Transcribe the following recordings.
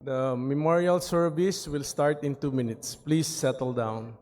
The memorial service will start in 2 minutes. Please settle down.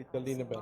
Italy na ba?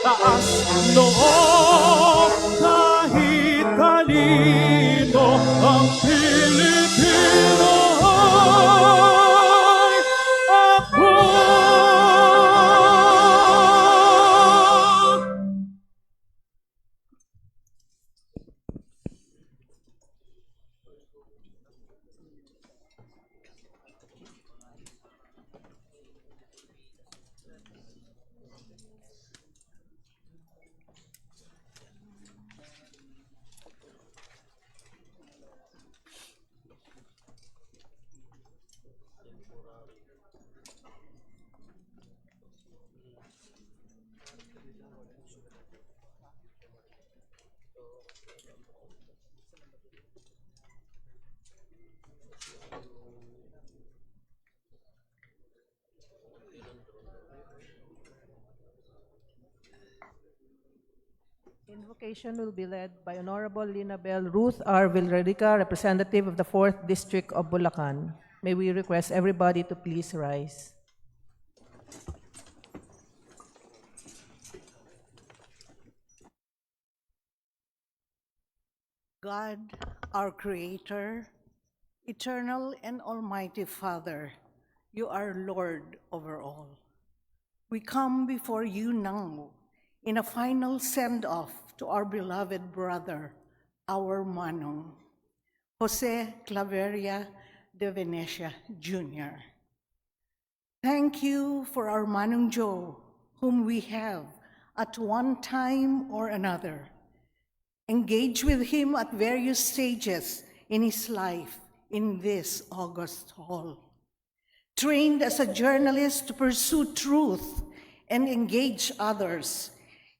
taas noo kahit kanino ang Pilipino ay ako. Invocation will be led by Honorable Linabel Ruth R. Villarrica, representative of the 4th District of Bulacan. May we request everybody to please rise. God, our Creator, eternal and almighty Father, you are Lord over all. We come before you now in a final send-off to our beloved brother, our Manong, Jose Claveria de Venecia Jr. Thank you for our Manong Joe, whom we have at one time or another engaged with him at various stages in his life in this august hall. Trained as a journalist to pursue truth and engage others,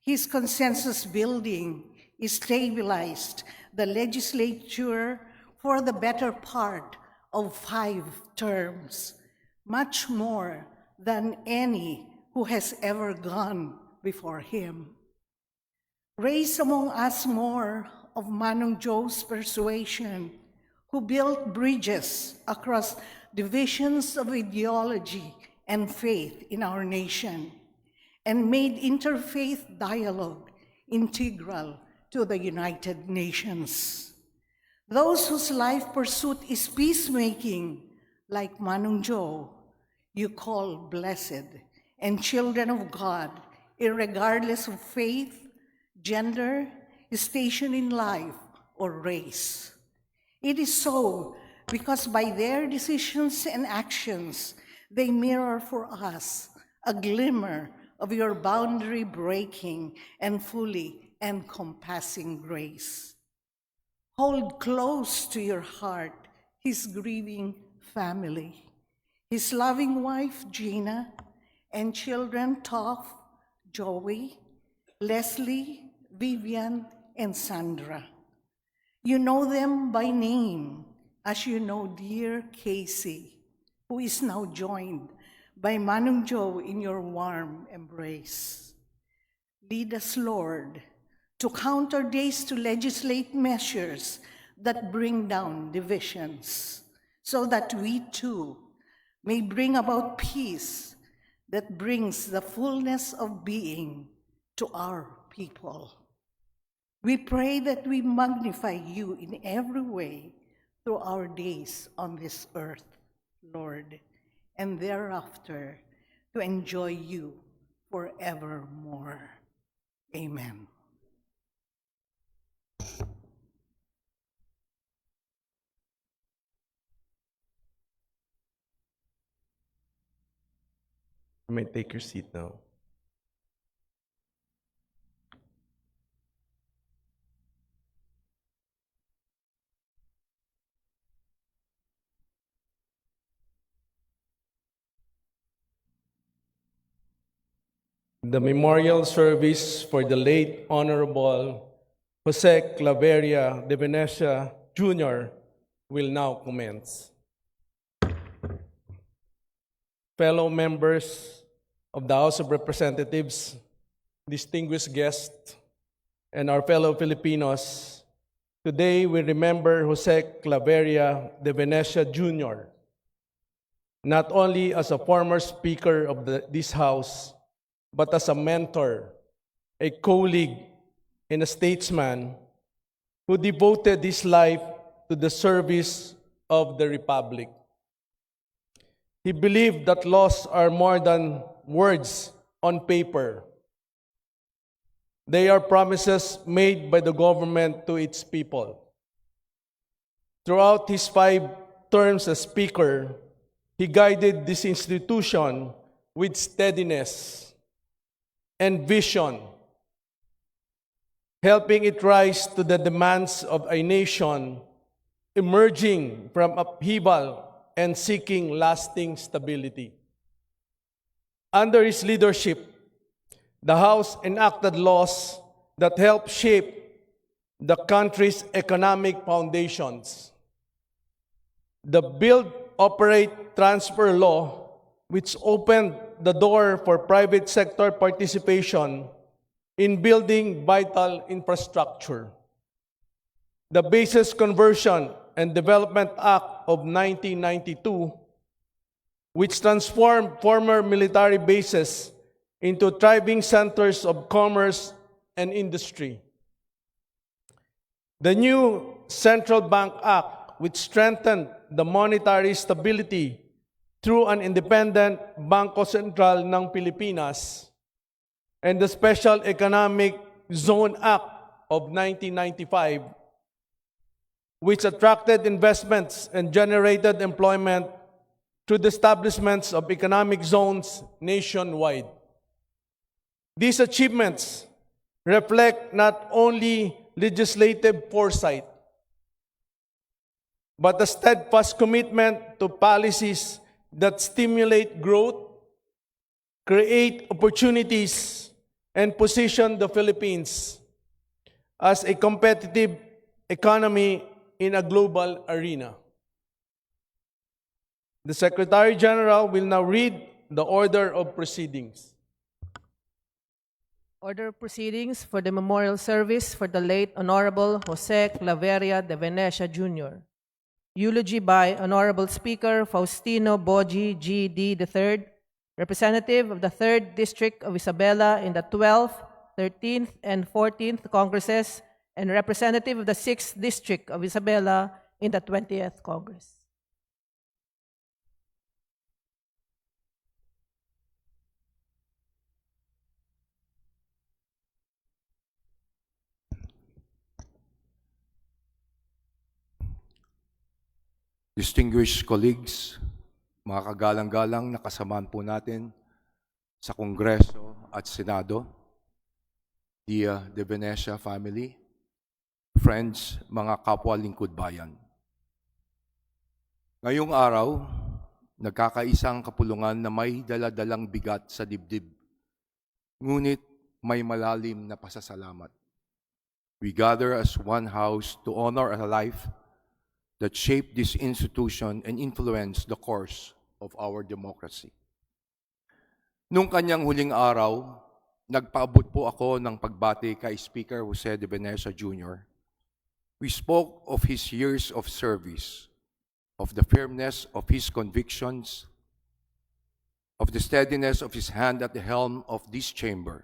his consensus building stabilized the legislature for the better part of 5 terms, much more than any who has ever gone before him. Raise among us more of Manong Joe's persuasion, who built bridges across divisions of ideology and faith in our nation, and made interfaith dialogue integral to the United Nations. Those whose life pursuit is peacemaking, like Manong Joe, you call blessed and children of God, irregardless of faith, gender, station in life, or race. It is so because by their decisions and actions, they mirror for us a glimmer of your boundary-breaking and fully encompassing grace. Hold close to your heart his grieving family, his loving wife, Gina, and children, Toph, Joey, Leslie, Vivian, and Sandra. You know them by name, as you know dear Casey, who is now joined by Manong Joe in your warm embrace. Lead us, Lord, to count our days to legislate measures that bring down divisions, so that we too may bring about peace that brings the fullness of being to our people. We pray that we magnify you in every way through our days on this earth, Lord, and thereafter to enjoy you forevermore. Amen. You may take your seat now. The memorial service for the late Honorable Jose Claveria de Venecia Jr. will now commence. Fellow members of the House of Representatives, distinguished guests, and our fellow Filipinos, today we remember Jose Claveria de Venecia Jr., not only as a former Speaker of this House, but as a mentor, a colleague, and a statesman who devoted his life to the service of the Republic. He believed that laws are more than words on paper. They are promises made by the government to its people. Throughout his 5 terms as Speaker, he guided this institution with steadiness and vision, helping it rise to the demands of a nation emerging from upheaval and seeking lasting stability. Under his leadership, the House enacted laws that help shape the country's economic foundations. The Build, Operate, Transfer Law, which opened the door for private sector participation in building vital infrastructure. The Bases Conversion and Development Act of 1992, which transformed former military bases into thriving centers of commerce and industry. The new Central Bank Act, which strengthened the monetary stability through an independent Bangko Sentral ng Pilipinas, and the Special Economic Zone Act of 1995, which attracted investments and generated employment through the establishments of economic zones nationwide. These achievements reflect not only legislative foresight, but a steadfast commitment to policies that stimulate growth, create opportunities, and position the Philippines as a competitive economy in a global arena. The Secretary General will now read the order of proceedings. Order of proceedings for the memorial service for the late Honorable Jose Claveria de Venecia Jr. Eulogy by Honorable Speaker Faustino Boji G.D. III, Representative of the 3rd District of Isabela in the 12th, 13th, and 14th Congresses, and Representative of the 6th District of Isabela in the 20th Congress. Distinguished colleagues, mga kagalang-galang na kasamahan po natin sa Kongreso at Senado, the Venecia family, friends, mga kapwa lingkod bayan. Ngayong araw, nagkakaisang kapulungan na may daladalang bigat sa dibdib, ngunit may malalim na pasasalamat. We gather as one house to honor a life that shaped this institution and influenced the course of our democracy. Nung kanyang huling araw, nagpaabot po ako ng pagbati kay Speaker Jose de Venecia Jr. We spoke of his years of service, of the firmness of his convictions, of the steadiness of his hand at the helm of this chamber.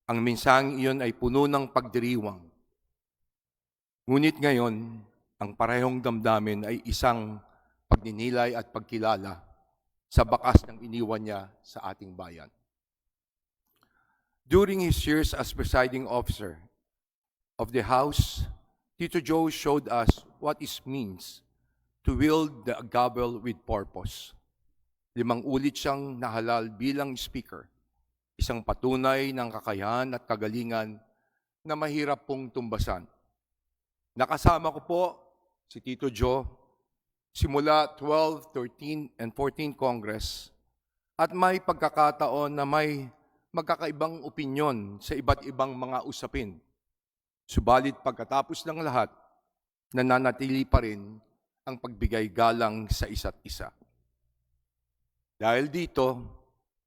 Ang mensaheng iyon ay puno ng pagdiriwang. Ngunit ngayon, ang parehong damdamin ay isang pagninilay at pagkilala sa bakas ng iniwan niya sa ating bayan. During his years as presiding officer of the House, Tito Joe showed us what it means to wield the gavel with purpose. 5 ulit siyang nahalal bilang speaker, isang patunay ng kakayahan at kagalingan na mahirap pong tumbasan. Nakasama ko po si Tito Joe simula 12, 13, and 14 Congress at may pagkakataon na may magkakaibang opinyon sa iba't ibang mga usapin. Subalit pagkatapos ng lahat, nananatili pa rin ang pagbigay galang sa isa't isa. Dahil dito,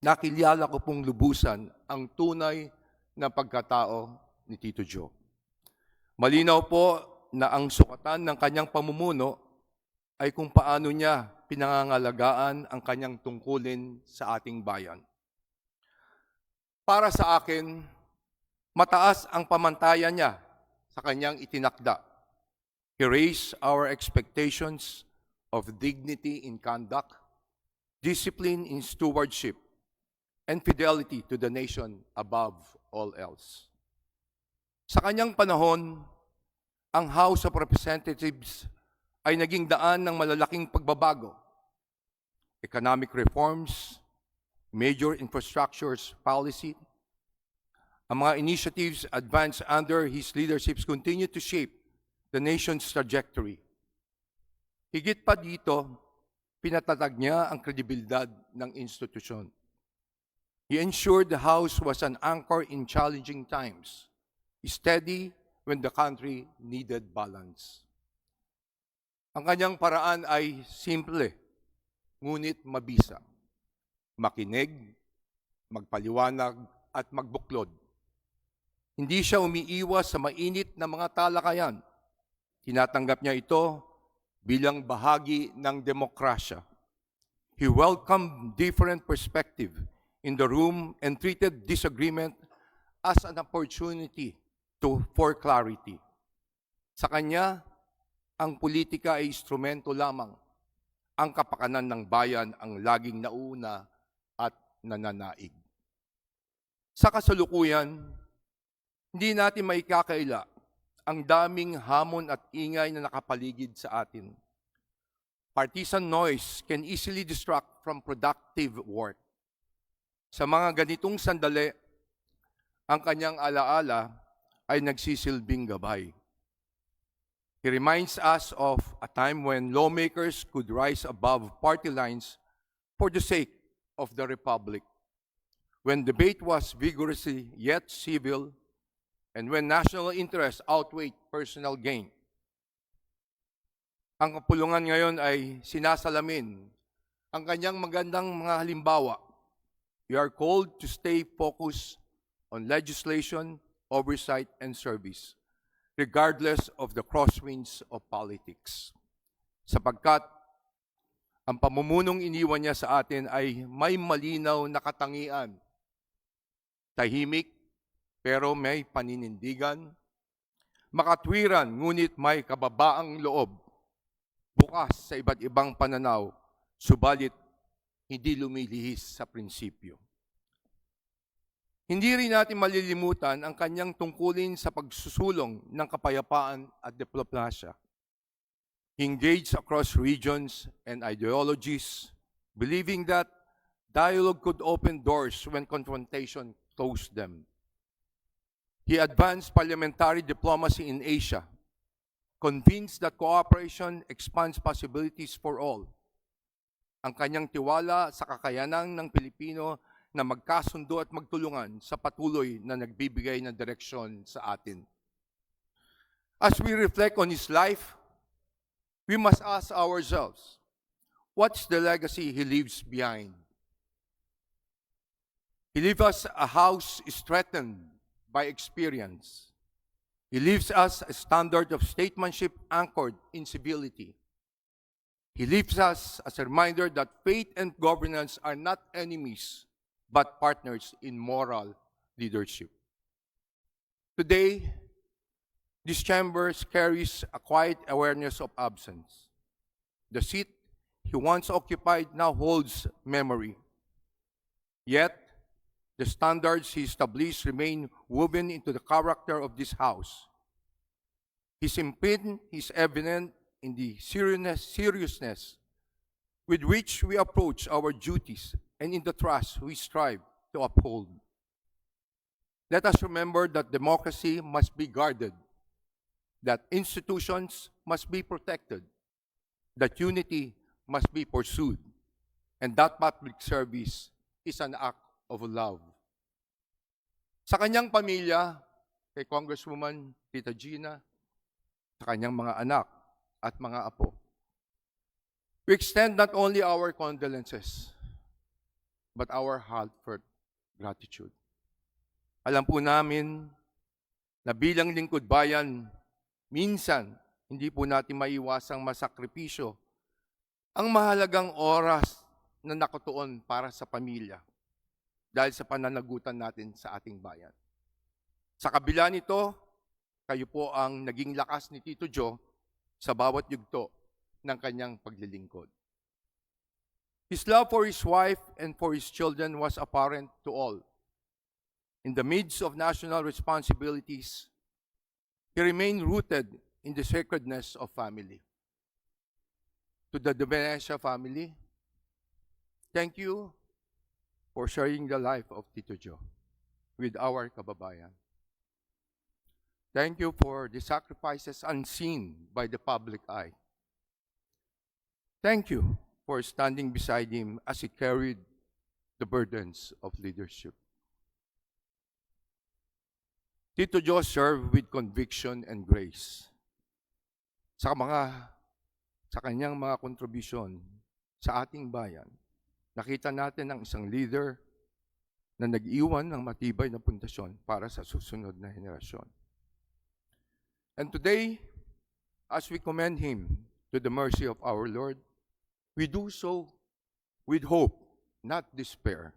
nakilala ko pong lubusan ang tunay na pagkatao ni Tito Joe. Malinaw po na ang sukatan ng kanyang pamumuno ay kung paano niya pinangangalagaan ang kanyang tungkulin sa ating bayan. Para sa akin, Mataas ang pamantayan niya sa kanyang itinakda. He raised our expectations of dignity in conduct, discipline in stewardship, and fidelity to the nation above all else. Sa kanyang panahon, ang House of Representatives ay naging daan ng malalaking pagbabago. Economic reforms, major infrastructures policy, ang mga initiatives advanced under his leadership continue to shape the nation's trajectory. Higit pa dito, pinatatag niya ang kredibilidad ng institusyon. He ensured the House was an anchor in challenging times, steady when the country needed balance. Ang kanyang paraan ay simple, ngunit mabisa. Makinig, magpaliwanag, at magbuklod. Hindi siya umiiwas sa mainit na mga talakayan. Tinatanggap niya ito bilang bahagi ng demokrasya. He welcomed different perspective in the room and treated disagreement as an opportunity for clarity. Sa kanya, ang politika ay instrumento lamang. Ang kapakanan ng bayan ang laging nauna at nananaig. Sa kasalukuyan, hindi natin maikakaila ang daming hamon at ingay na nakapaligid sa atin. Partisan noise can easily distract from productive work. Sa mga ganitong sandali, ang kanyang alaala ay nagsisilbing gabay. He reminds us of a time when lawmakers could rise above party lines for the sake of the Republic, when debate was vigorously yet civil, and when national interest outweighed personal gain. Ang kapulungan ngayon ay sinasalamin ang kanyang magandang mga halimbawa. We are called to stay focused on legislation, oversight, and service, regardless of the crosswinds of politics. Sapagkat ang pamumunong iniwan niya sa atin ay may malinaw na katangian. Tahimik, pero may paninindigan. Makatwiran, ngunit may kababaang loob. Bukas sa iba't ibang pananaw, subalit hindi lumilihis sa prinsipyo. Hindi rin natin malilimutan ang kanyang tungkulin sa pagsusulong ng kapayapaan at diplomasya. He engaged across regions and ideologies, believing that dialogue could open doors when confrontation closed them. He advanced parliamentary diplomacy in Asia, convinced that cooperation expands possibilities for all. Ang kanyang tiwala sa kakayanan ng Pilipino na magkasundo at magtulungan sa patuloy na nagbibigay ng direksyon sa atin. As we reflect on his life, we must ask ourselves, what's the legacy he leaves behind? He leaves us a house strengthened by experience. He leaves us a standard of statesmanship anchored in civility. He leaves us as a reminder that faith and governance are not enemies, but partners in moral leadership. Today, this chamber carries a quiet awareness of absence. The seat he once occupied now holds memory. Yet, the standards he established remain woven into the character of this house. His imprint is evident in the seriousness with which we approach our duties and in the trust we strive to uphold. Let us remember that democracy must be guarded, that institutions must be protected, that unity must be pursued, and that public service is an act of love. Sa kanyang pamilya, kay Congresswoman Tita Gina, sa kanyang mga anak at mga apo, we extend not only our condolences, but our heartfelt gratitude. Alam po namin na bilang lingkod bayan, minsan hindi po natin maiwasang masakripisyo ang mahalagang oras na nakatuon para sa pamilya dahil sa pananagutan natin sa ating bayan. Sa kabila nito, kayo po ang naging lakas ni Tito Joe sa bawat yugto ng kanyang paglilingkod. His love for his wife and for his children was apparent to all. In the midst of national responsibilities, he remained rooted in the sacredness of family. To the Venecia family, thank you for sharing the life of Tito Joe with our kababayan. Thank you for the sacrifices unseen by the public eye. Thank you for standing beside him as he carried the burdens of leadership. Tito Joe served with conviction and grace. Sa kanyang mga kontribusyon sa ating bayan, nakita natin ang isang leader na nag-iwan ng matibay na pundasyon para sa susunod na henerasyon. And today, as we commend him to the mercy of our Lord, we do so with hope, not despair.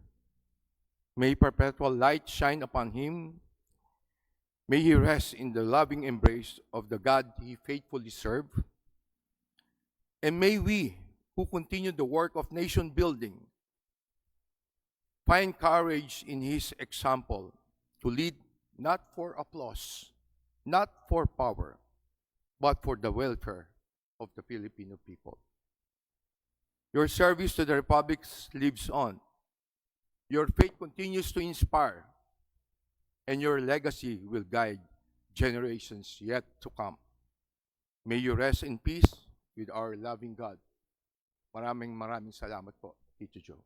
May perpetual light shine upon him. May he rest in the loving embrace of the God he faithfully served. And may we, who continue the work of nation building, find courage in his example to lead not for applause, not for power, but for the welfare of the Filipino people. Your service to the Republic lives on. Your faith continues to inspire, and your legacy will guide generations yet to come. May you rest in peace with our loving God. Maraming salamat po, Tito Joe.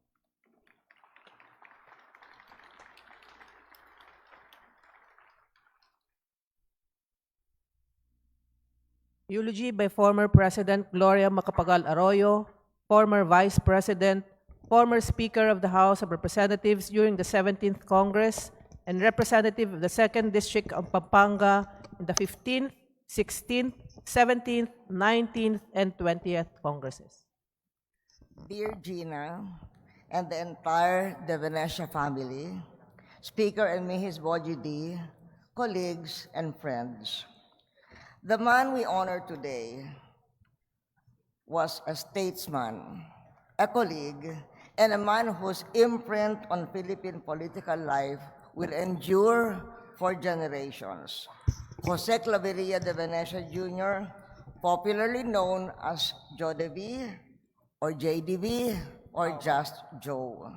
Eulogy by former President Gloria Macapagal Arroyo, former Vice President, former Speaker of the House of Representatives during the 17th Congress, and representative of the 2nd District of Pampanga in the 15th, 16th, 17th, 19th, and 20th Congresses. Dear Gina and the entire De Venecia family, Speaker and Mrs. Bojidi, colleagues and friends, the man we honor today was a statesman, a colleague, and a man whose imprint on Philippine political life will endure for generations. Jose Claveria de Venecia Jr., popularly known as Jodev or JDV or just Joe.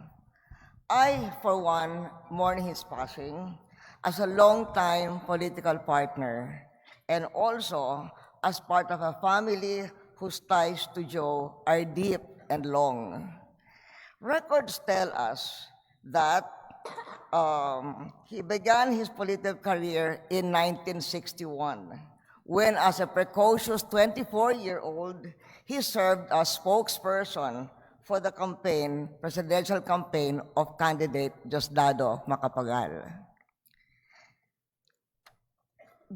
I, for one, mourn his passing as a long-time political partner and also as part of a family whose ties to Joe are deep and long. Records tell us that he began his political career in 1961, when as a precocious 24-year-old, he served as spokesperson for the presidential campaign of candidate Diosdado Macapagal.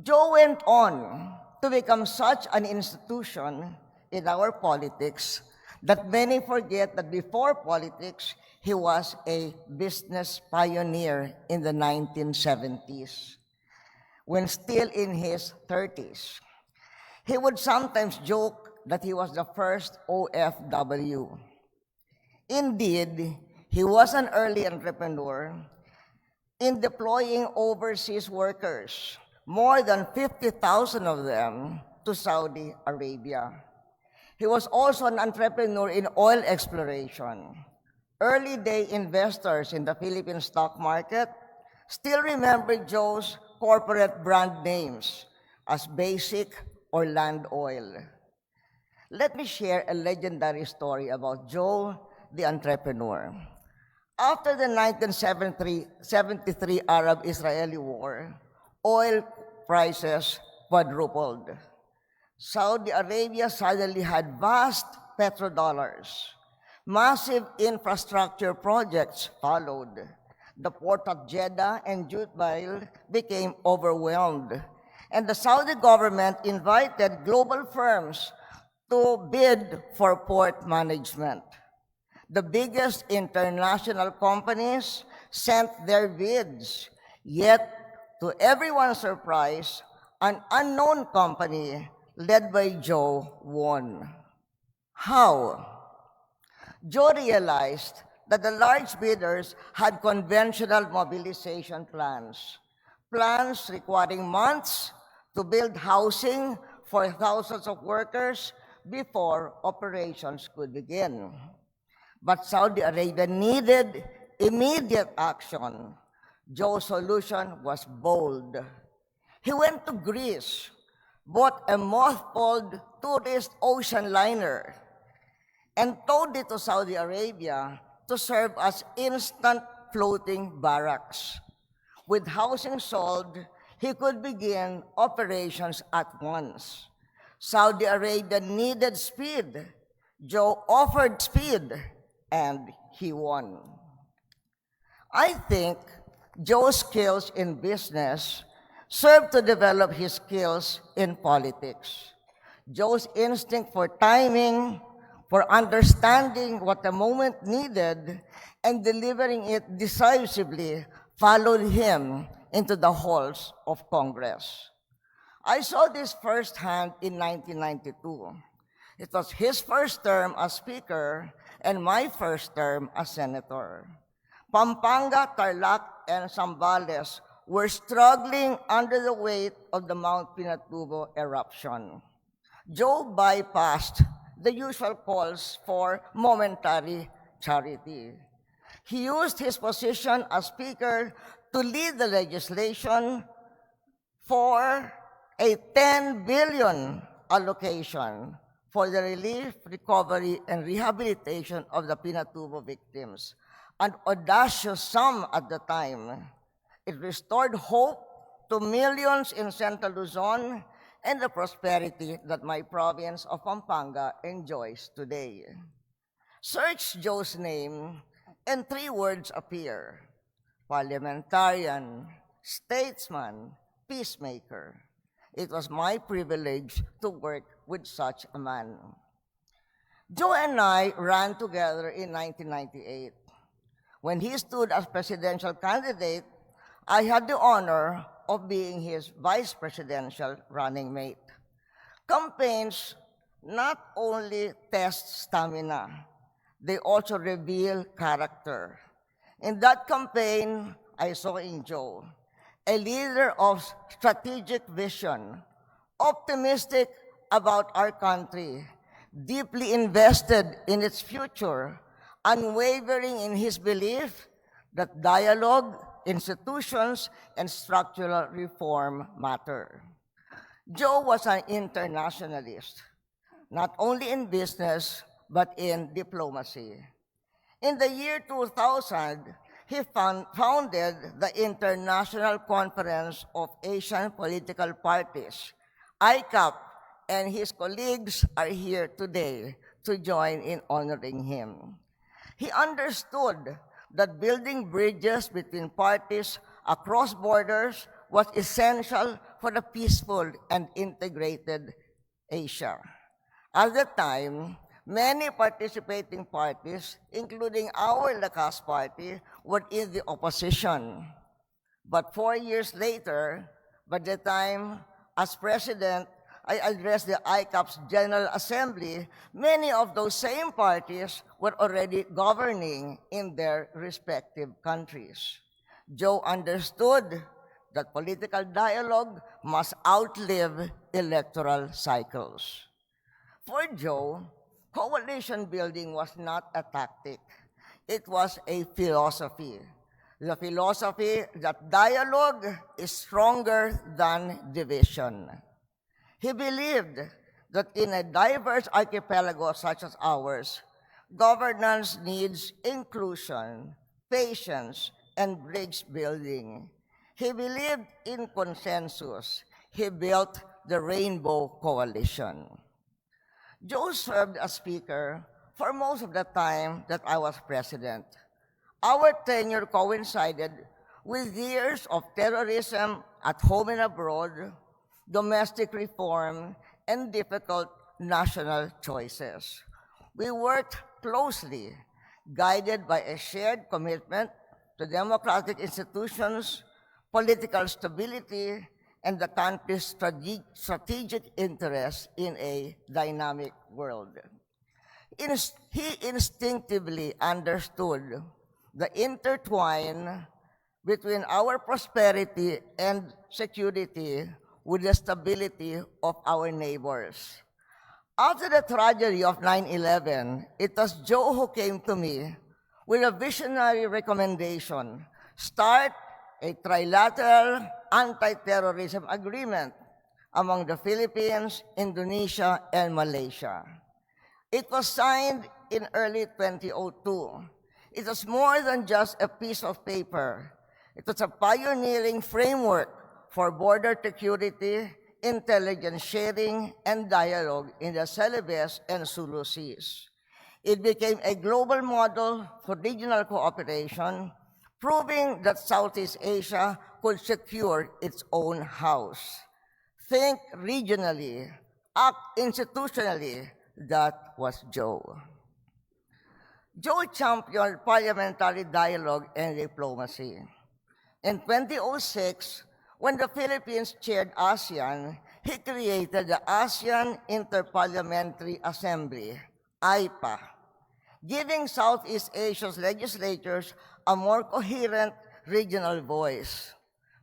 Joe went on to become such an institution in our politics that many forget that before politics, he was a business pioneer in the 1970s, when still in his 30s. He would sometimes joke that he was the first OFW. Indeed, he was an early entrepreneur in deploying overseas workers, more than 50,000 of them, to Saudi Arabia. He was also an entrepreneur in oil exploration. Early day investors in the Philippine stock market still remember Joe's corporate brand names as Basic or Land Oil. Let me share a legendary story about Joe, the entrepreneur. After the 1973 Arab-Israeli War, oil prices quadrupled. Saudi Arabia suddenly had vast petrodollars. Massive infrastructure projects followed. The port of Jeddah and Jubail became overwhelmed, and the Saudi government invited global firms to bid for port management. The biggest international companies sent their bids, yet to everyone's surprise, an unknown company led by Joe won. How? Joe realized that the large bidders had conventional mobilization plans, plans requiring months to build housing for thousands of workers before operations could begin. But Saudi Arabia needed immediate action. Joe's solution was bold. He went to Greece, bought a mothballed tourist ocean liner, and towed it to Saudi Arabia to serve as instant floating barracks. With housing solved, he could begin operations at once. Saudi Arabia needed speed. Joe offered speed, and he won. I think Joe's skills in business served to develop his skills in politics. Joe's instinct for timing, for understanding what the moment needed, and delivering it decisively followed him into the halls of Congress. I saw this firsthand in 1992. It was his first term as Speaker and my first term as Senator. Pampanga, Tarlac, and Zambales were struggling under the weight of the Mount Pinatubo eruption. Joe bypassed the usual calls for momentary charity. He used his position as Speaker to lead the legislation for a 10 billion allocation for the relief, recovery, and rehabilitation of the Pinatubo victims, an audacious sum at the time. It restored hope to millions in Central Luzon and the prosperity that my province of Pampanga enjoys today. Search Joe's name, and 3 words appear: parliamentarian, statesman, peacemaker. It was my privilege to work with such a man. Joe and I ran together in 1998. When he stood as presidential candidate, I had the honor of being his vice presidential running mate. Campaigns not only test stamina, they also reveal character. In that campaign, I saw in Joe a leader of strategic vision, optimistic about our country, deeply invested in its future, unwavering in his belief that dialogue, institutions, and structural reform matter. Joe was an internationalist, not only in business, but in diplomacy. In the year 2000, he founded the International Conference of Asian Political Parties, ICAP, and his colleagues are here today to join in honoring him. He understood that building bridges between parties across borders was essential for a peaceful and integrated Asia. At the time, many participating parties, including our Lakas party, were in the opposition. But 4 years later, by the time as president, I addressed the ICAP's General Assembly, many of those same parties were already governing in their respective countries. Joe understood that political dialogue must outlive electoral cycles. For Joe, coalition building was not a tactic. It was a philosophy. The philosophy that dialogue is stronger than division. He believed that in a diverse archipelago such as ours, governance needs inclusion, patience, and bridge building. He believed in consensus. He built the Rainbow Coalition. Joe served as Speaker for most of the time that I was President. Our tenure coincided with years of terrorism at home and abroad, domestic reform, and difficult national choices. We worked closely, guided by a shared commitment to democratic institutions, political stability, and the country's strategic interest in a dynamic world. He instinctively understood the intertwine between our prosperity and security with the stability of our neighbors. After the tragedy of 9/11, it was Joe who came to me with a visionary recommendation: start a trilateral anti-terrorism agreement among the Philippines, Indonesia, and Malaysia. It was signed in early 2002. It was more than just a piece of paper. It was a pioneering framework for border security, intelligence sharing, and dialogue in the Celebes and Sulu Seas. It became a global model for regional cooperation, proving that Southeast Asia could secure its own house. Think regionally, act institutionally. That was Joe. Joe championed parliamentary dialogue and diplomacy. In 2006, when the Philippines chaired ASEAN, he created the ASEAN Interparliamentary Assembly, AIPA, giving Southeast Asia's legislatures a more coherent regional voice.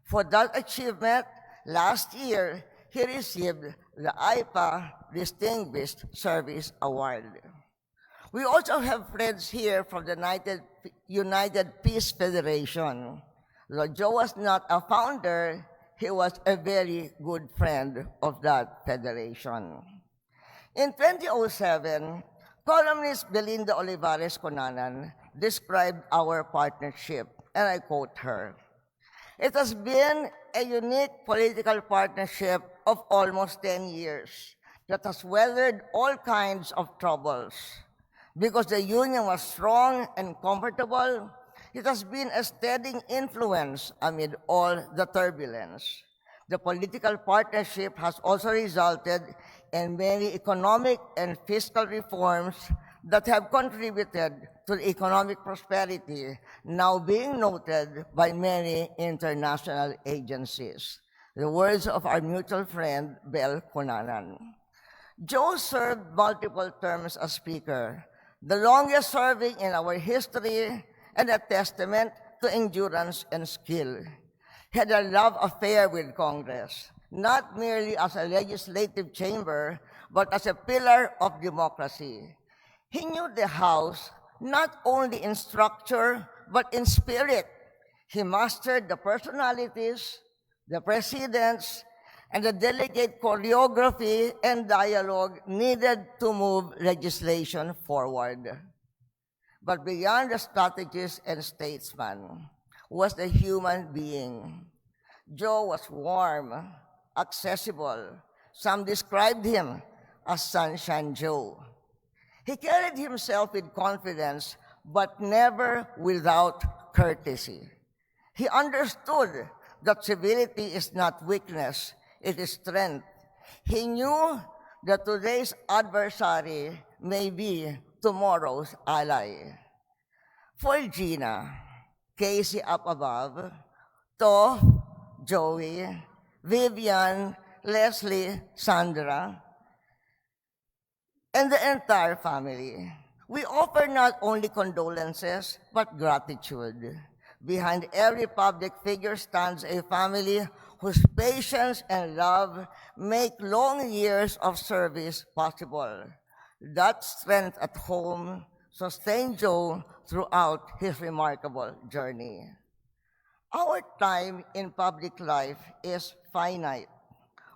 For that achievement, last year, he received the AIPA Distinguished Service Award. We also have friends here from the United Peace Federation. Though Joe was not a founder, he was a very good friend of that federation. In 2007, columnist Belinda Olivares Conanan described our partnership, and I quote her: "It has been a unique political partnership of almost 10 years that has weathered all kinds of troubles. Because the union was strong and comfortable, it has been a steady influence amid all the turbulence. The political partnership has also resulted in many economic and fiscal reforms that have contributed to the economic prosperity now being noted by many international agencies." The words of our mutual friend, Bel Conanan. Joe served multiple terms as Speaker, the longest serving in our history, and a testament to endurance and skill. He had a love affair with Congress, not merely as a legislative chamber, but as a pillar of democracy. He knew the House not only in structure, but in spirit. He mastered the personalities, the presidents, and the delicate choreography and dialogue needed to move legislation forward. But beyond the strategist and statesman was the human being. Joe was warm, accessible. Some described him as Sunshine Joe. He carried himself with confidence, but never without courtesy. He understood that civility is not weakness, it is strength. He knew that today's adversary may be tomorrow's ally. For Gina, Casey up above, To, Joey, Vivian, Leslie, Sandra, and the entire family, we offer not only condolences, but gratitude. Behind every public figure stands a family whose patience and love make long years of service possible. That strength at home sustained Joe throughout his remarkable journey. Our time in public life is finite.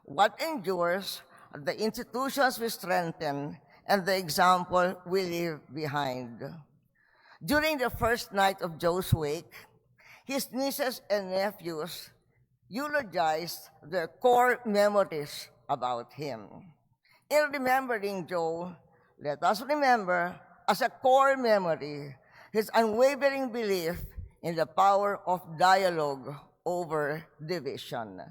What endures are the institutions we strengthen and the example we leave behind. During the first night of Joe's wake, his nieces and nephews eulogized their core memories about him. In remembering Joe, let us remember as a core memory his unwavering belief in the power of dialogue over division.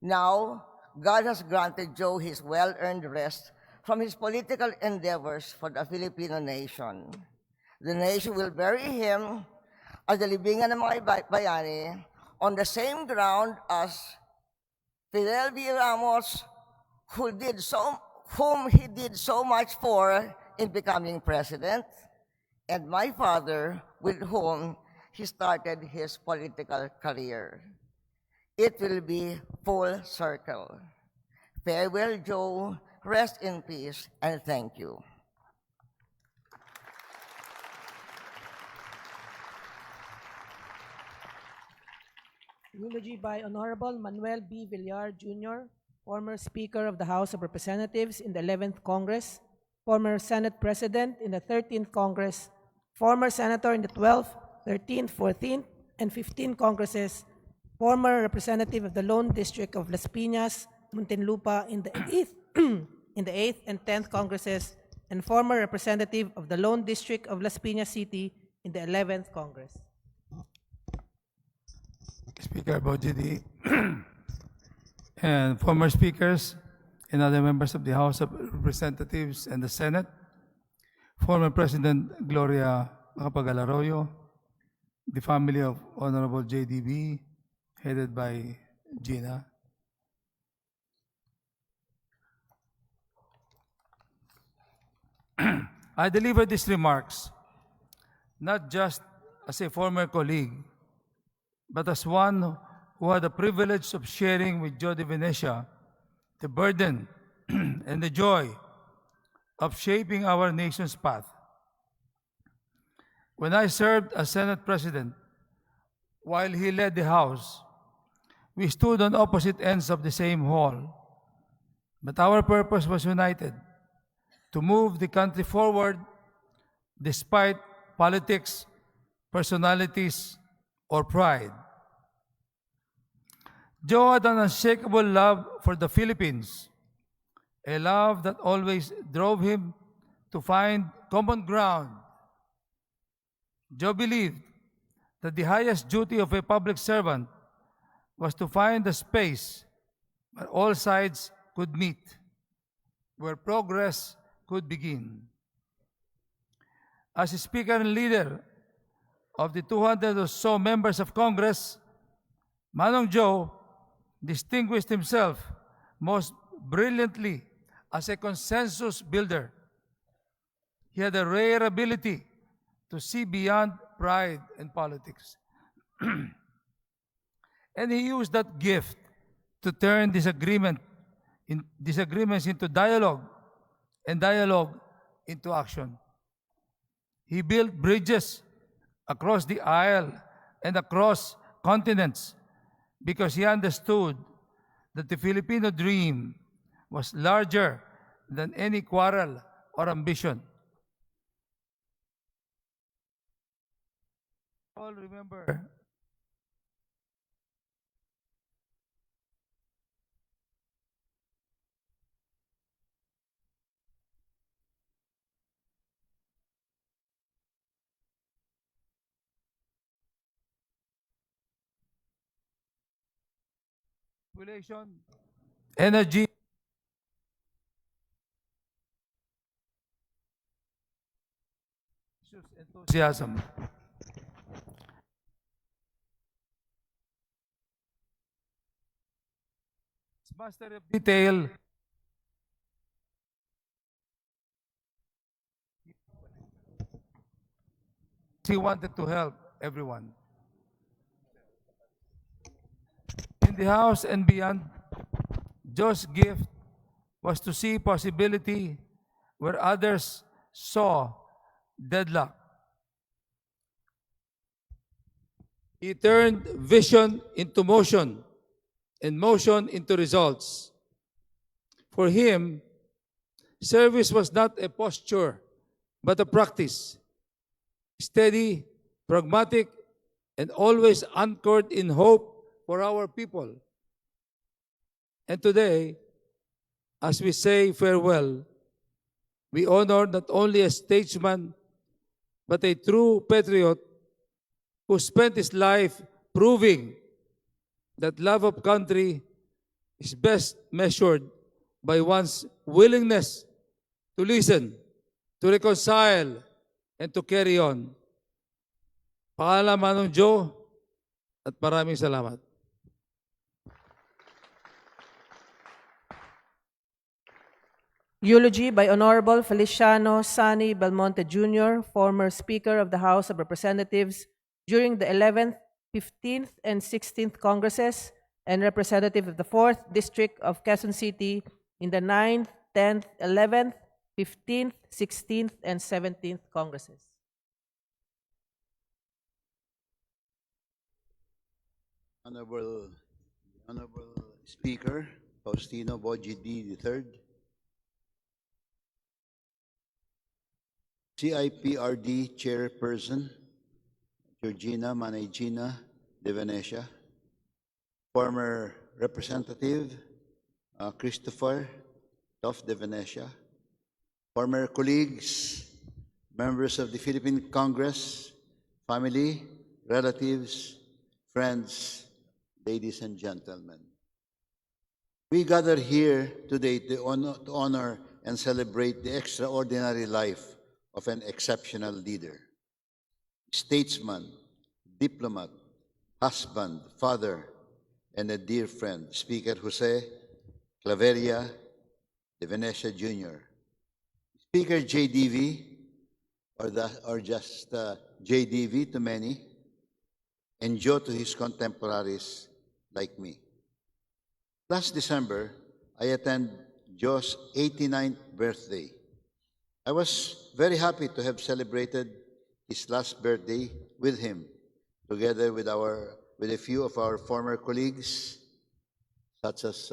Now, God has granted Joe his well-earned rest from his political endeavors for the Filipino nation. The nation will bury him at the libingan ng mga bayani on the same ground as Fidel V. Ramos, whom he did so much for in becoming president, and my father, with whom he started his political career. It will be full circle. Farewell, Joe. Rest in peace, and thank you. Eulogy by Honorable Manuel B. Villar, Jr., former Speaker of the House of Representatives in the 11th Congress, former Senate President in the 13th Congress, former Senator in the 12th, 13th, 14th, and 15th Congresses, former Representative of the Lone District of Las Piñas, Muntinlupa in the 8th, in the 8th and 10th Congresses, and former Representative of the Lone District of Las Piñas City in the 11th Congress. Speaker Bojidi, and former speakers and other members of the House of Representatives and the Senate, former President Gloria Macapagal-Arroyo, the family of Honorable JDB, headed by Gina. I deliver these remarks not just as a former colleague, but as one who had the privilege of sharing with Joe de Venecia the burden and the joy of shaping our nation's path. When I served as Senate President, while he led the House, we stood on opposite ends of the same hall, but our purpose was united: to move the country forward despite politics, personalities, or pride. Joe had an unshakable love for the Philippines, a love that always drove him to find common ground. Joe believed that the highest duty of a public servant was to find a space where all sides could meet, where progress could begin. As a Speaker and leader of the 200 or so members of Congress, Manong Joe distinguished himself most brilliantly as a consensus builder. He had a rare ability to see beyond pride and politics. And he used that gift to turn disagreements into dialogue and dialogue into action. He built bridges across the aisle and across continents because he understood that the Filipino dream was larger than any quarrel or ambition. All remember population, energy, enthusiasm. His mastery of detail he wanted to help everyone. In the House and beyond, Joe's gift was to see possibility where others saw deadlock. He turned vision into motion and motion into results. For him, service was not a posture, but a practice. Steady, pragmatic, and always anchored in hope for our people. And today, as we say farewell, we honor not only a statesman, but a true patriot who spent his life proving that love of country is best measured by one's willingness to listen, to reconcile, and to carry on. Paalam, Manong Joe, At maraming salamat. Eulogy by Honorable Feliciano Sani Belmonte Jr., former Speaker of the House of Representatives during the 11th, 15th, and 16th Congresses, and representative of the 4th District of Quezon City in the 9th, 10th, 11th, 15th, 16th, and 17th Congresses. Honorable Speaker Faustino Boji D. III, CIPRD Chairperson Georgina Manegina de Venecia, former Representative Christopher Toff de Venecia, former colleagues, members of the Philippine Congress, family, relatives, friends, ladies and gentlemen. We gather here today to honor and celebrate the extraordinary life of an exceptional leader, statesman, diplomat, husband, father, and a dear friend, Speaker Jose Claveria de Venecia Jr. Speaker JDV, or just JDV to many, and Joe to his contemporaries like me. Last December, I attended Joe's 89th birthday. I was very happy to have celebrated his last birthday with him, together with a few of our former colleagues, such as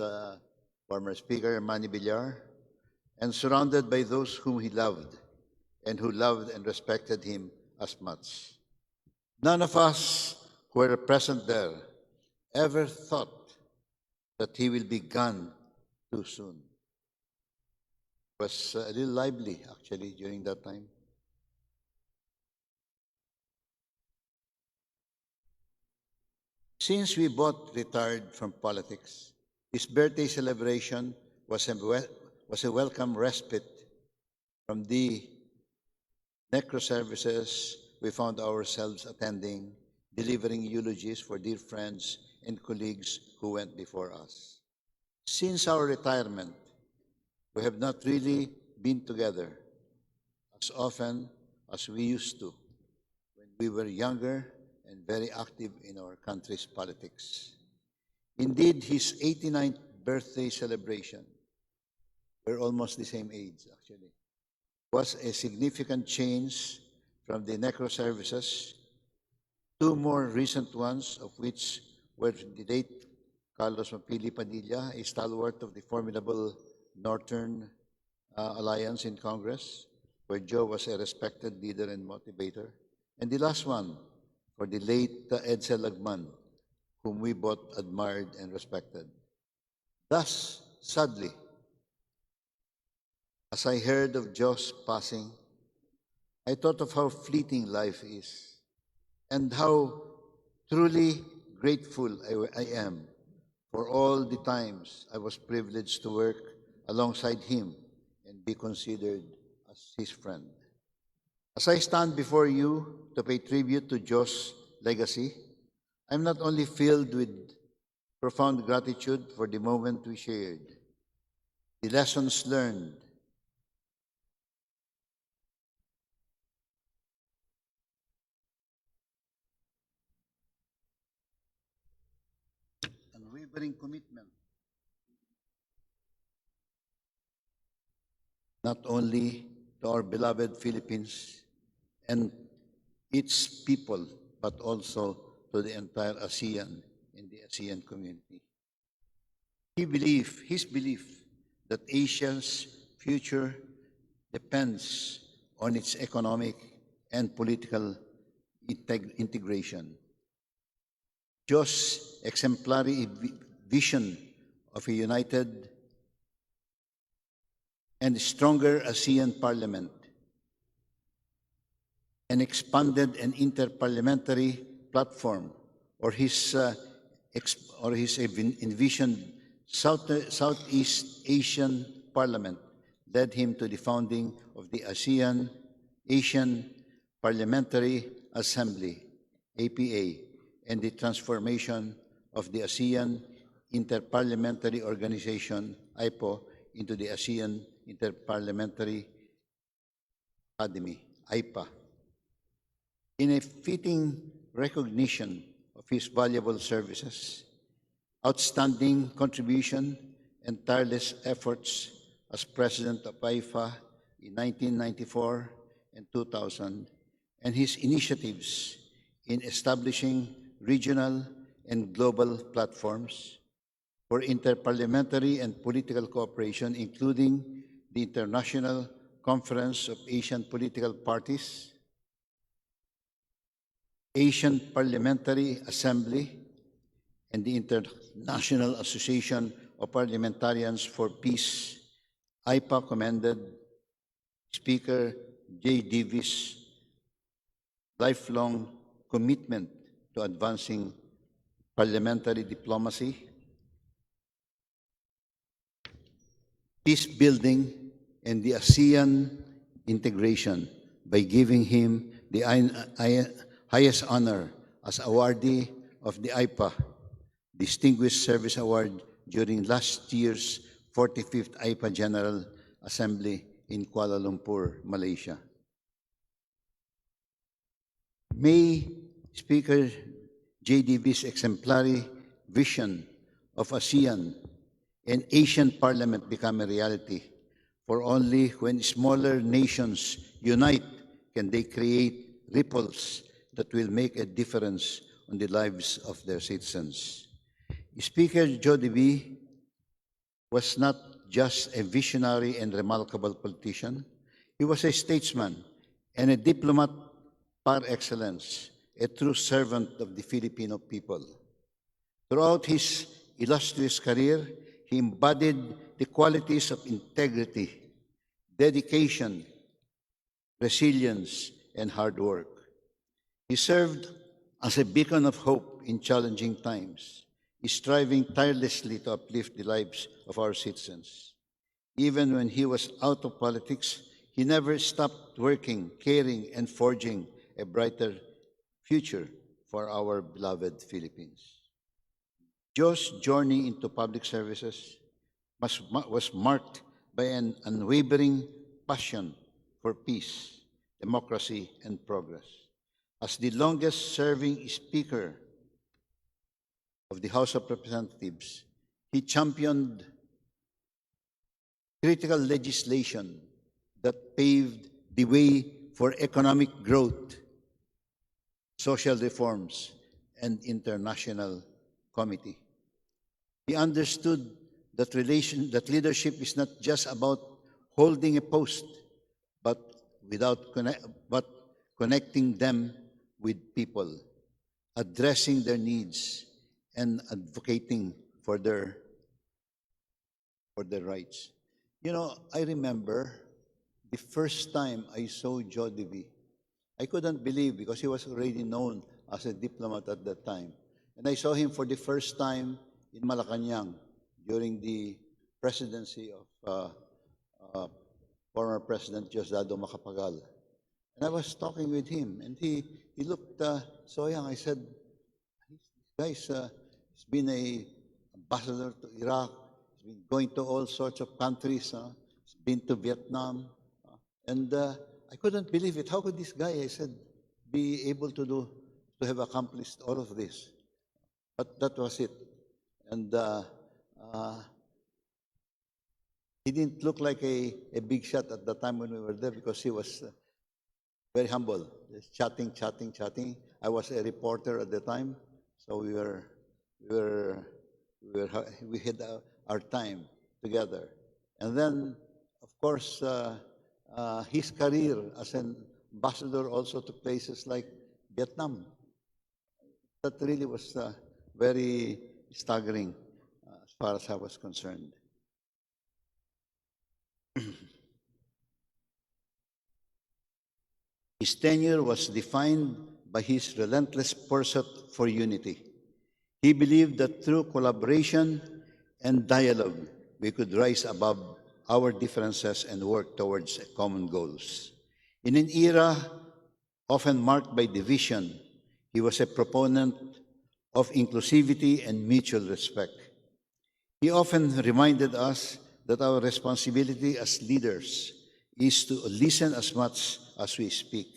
former Speaker Manny Villar, and surrounded by those whom he loved and who loved and respected him as much. None of us who were present there ever thought that he will be gone too soon. It was a little lively, actually, during that time. Since we both retired from politics, his birthday celebration was a welcome respite from the necro services we found ourselves attending, delivering eulogies for dear friends and colleagues who went before us. Since our retirement, we have not really been together as often as we used to when we were younger and very active in our country's politics. Indeed, his 89th birthday celebration, we're almost the same age actually, was a significant change from the necro services. Two more recent ones, of which were the late Carlos Mapili Padilla, a stalwart of the formidable Northern Alliance in Congress, where Joe was a respected leader and motivator. And the last one, for the late Edsel Lagman, whom we both admired and respected. Thus, sadly, as I heard of Joe's passing, I thought of how fleeting life is and how truly grateful I am for all the times I was privileged to work alongside him and be considered as his friend. As I stand before you to pay tribute to Joe's legacy, I'm not only filled with profound gratitude for the moment we shared, the lessons learned, unwavering commitment, not only to our beloved Philippines and its people, but also to the entire ASEAN and the ASEAN community. His belief that Asia's future depends on its economic and political integration. Joe's exemplary vision of a united and stronger ASEAN Parliament, an expanded and interparliamentary platform, or his envisioned Southeast Asian Parliament led him to the founding of the Asian Parliamentary Assembly, APA, and the transformation of the ASEAN Interparliamentary Organization, IPO, into the ASEAN Interparliamentary Academy, IPA. In a fitting recognition of his valuable services, outstanding contribution, and tireless efforts as president of IFA in 1994 and 2000, and his initiatives in establishing regional and global platforms for interparliamentary and political cooperation, including the International Conference of Asian Political Parties, Asian Parliamentary Assembly, and the International Association of Parliamentarians for Peace. IPA commended Speaker J. Davis' lifelong commitment to advancing parliamentary diplomacy, peace building, and the ASEAN integration by giving him the highest honor as awardee of the IPA Distinguished Service Award during last year's 45th IPA General Assembly in Kuala Lumpur, Malaysia. May Speaker JDB's exemplary vision of ASEAN and Asian Parliament become a reality, for only when smaller nations unite can they create ripples that will make a difference on the lives of their citizens. Speaker JDB was not just a visionary and remarkable politician. He was a statesman and a diplomat par excellence, a true servant of the Filipino people. Throughout his illustrious career, he embodied the qualities of integrity, dedication, resilience, and hard work. He served as a beacon of hope in challenging times, striving tirelessly to uplift the lives of our citizens. Even when he was out of politics, he never stopped working, caring, and forging a brighter future for our beloved Philippines. Joe's journey into public services was marked by an unwavering passion for peace, democracy, and progress. As the longest-serving Speaker of the House of Representatives, he championed critical legislation that paved the way for economic growth, social reforms, and international comity. He understood that leadership is not just about holding a post, but connecting them with people, addressing their needs, and advocating for their rights. You know, I remember the first time I saw Joe DV, I couldn't believe because he was already known as a diplomat at that time. And I saw him for the first time in Malacanang during the presidency of former President Diosdado Macapagal. And I was talking with him, and he looked so young. I said, this guy's he's been an ambassador to Iraq, he's been going to all sorts of countries, he's been to Vietnam, and I couldn't believe it. How could this guy, I said, be able to have accomplished all of this? But that was it. And he didn't look like a big shot at the time when we were there because he was very humble, just chatting. I was a reporter at the time, so we had our time together. And then, of course, his career as an ambassador also to places like Vietnam. That really was very staggering as far as I was concerned. His tenure was defined by his relentless pursuit for unity. He believed that through collaboration and dialogue, we could rise above our differences and work towards common goals. In an era often marked by division, he was a proponent of inclusivity and mutual respect. He often reminded us that our responsibility as leaders is to listen as much as we speak,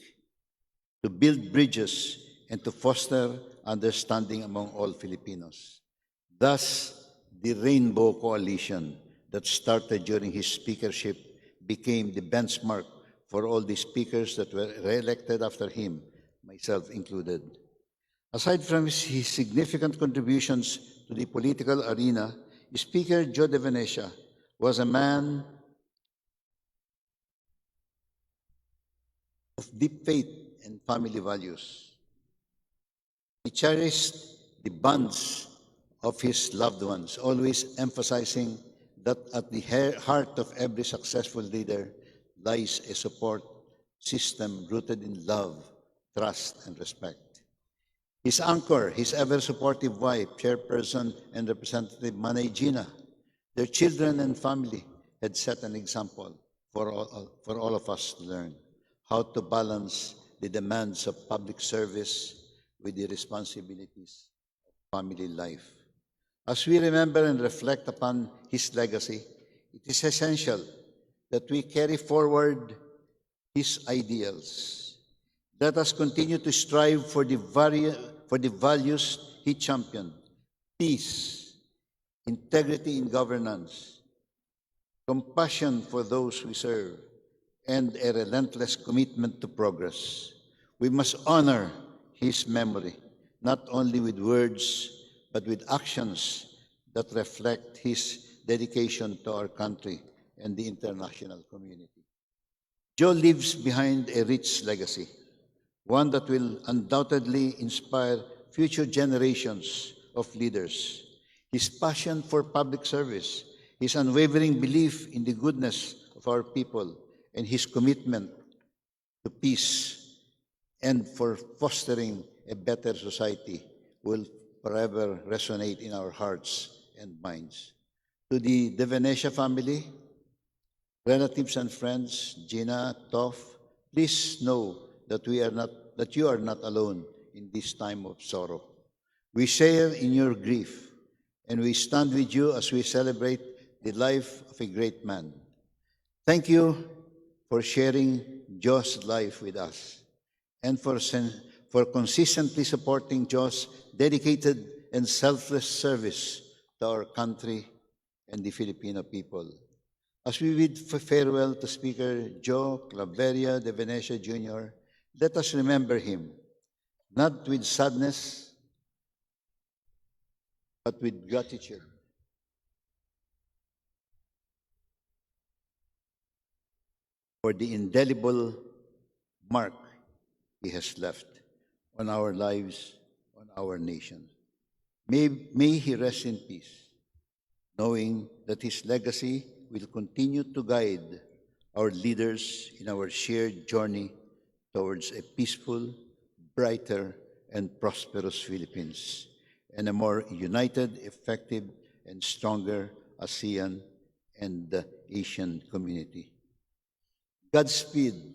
to build bridges, and to foster understanding among all Filipinos. Thus, the Rainbow Coalition that started during his speakership became the benchmark for all the speakers that were re-elected after him, myself included. Aside from his significant contributions to the political arena, Speaker Joe de Venecia was a man of deep faith and family values. He cherished the bonds of his loved ones, always emphasizing that at the heart of every successful leader lies a support system rooted in love, trust, and respect. His anchor, his ever-supportive wife, Chairperson and Representative Manay Gina, their children and family had set an example for all of us to learn how to balance the demands of public service with the responsibilities of family life. As we remember and reflect upon his legacy, it is essential that we carry forward his ideals. Let us continue to strive for the values he championed: peace, integrity in governance, compassion for those we serve, and a relentless commitment to progress. We must honor his memory, not only with words, but with actions that reflect his dedication to our country and the international community. Joe leaves behind a rich legacy, one that will undoubtedly inspire future generations of leaders. His passion for public service, his unwavering belief in the goodness of our people, and his commitment to peace and for fostering a better society will forever resonate in our hearts and minds. To the De Venecia family, relatives and friends, Gina, Toff, please know that you are not alone in this time of sorrow. We share in your grief, and we stand with you as we celebrate the life of a great man. Thank you for sharing Joe's life with us, and for consistently supporting Joe's dedicated and selfless service to our country and the Filipino people. As we bid farewell to Speaker Joe Claveria de Venecia Jr., let us remember him, not with sadness, but with gratitude. For the indelible mark he has left on our lives, on our nation. May he rest in peace, knowing that his legacy will continue to guide our leaders in our shared journey towards a peaceful, brighter, and prosperous Philippines, and a more united, effective, and stronger ASEAN and the Asian community. Godspeed,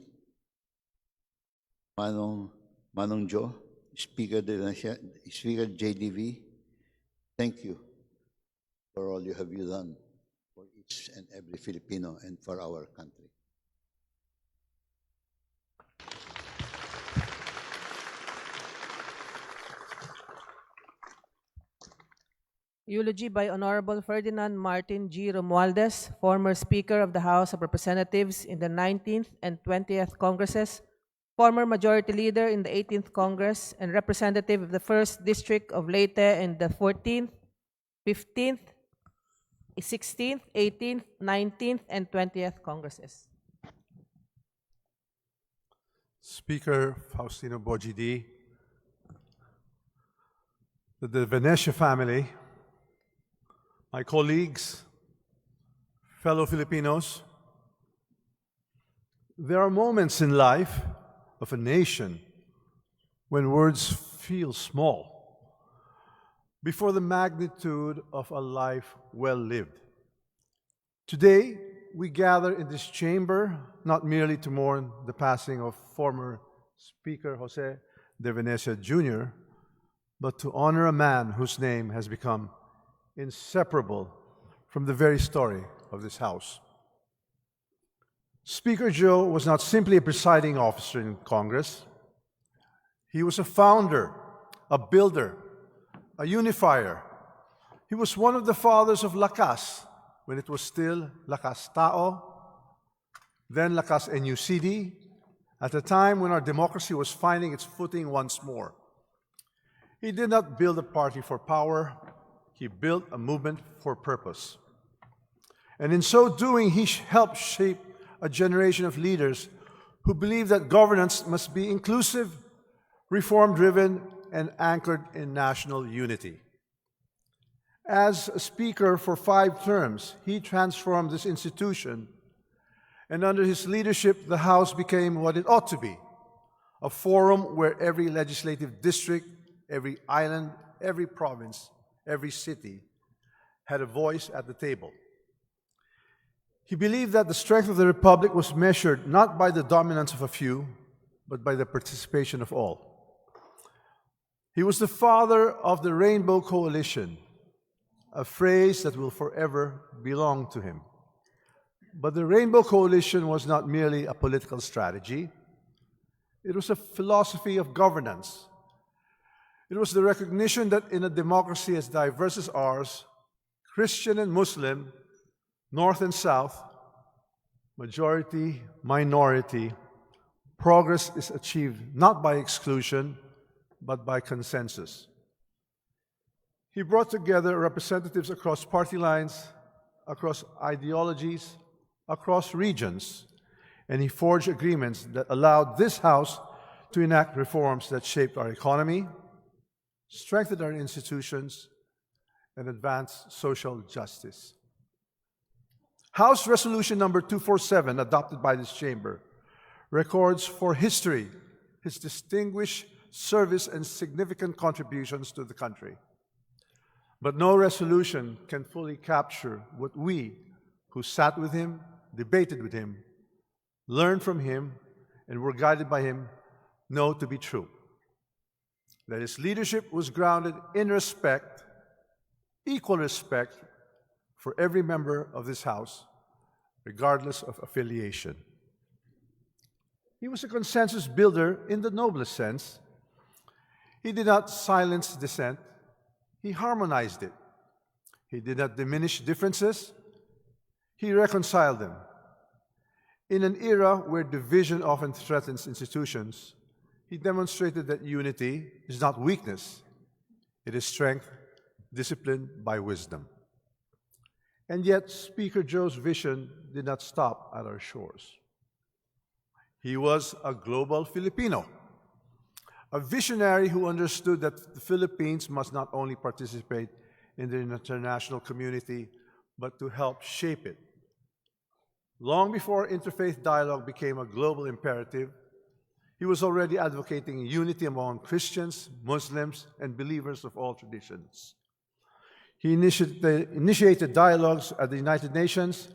Manong Joe, Speaker JDV. Thank you for all you have done for each and every Filipino and for our country. Eulogy by Honorable Ferdinand Martin G. Romualdez, former Speaker of the House of Representatives in the 19th and 20th Congresses, former Majority Leader in the 18th Congress, and Representative of the 1st District of Leyte in the 14th, 15th, 16th, 18th, 19th, and 20th Congresses. Speaker Faustino Boji D., the Venecia family, my colleagues, fellow Filipinos, there are moments in life of a nation when words feel small before the magnitude of a life well lived. Today, we gather in this chamber not merely to mourn the passing of former Speaker Jose de Venecia Jr., but to honor a man whose name has become inseparable from the very story of this House. Speaker Joe was not simply a presiding officer in Congress. He was a founder, a builder, a unifier. He was one of the fathers of Lakas, when it was still Lakas Tao, then Lakas NUCD, at a time when our democracy was finding its footing once more. He did not build a party for power, he built a movement for purpose. And in so doing, he helped shape a generation of leaders who believe that governance must be inclusive, reform-driven, and anchored in national unity. As a speaker for 5 terms, he transformed this institution, and under his leadership, the House became what it ought to be, a forum where every legislative district, every island, every province, every city had a voice at the table. He believed that the strength of the Republic was measured not by the dominance of a few, but by the participation of all. He was the father of the Rainbow Coalition, a phrase that will forever belong to him. But the Rainbow Coalition was not merely a political strategy. It was a philosophy of governance. It was the recognition that in a democracy as diverse as ours, Christian and Muslim, North and South, majority, minority, progress is achieved not by exclusion, but by consensus. He brought together representatives across party lines, across ideologies, across regions, and he forged agreements that allowed this House to enact reforms that shaped our economy, strengthened our institutions, and advanced social justice. House Resolution number 247, adopted by this chamber, records for history his distinguished service and significant contributions to the country. But no resolution can fully capture what we, who sat with him, debated with him, learned from him, and were guided by him, know to be true. That his leadership was grounded in respect, equal respect, for every member of this House, regardless of affiliation. He was a consensus builder in the noblest sense. He did not silence dissent, he harmonized it. He did not diminish differences, he reconciled them. In an era where division often threatens institutions, he demonstrated that unity is not weakness, it is strength disciplined by wisdom. And yet, Speaker Joe's vision did not stop at our shores. He was a global Filipino, a visionary who understood that the Philippines must not only participate in the international community, but to help shape it. Long before interfaith dialogue became a global imperative, he was already advocating unity among Christians, Muslims, and believers of all traditions. He initiated dialogues at the United Nations.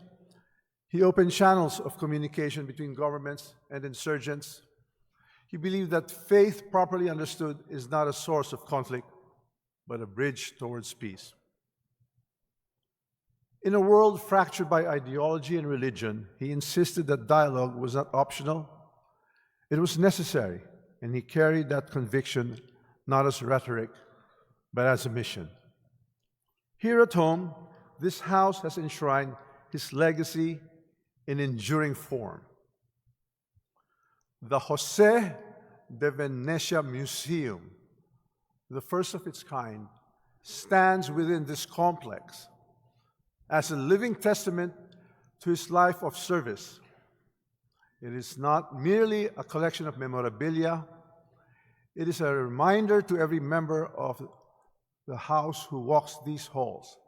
He opened channels of communication between governments and insurgents. He believed that faith properly understood is not a source of conflict, but a bridge towards peace. In a world fractured by ideology and religion, he insisted that dialogue was not optional, it was necessary, and he carried that conviction not as rhetoric, but as a mission. Here at home, this House has enshrined his legacy in enduring form. The Jose de Venecia Museum, the first of its kind, stands within this complex as a living testament to his life of service. It is not merely a collection of memorabilia, it is a reminder to every member of the House who walks these halls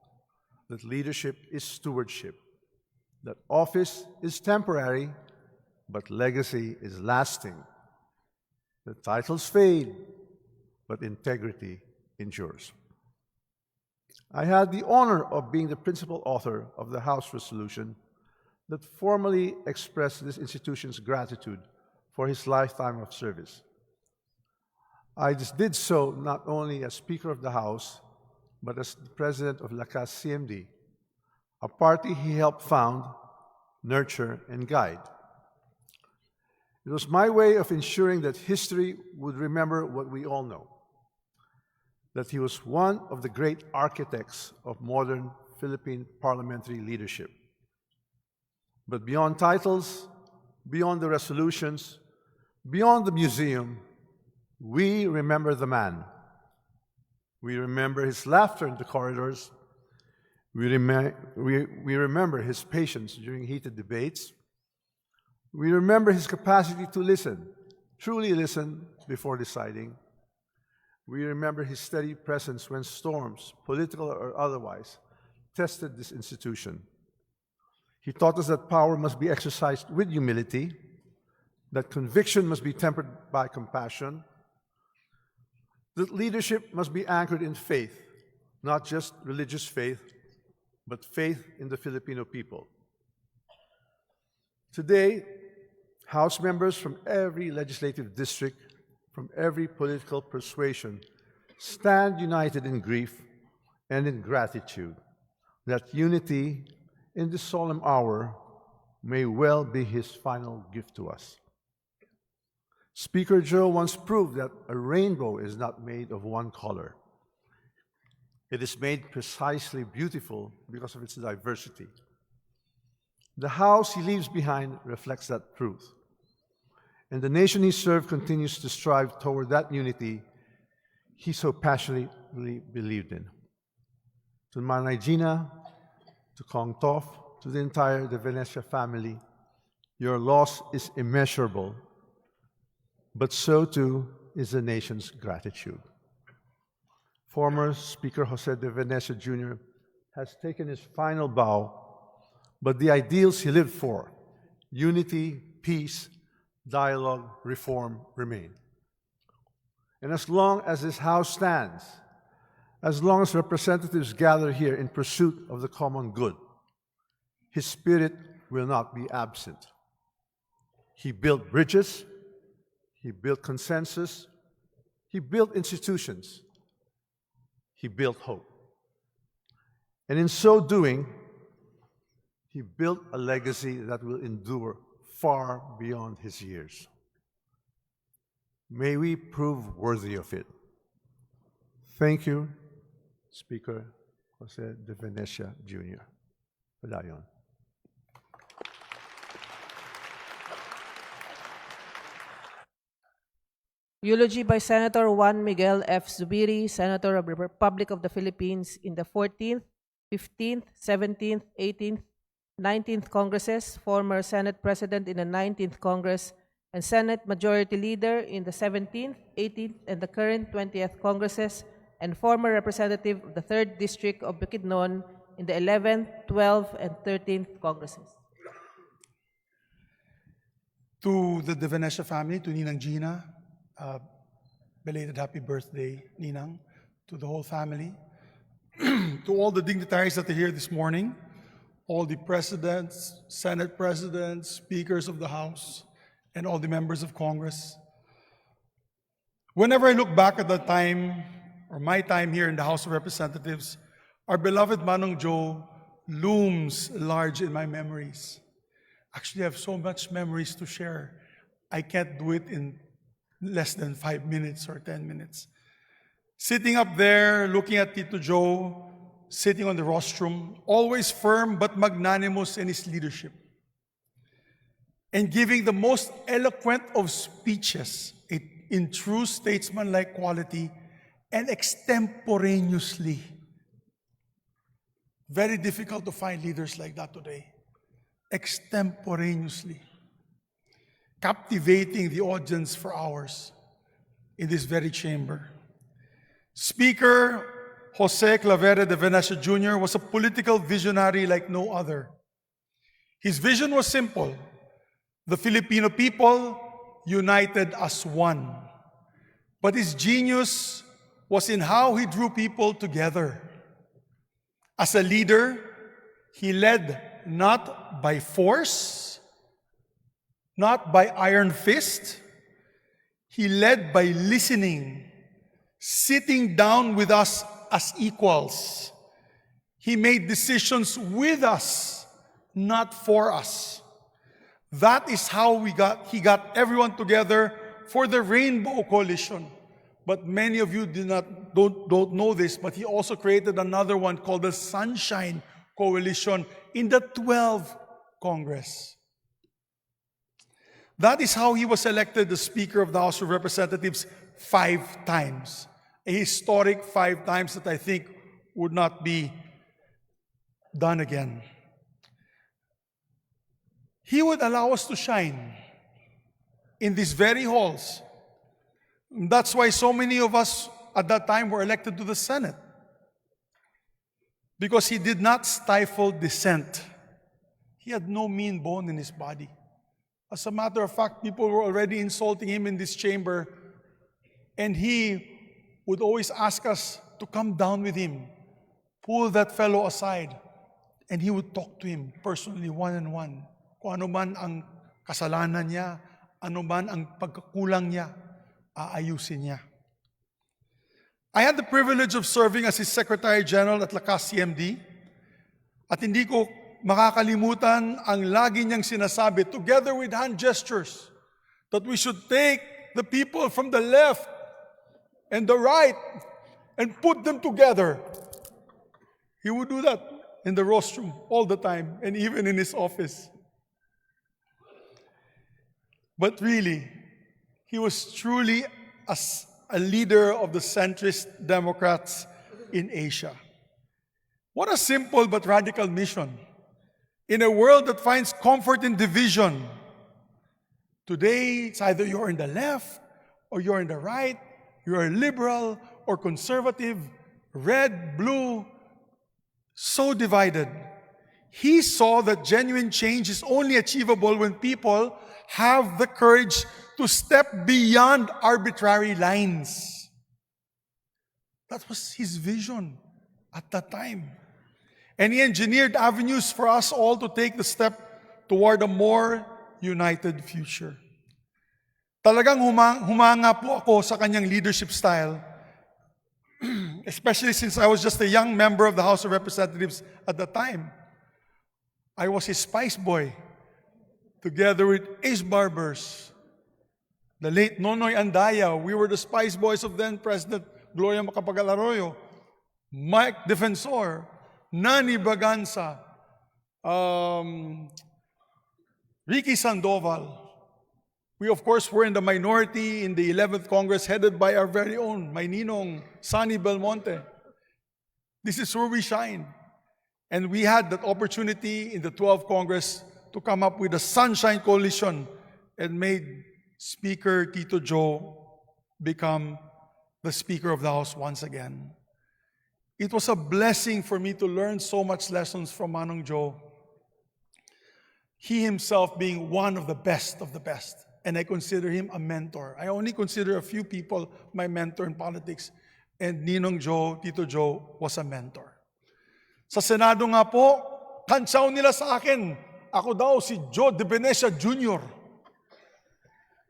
that leadership is stewardship, that office is temporary, but legacy is lasting. The titles fade, but integrity endures. I had the honor of being the principal author of the House resolution that formally expressed this institution's gratitude for his lifetime of service. I just did so not only as Speaker of the House, but as the President of Lakas CMD, a party he helped found, nurture, and guide. It was my way of ensuring that history would remember what we all know, that he was one of the great architects of modern Philippine parliamentary leadership. But beyond titles, beyond the resolutions, beyond the museum, we remember the man. We remember his laughter in the corridors. We remember his patience during heated debates. We remember his capacity to listen, truly listen before deciding. We remember his steady presence when storms, political or otherwise, tested this institution. He taught us that power must be exercised with humility, that conviction must be tempered by compassion, that leadership must be anchored in faith, not just religious faith, but faith in the Filipino people. Today, House members from every legislative district, from every political persuasion, stand united in grief and in gratitude. That unity in this solemn hour may well be his final gift to us. Speaker Joe once proved that a rainbow is not made of one color. It is made precisely beautiful because of its diversity. The house he leaves behind reflects that truth. And the nation he served continues to strive toward that unity he so passionately believed in. To Manay Gina, to Kong Tof, to the entire De Venecia family, your loss is immeasurable, but so too is the nation's gratitude. Former Speaker Jose De Venecia Jr. has taken his final bow, but the ideals he lived for, unity, peace, dialogue, reform, remain. And as long as this House stands, as long as representatives gather here in pursuit of the common good, his spirit will not be absent. He built bridges, he built consensus, he built institutions, he built hope. And in so doing, he built a legacy that will endure far beyond his years. May we prove worthy of it. Thank you, Speaker Jose De Venecia Jr. Padayon. Eulogy by Senator Juan Miguel F. Zubiri, Senator of the Republic of the Philippines in the 14th, 15th, 17th, 18th, 19th Congresses, former Senate President in the 19th Congress, and Senate Majority Leader in the 17th, 18th, and the current 20th Congresses, and former Representative of the 3rd District of Bukidnon in the 11th, 12th, and 13th Congresses. To the De Venecia family, to Ninang Gina, belated happy birthday, Ninang, to the whole family, to all the dignitaries that are here this morning, all the presidents, Senate presidents, speakers of the House, and all the members of Congress. Whenever I look back at the time, or my time here in the House of Representatives, our beloved Manong Joe looms large in my memories. Actually, I have so much memories to share. I can't do it in less than 5 minutes or 10 minutes. Sitting up there, looking at Tito Joe, sitting on the rostrum, always firm but magnanimous in his leadership, and giving the most eloquent of speeches in true statesman-like quality and extemporaneously. Very difficult to find leaders like that today. Extemporaneously. Captivating the audience for hours in this very chamber. Speaker Jose Clavera de Venecia Jr. was a political visionary like no other. His vision was simple: the Filipino people united as one. But his genius was in how he drew people together. As a leader, he led not by force, not by iron fist. He led by listening, sitting down with us as equals. He made decisions with us, not for us. That is how he got everyone together for the Rainbow Coalition. But many of you don't know this, but he also created another one called the Sunshine Coalition in the 12th Congress. That is how he was elected the Speaker of the House of Representatives 5 times. A historic 5 times that I think would not be done again. He would allow us to shine in these very halls. That's why so many of us at that time were elected to the Senate. Because he did not stifle dissent. He had no mean bone in his body. As a matter of fact, people were already insulting him in this chamber, and he would always ask us to come down with him, pull that fellow aside, and he would talk to him personally, one-on-one. Kung ano man ang kasalanan niya, ano man ang pagkakulang niya, aayusin niya. I had the privilege of serving as his Secretary General at Lakas CMD, at hindi ko makakalimutan ang lagi niyang sinasabi, together with hand gestures, that we should take the people from the left and the right and put them together. He would do that in the rostrum all the time, and even in his office. But really, he was truly a leader of the centrist Democrats in Asia. What a simple but radical mission. In a world that finds comfort in division, today it's either you're in the left or you're in the right, you're a liberal or conservative, red, blue, so divided. He saw that genuine change is only achievable when people have the courage to step beyond arbitrary lines. That was his vision at that time. And he engineered avenues for us all to take the step toward a more united future. Talagang humanga po ako sa kanyang leadership style, especially since I was just a young member of the House of Representatives at the time. I was his spice boy, together with Ace Barbers, the late Nonoy Andaya. We were the spice boys of then President Gloria Macapagal-Arroyo, Mike Defensor, Nani Braganza, Ricky Sandoval. We, of course, were in the minority in the 11th Congress, headed by our very own, my ninong, Sonny Belmonte. This is where we shine. And we had that opportunity in the 12th Congress to come up with a Sunshine Coalition and made Speaker Tito Joe become the Speaker of the House once again. It was a blessing for me to learn so much lessons from Manong Joe. He himself being one of the best, and I consider him a mentor. I only consider a few people my mentor in politics, and Ninong Joe, Tito Joe, was a mentor. Sa Senado nga po, kantsaw nila sa akin, ako daw si Joe de Venecia Jr.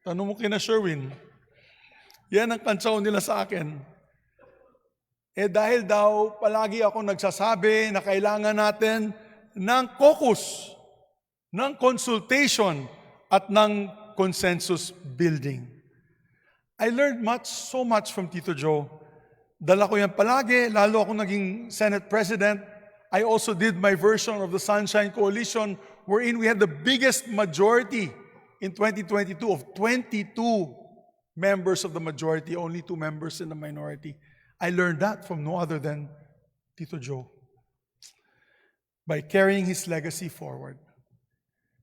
Tanong mo kina Sherwin. Yan ang kantsaw nila sa akin. Dahil daw, palagi ako nagsasabi na kailangan natin ng caucus, ng consultation, at ng consensus building. I learned so much from Tito Joe. Dala ko yan palagi, lalo ako naging Senate President. I also did my version of the Sunshine Coalition, wherein we had the biggest majority in 2022 of 22 members of the majority, only 2 members in the minority. I learned that from no other than Tito Joe, by carrying his legacy forward.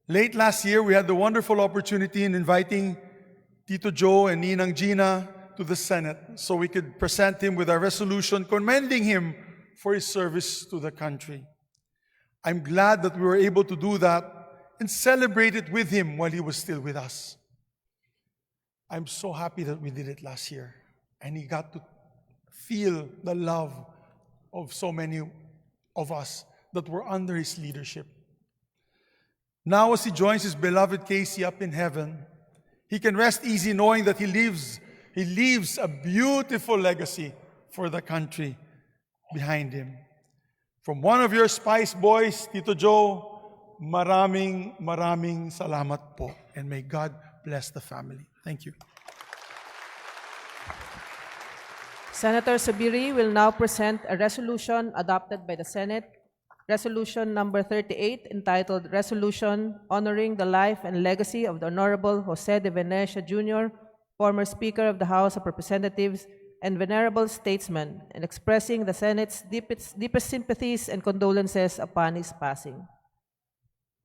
Late last year, we had the wonderful opportunity in inviting Tito Joe and Ninang Gina to the Senate so we could present him with a resolution commending him for his service to the country. I'm glad that we were able to do that and celebrate it with him while he was still with us. I'm so happy that we did it last year, and he got to feel the love of so many of us that were under his leadership. Now, as he joins his beloved Casey up in heaven, He can rest easy knowing that he leaves a beautiful legacy for the country behind him. From one of your Spice Boys, Tito Joe, maraming salamat po. And may God bless the family. Thank you. Senator Subiri will now present a resolution adopted by the Senate, Resolution number 38, entitled Resolution Honoring the Life and Legacy of the Honorable Jose de Venecia Jr., former Speaker of the House of Representatives and venerable statesman, and expressing the Senate's deepest sympathies and condolences upon his passing.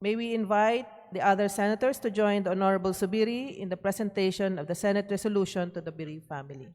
May we invite the other senators to join the Honorable Subiri in the presentation of the Senate resolution to the bereaved family.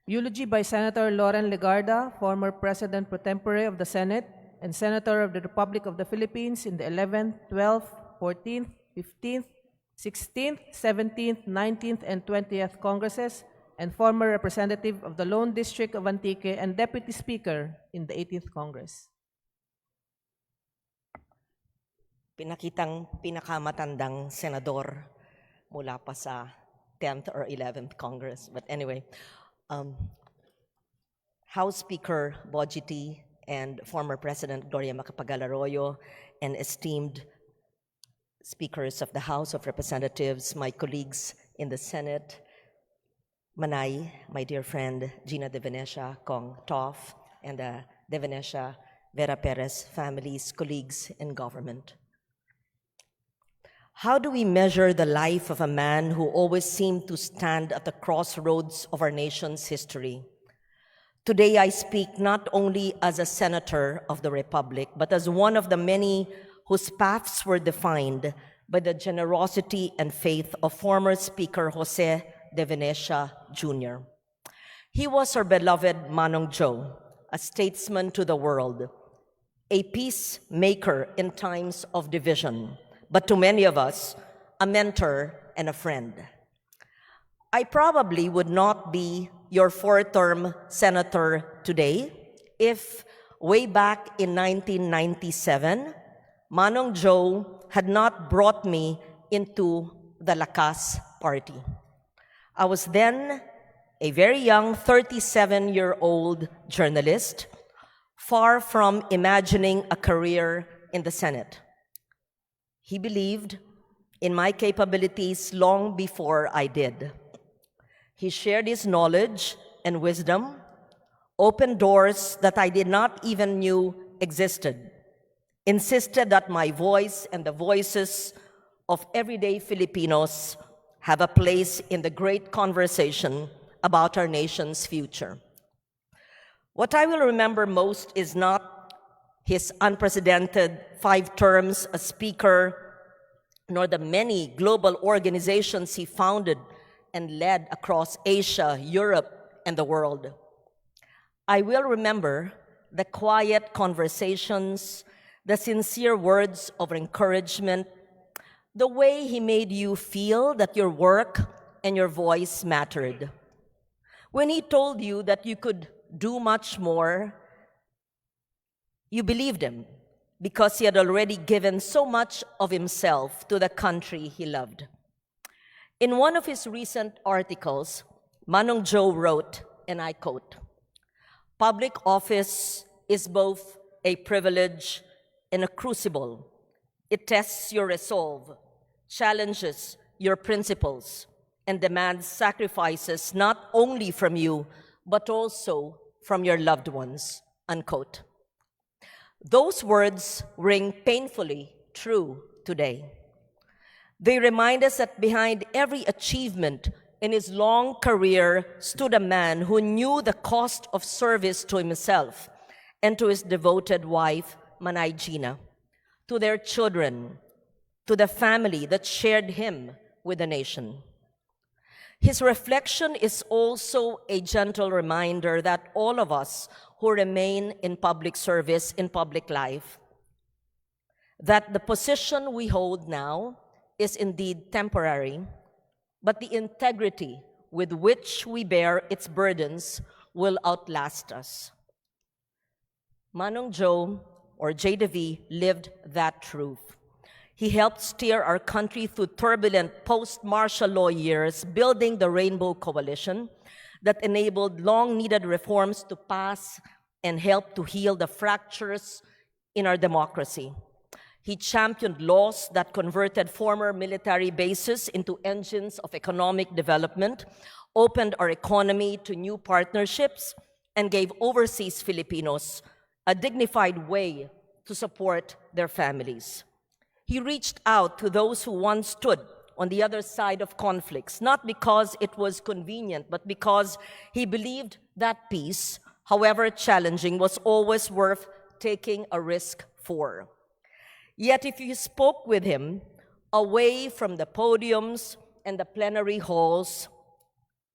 Eulogy by Senator Loren Legarda, former President pro tempore of the Senate and Senator of the Republic of the Philippines in the 11th, 12th, 14th, 15th, 16th, 17th, 19th, and 20th Congresses, and former representative of the Lone District of Antique and Deputy Speaker in the 18th Congress. Pinakitang pinakamatandang senador mula pa sa 10th or 11th Congress. But anyway, House Speaker Bojiti and former President Gloria Macapagal-Arroyo and esteemed speakers of the House of Representatives, my colleagues in the Senate, Manay, my dear friend Gina de Venecia, Kong Toff, and the de Venecia Vera Perez families, colleagues in government. How do we measure the life of a man who always seemed to stand at the crossroads of our nation's history? Today I speak not only as a senator of the Republic, but as one of the many whose paths were defined by the generosity and faith of former Speaker Jose de Venecia Jr. He was our beloved Manong Joe, a statesman to the world, a peacemaker in times of division, but to many of us, a mentor and a friend. I probably would not be your four-term senator today if, way back in 1997, Manong Joe had not brought me into the Lakas party. I was then a very young 37-year-old journalist, far from imagining a career in the Senate. He believed in my capabilities long before I did. He shared his knowledge and wisdom, opened doors that I did not even know existed, insisted that my voice and the voices of everyday Filipinos have a place in the great conversation about our nation's future. What I will remember most is not his unprecedented 5 terms as Speaker, nor the many global organizations he founded and led across Asia, Europe, and the world. I will remember the quiet conversations, the sincere words of encouragement, the way he made you feel that your work and your voice mattered. When he told you that you could do much more, you believed him because he had already given so much of himself to the country he loved. In one of his recent articles, Manong Joe wrote, and I quote, "Public office is both a privilege and a crucible. It tests your resolve, challenges your principles, and demands sacrifices not only from you, but also from your loved ones, unquote. Those words ring painfully true today. They remind us that behind every achievement in his long career stood a man who knew the cost of service to himself and to his devoted wife, Manay Gina, to their children, to the family that shared him with the nation. His reflection is also a gentle reminder that all of us who remain in public service, in public life, that the position we hold now is indeed temporary, but the integrity with which we bear its burdens will outlast us. Manong Joe, or JDV, lived that truth. He helped steer our country through turbulent post-martial law years, building the Rainbow Coalition that enabled long-needed reforms to pass and help to heal the fractures in our democracy. He championed laws that converted former military bases into engines of economic development, opened our economy to new partnerships, and gave overseas Filipinos a dignified way to support their families. He reached out to those who once stood on the other side of conflicts, not because it was convenient, but because he believed that peace, however challenging, was always worth taking a risk for. Yet if you spoke with him away from the podiums and the plenary halls,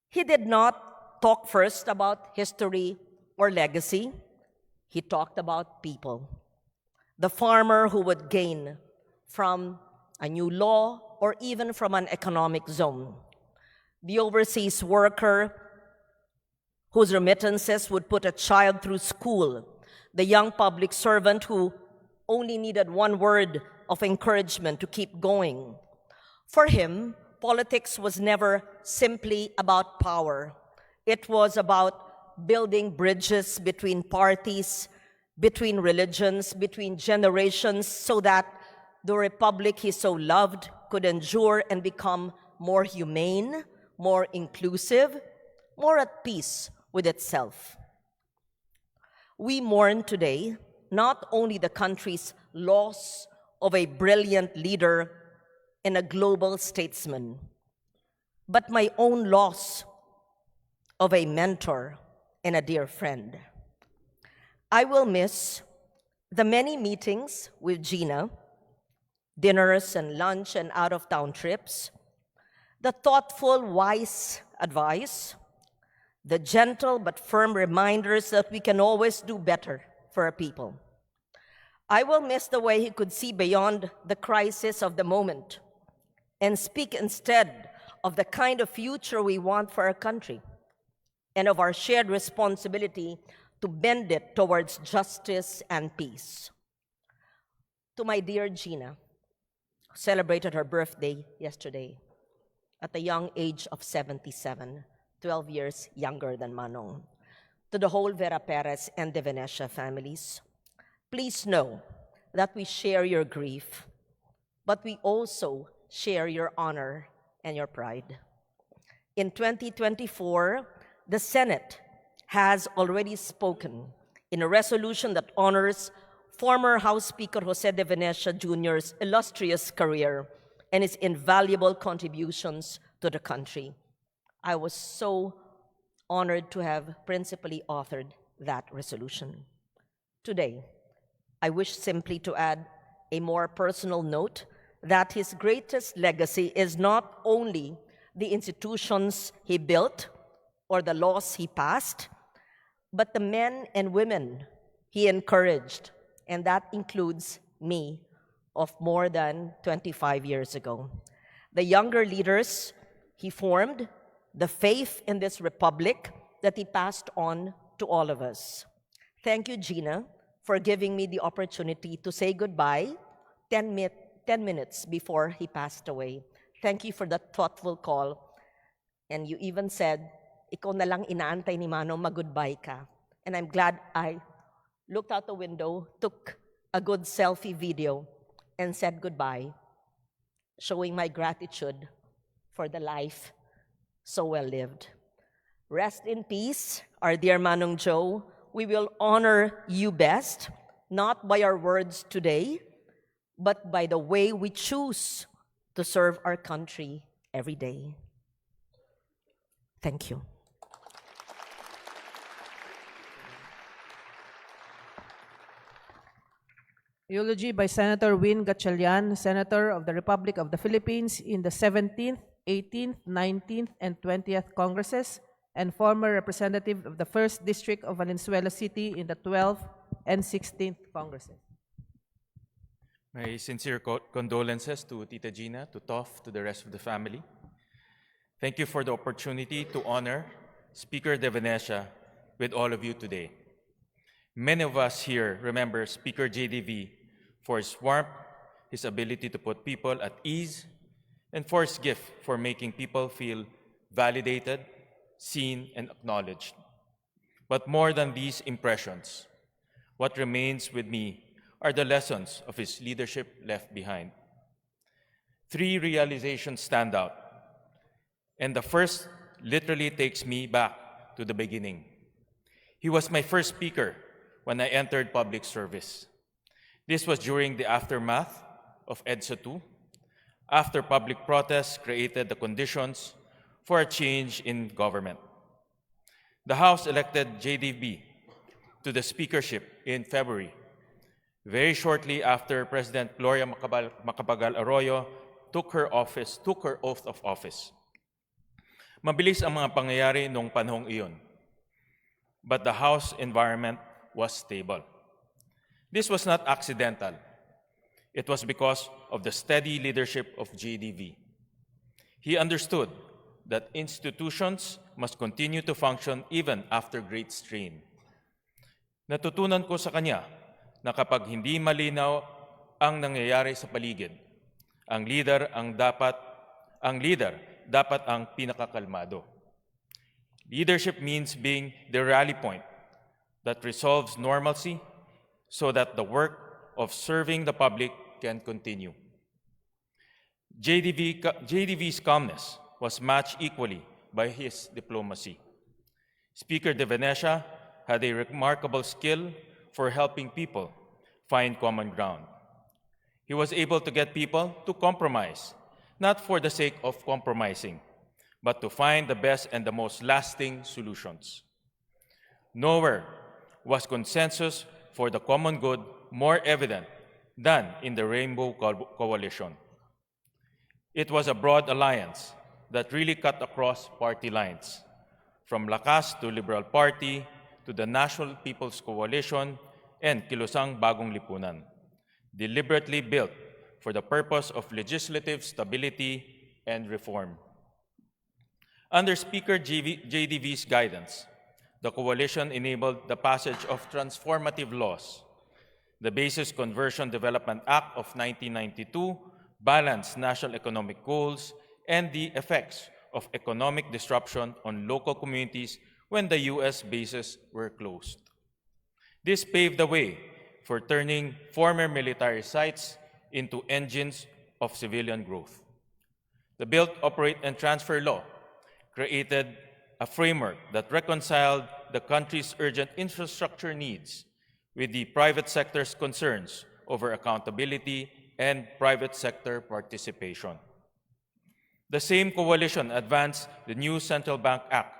he did not talk first about history or legacy. He talked about people. The farmer who would gain from a new law or even from an economic zone. The overseas worker whose remittances would put a child through school. The young public servant who only needed one word of encouragement to keep going. For him, politics was never simply about power. It was about building bridges between parties, between religions, between generations, so that the republic he so loved could endure and become more humane, more inclusive, more at peace with itself. We mourn today not only the country's loss of a brilliant leader and a global statesman, but my own loss of a mentor and a dear friend. I will miss the many meetings with Gina, dinners and lunch and out-of-town trips, the thoughtful, wise advice, the gentle but firm reminders that we can always do better for our people. I will miss the way he could see beyond the crisis of the moment and speak instead of the kind of future we want for our country and of our shared responsibility to bend it towards justice and peace. To my dear Gina, who celebrated her birthday yesterday at the young age of 77, 12 years younger than Manong. To the whole Vera Perez and the Venecia families, please know that we share your grief, but we also share your honor and your pride. In 2024, the Senate has already spoken in a resolution that honors former House Speaker Jose de Venecia Jr.'s illustrious career and his invaluable contributions to the country. I was so honored to have principally authored that resolution. Today, I wish simply to add a more personal note that his greatest legacy is not only the institutions he built or the laws he passed, but the men and women he encouraged, and that includes me of more than 25 years ago. The younger leaders he formed, the faith in this republic that he passed on to all of us. Thank you, Gina, for giving me the opportunity to say goodbye 10 minutes before he passed away. Thank you for that thoughtful call. And you even said, ikaw na lang inaantay ni Manong mag-goodbye ka. And I'm glad I looked out the window, took a good selfie video, and said goodbye, showing my gratitude for the life so well lived. Rest in peace, our dear Manong Joe. We will honor you best, not by our words today, but by the way we choose to serve our country every day. Thank you. Eulogy by Senator Win Gatchalian, Senator of the Republic of the Philippines in the 17th, 18th, 19th, and 20th Congresses, and former representative of the 1st District of Valenzuela City in the 12th and 16th Congresses. My sincere condolences to Tita Gina, to Toff, to the rest of the family. Thank you for the opportunity to honor Speaker de Venecia with all of you today. Many of us here remember Speaker JDV for his warmth, his ability to put people at ease, and for his gift for making people feel validated, seen, and acknowledged. But more than these impressions, what remains with me are the lessons of his leadership left behind. 3 realizations stand out, and the first literally takes me back to the beginning. He was my first speaker when I entered public service. This was during the aftermath of EDSA 2, after public protests created the conditions for a change in government. The House elected JDB to the speakership in February, very shortly after President Gloria Macapagal Arroyo took her oath of office. Mabilis ang mga pangyayari noong panahong iyon, but the House environment was stable. This was not accidental. It was because of the steady leadership of JDV. He understood that institutions must continue to function even after great strain. Natutunan ko sa kanya na kapag hindi malinaw ang nangyayari sa paligid, ang leader dapat ang pinakakalmado. Leadership means being the rally point that resolves normalcy so that the work of serving the public can continue. JDV's calmness was matched equally by his diplomacy. Speaker de Venecia had a remarkable skill for helping people find common ground. He was able to get people to compromise, not for the sake of compromising, but to find the best and the most lasting solutions. Nowhere was consensus for the common good more evident than in the Rainbow Coalition. It was a broad alliance that really cut across party lines, from Lakas to Liberal Party to the National People's Coalition and Kilusang Bagong Lipunan, deliberately built for the purpose of legislative stability and reform. Under Speaker JDV's guidance, the coalition enabled the passage of transformative laws. The Basis Conversion Development Act of 1992 balanced national economic goals and the effects of economic disruption on local communities when the U.S. bases were closed. This paved the way for turning former military sites into engines of civilian growth. The Build, Operate, and Transfer Law created a framework that reconciled the country's urgent infrastructure needs with the private sector's concerns over accountability and private sector participation. The same coalition advanced the new Central Bank Act,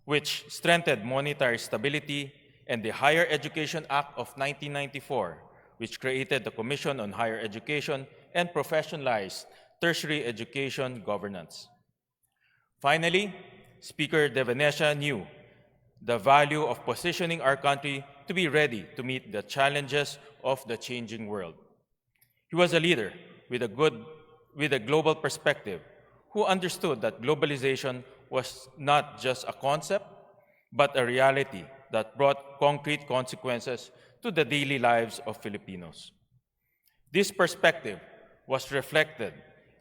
which strengthened monetary stability, and the Higher Education Act of 1994, which created the Commission on Higher Education and professionalized tertiary education governance. Finally, Speaker de Venecia knew the value of positioning our country to be ready to meet the challenges of the changing world. He was a leader with a global perspective who understood that globalization was not just a concept, but a reality that brought concrete consequences to the daily lives of Filipinos. This perspective was reflected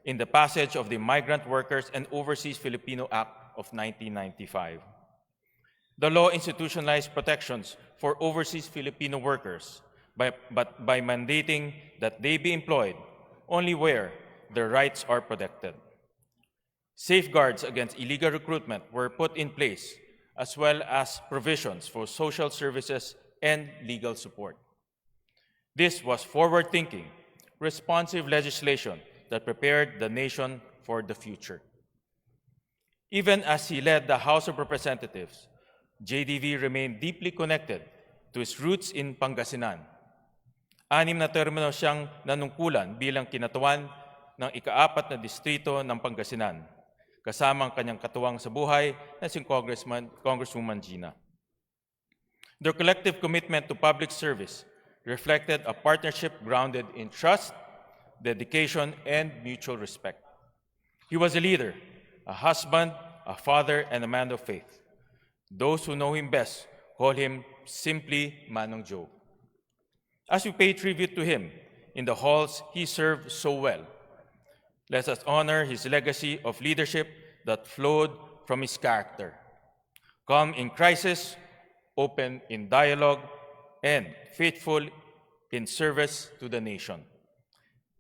in the passage of the Migrant Workers and Overseas Filipino Act of 1995. The law institutionalized protections for overseas Filipino workers by mandating that they be employed only where their rights are protected. Safeguards against illegal recruitment were put in place, as well as provisions for social services and legal support. This was forward-thinking, responsive legislation that prepared the nation for the future. Even as he led the House of Representatives, JDV remained deeply connected to his roots in Pangasinan. 6 na termino siyang nanungkulan bilang kinatawan ng ika-4 na distrito ng Pangasinan, kasama ang kanyang katuwang sa buhay na si Congresswoman Gina. Their collective commitment to public service reflected a partnership grounded in trust, dedication, and mutual respect. He was a leader, a husband, a father, and a man of faith. Those who know him best call him simply Manong Joe. As we pay tribute to him in the halls he served so well, let us honor his legacy of leadership that flowed from his character. Calm in crisis, open in dialogue, and faithful in service to the nation.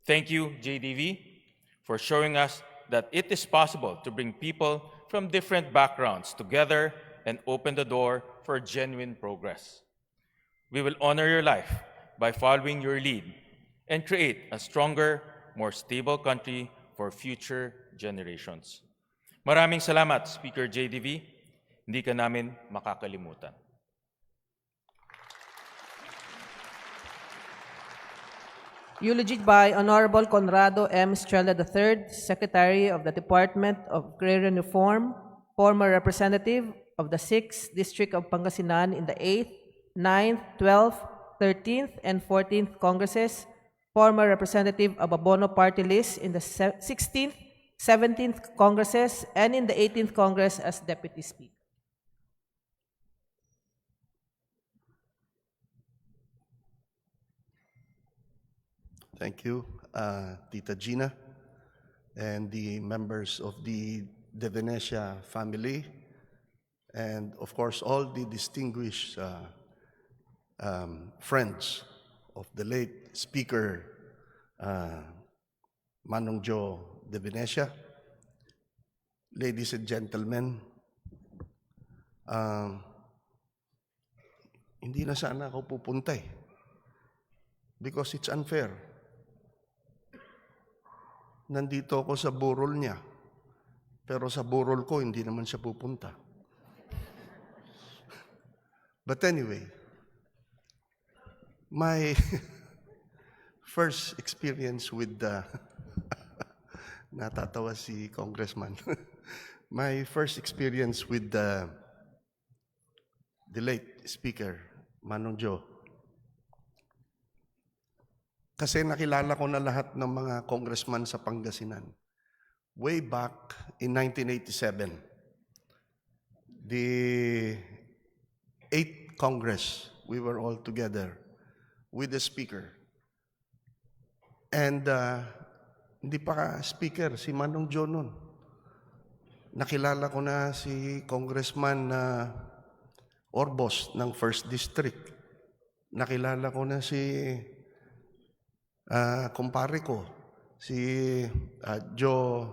Thank you, JDV, for showing us that it is possible to bring people from different backgrounds together and open the door for genuine progress. We will honor your life by following your lead and create a stronger, more stable country for future generations. Maraming salamat, Speaker JDV. Hindi ka namin makakalimutan. Eulogy by Honorable Conrado M. Estrella III, Secretary of the Department of Agrarian Reform, former representative of the 6th District of Pangasinan in the 8th, 9th, 12th, 13th, and 14th Congresses, former representative of Abono Party List in the 16th, 17th Congresses, and in the 18th Congress as Deputy Speaker. Thank you, Tita Gina, and the members of the Venecia family, and of course all the distinguished friends of the late Speaker Manong Joe de Venecia. Ladies and gentlemen, hindi na sana ako pupunta because it's unfair. Nandito ako sa burol niya, pero sa burol ko hindi naman siya pupunta. But anyway, my first experience with natatawa si Congressman. My first experience with the late Speaker Manong Joe. Kasi nakilala ko na lahat ng mga congressman sa Pangasinan. Way back in 1987, the 8th Congress, we were all together with the Speaker. And hindi pa Speaker si Manong Joe nun. Nakilala ko na si Congressman Orbos ng 1st District. Nakilala ko na si kumpare ko, si Joe,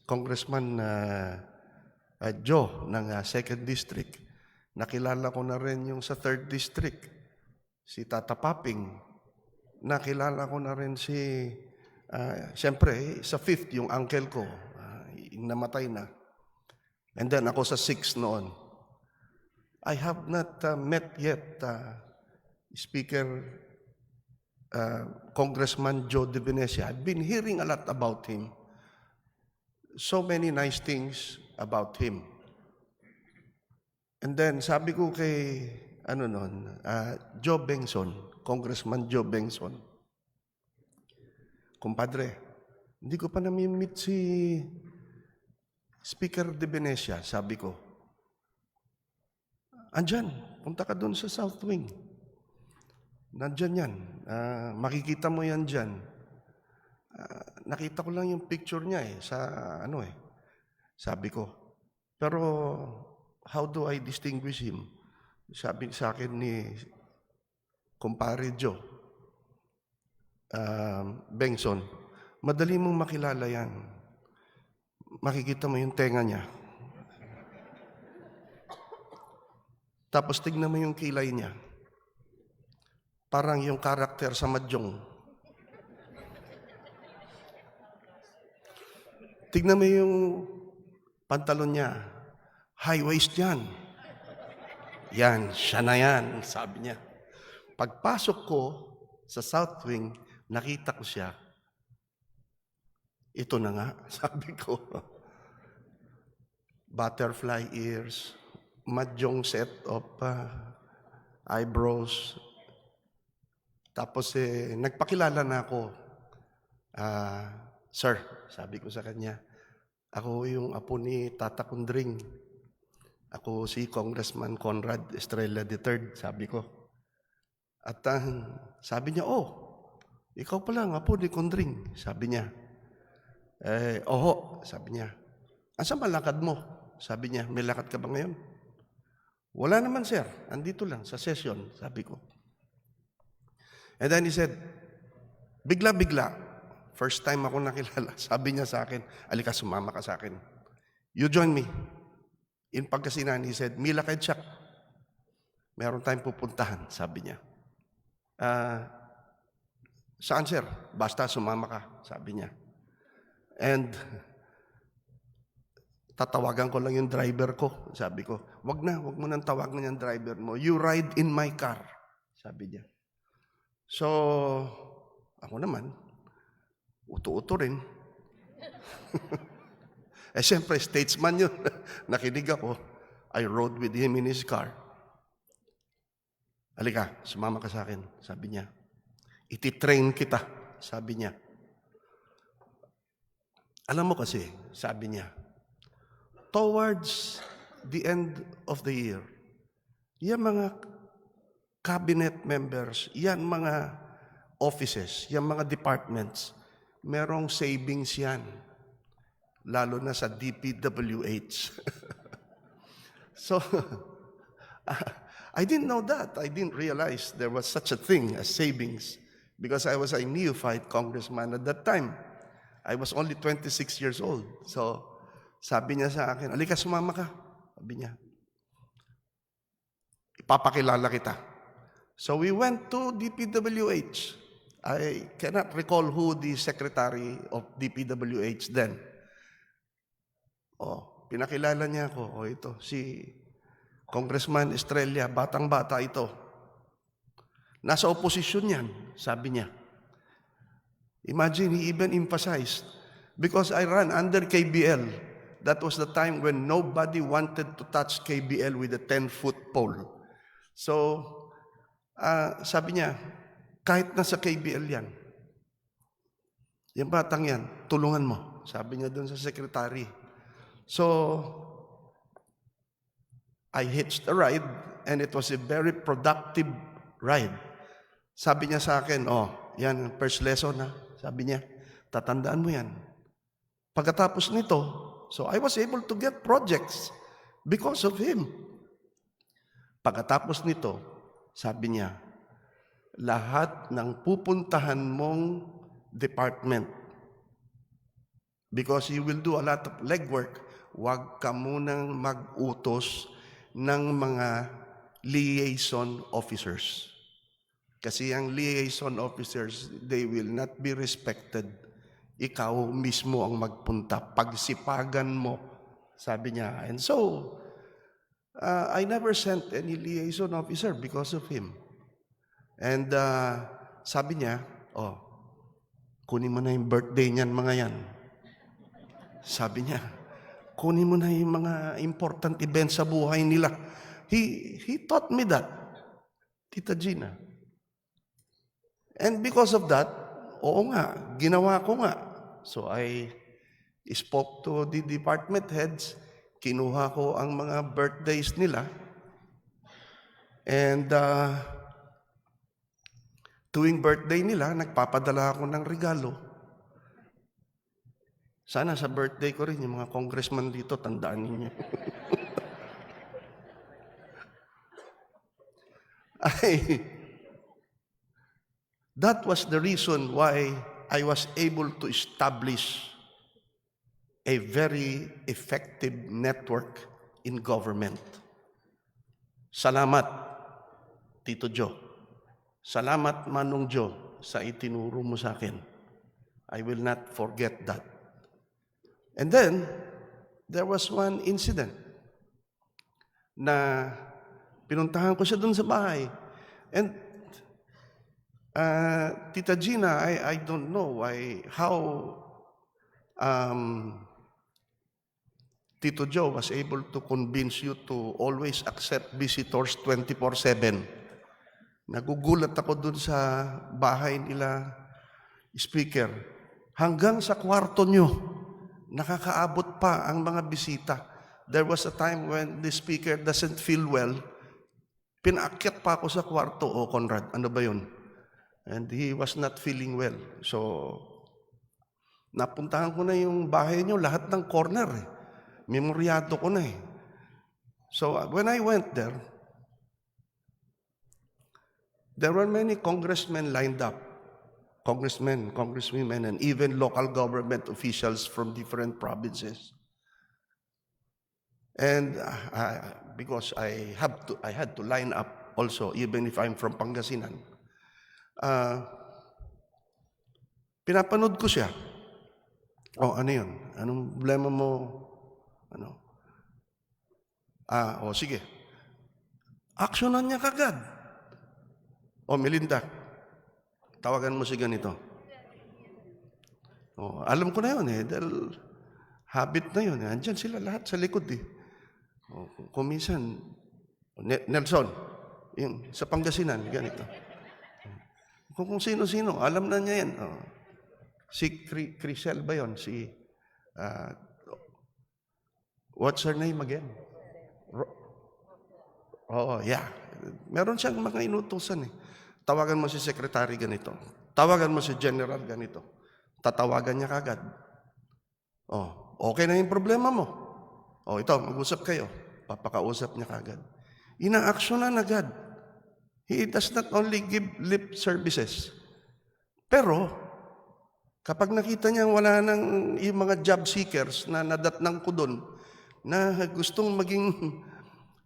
Congressman Joe ng 2nd District. Nakilala ko na rin yung sa 3rd District, si Tata Paping. Nakilala ko na rin si, siyempre, sa 5th, yung uncle ko, namatay na. And then ako sa 6th noon. I have not met yet Speaker Congressman Joe de Venecia. I've been hearing a lot about him. So many nice things about him. And then sabi ko kay Joe Bengson, Congressman Joe Bengson, kumpadre, hindi ko pa nami-meet si Speaker de Venecia, sabi ko. Andyan, punta ka doon sa South Wing. Nandyan yan. Makikita mo yan dyan. Nakita ko lang yung picture niya sa sabi ko. Pero how do I distinguish him? Sabi sa akin ni kumpare Joe Bengson, madali mong makilala yan. makikita mo yung tenga niya. Tapos tignan mo yung kilay niya. Parang yung karakter sa Mahjong. Tignan mo yung pantalon niya. High waist yan. Yan, siya na yan, sabi niya. Pagpasok ko sa South Wing, nakita ko siya. Ito na nga, sabi ko. Butterfly ears, Mahjong set of eyebrows. Tapos nagpakilala na ako. Sir, sabi ko sa kanya, ako yung apo ni Tata Kundring. Ako si Congressman Conrad Estrella III, sabi ko. At sabi niya, ikaw pala ang apo ni Kundring, sabi niya. Oho, sabi niya. Asa malakad mo? Sabi niya, may lakad ka ba ngayon? Wala naman, sir. Andito lang, sa session, sabi ko. And then he said, bigla-bigla, first time ako nakilala, sabi niya sa akin, alika, sumama ka sa akin. You join me. In pagkasinan, he said, Mila Kedchak, meron tayong pupuntahan, sabi niya. Saan, sir? Basta sumama ka, sabi niya. And tatawagan ko lang yung driver ko, sabi ko. Wag mo nang tawagan yung driver mo. You ride in my car, sabi niya. So, ako naman, uto-uto rin. Siyempre, statesman yun. Nakinig ako. I rode with him in his car. Halika, sumama ka sa akin, sabi niya. Iti-train kita, sabi niya. Alam mo kasi, sabi niya, towards the end of the year, yan mga cabinet members, yan mga offices, yan mga departments, merong savings yan. Lalo na sa DPWH. So, I didn't know that. I didn't realize there was such a thing as savings because I was a neophyte congressman at that time. I was only 26 years old. So, sabi niya sa akin, alika, sumama ka. Sabi niya, ipapakilala kita. So, we went to DPWH. I cannot recall who the secretary of DPWH then. Pinakilala niya ako. Ito, si Congressman Estrella, batang-bata ito. Nasa oposisyon yan, sabi niya. Imagine, he even emphasized, because I ran under KBL, that was the time when nobody wanted to touch KBL with a 10-foot pole. So, sabi niya, kahit nasa KBL yan, yung batang yan, tulungan mo, sabi niya doon sa secretary. So, I hitched a ride and it was a very productive ride. Sabi niya sa akin, yan, first lesson na. Sabi niya, tatandaan mo yan. Pagkatapos nito, so I was able to get projects because of him. Pagkatapos nito, sabi niya, lahat ng pupuntahan mong department, because you will do a lot of legwork, huwag ka munang mag-utos ng mga liaison officers. Kasi ang liaison officers, they will not be respected. Ikaw mismo ang magpunta. Pagsipagan mo, sabi niya. And so, I never sent any liaison officer because of him. And sabi niya, kunin mo na yung birthday niyan, mga yan. Sabi niya, kunin mo na yung mga important events sa buhay nila. He taught me that, Tita Gina. And because of that, oo nga, ginawa ko nga. So I spoke to the department heads, kinuha ko ang mga birthdays nila, and tuwing birthday nila, nagpapadala ako ng regalo. Sana sa birthday ko rin, yung mga congressman dito, tandaan ninyo. That was the reason why I was able to establish a very effective network in government. Salamat, Tito Joe. Salamat, Manong Joe, sa itinuro mo sa akin. I will not forget that. And then, there was one incident na pinuntahan ko siya dun sa bahay. And Tita Gina, I don't know how Tito Joe was able to convince you to always accept visitors 24/7. Nagugulat ako dun sa bahay nila, speaker. Hanggang sa kwarto nyo, nakakaabot pa ang mga bisita. There was a time when the speaker doesn't feel well. Pinaakyat pa ako sa kwarto, Conrad, ano ba yun? And he was not feeling well. So, napuntahan ko na yung bahay nyo, lahat ng corner. Memoryado ko na eh. So, when I went there were many congressmen lined up. Congressmen, congresswomen, and even local government officials from different provinces. And because I had to line up also, even if I'm from Pangasinan. Pinapanood ko siya. Ano yun? Anong problema mo? Sige. Aksyonan niya kagad. Melinda, tawagan mo si ganito. Alam ko na yun eh, dahil habit na yun. Andyan sila lahat sa likod eh. Kuminsan, Nelson, yung sa Pangasinan, ganito. Kung sino-sino, alam na niya yan. Si Crisel ba yun? What's her name again? Yeah. Meron siyang mga inutusan eh. Tawagan mo si secretary ganito. Tawagan mo si general ganito. Tatawagan niya kagad. Okay na yung problema mo. Ito, mag-usap kayo. Papakausap niya kagad. Ina-aksyonan agad. He does not only give lip services. Pero, kapag nakita niya wala nang yung mga job seekers na nadatnang ko doon, na gustong maging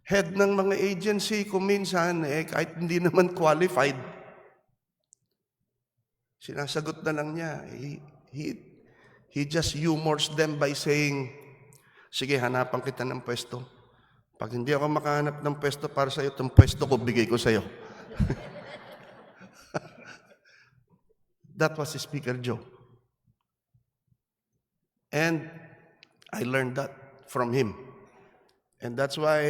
head ng mga agency, kuminsan, kahit hindi naman qualified, sinasagot na lang niya. He just humors them by saying, sige, hanapan kita ng pwesto. Pag hindi ako makahanap ng pwesto para sa iyo, itong pwesto ko, bigay ko sa iyo. That was Speaker Joe. And I learned that from him. And that's why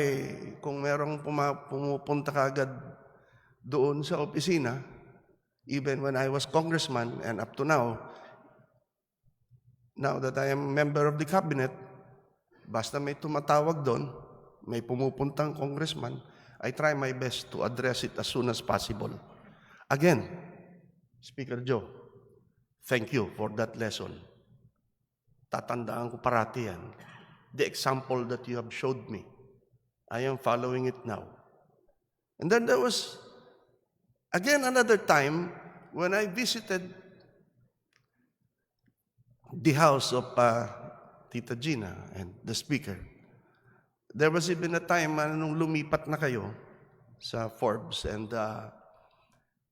kung merong pumupunta kagad doon sa opisina, even when I was congressman and up to now that I am member of the cabinet, basta may tumatawag doon, may pumupuntang congressman, I try my best to address it as soon as possible. Again, Speaker Joe, thank you for that lesson. Tatandaan ko parati yan. The example that you have showed me, I am following it now. And then there was, again, another time when I visited the house of Tita Gina and the speaker. There was even a time nung lumipat na kayo sa Forbes and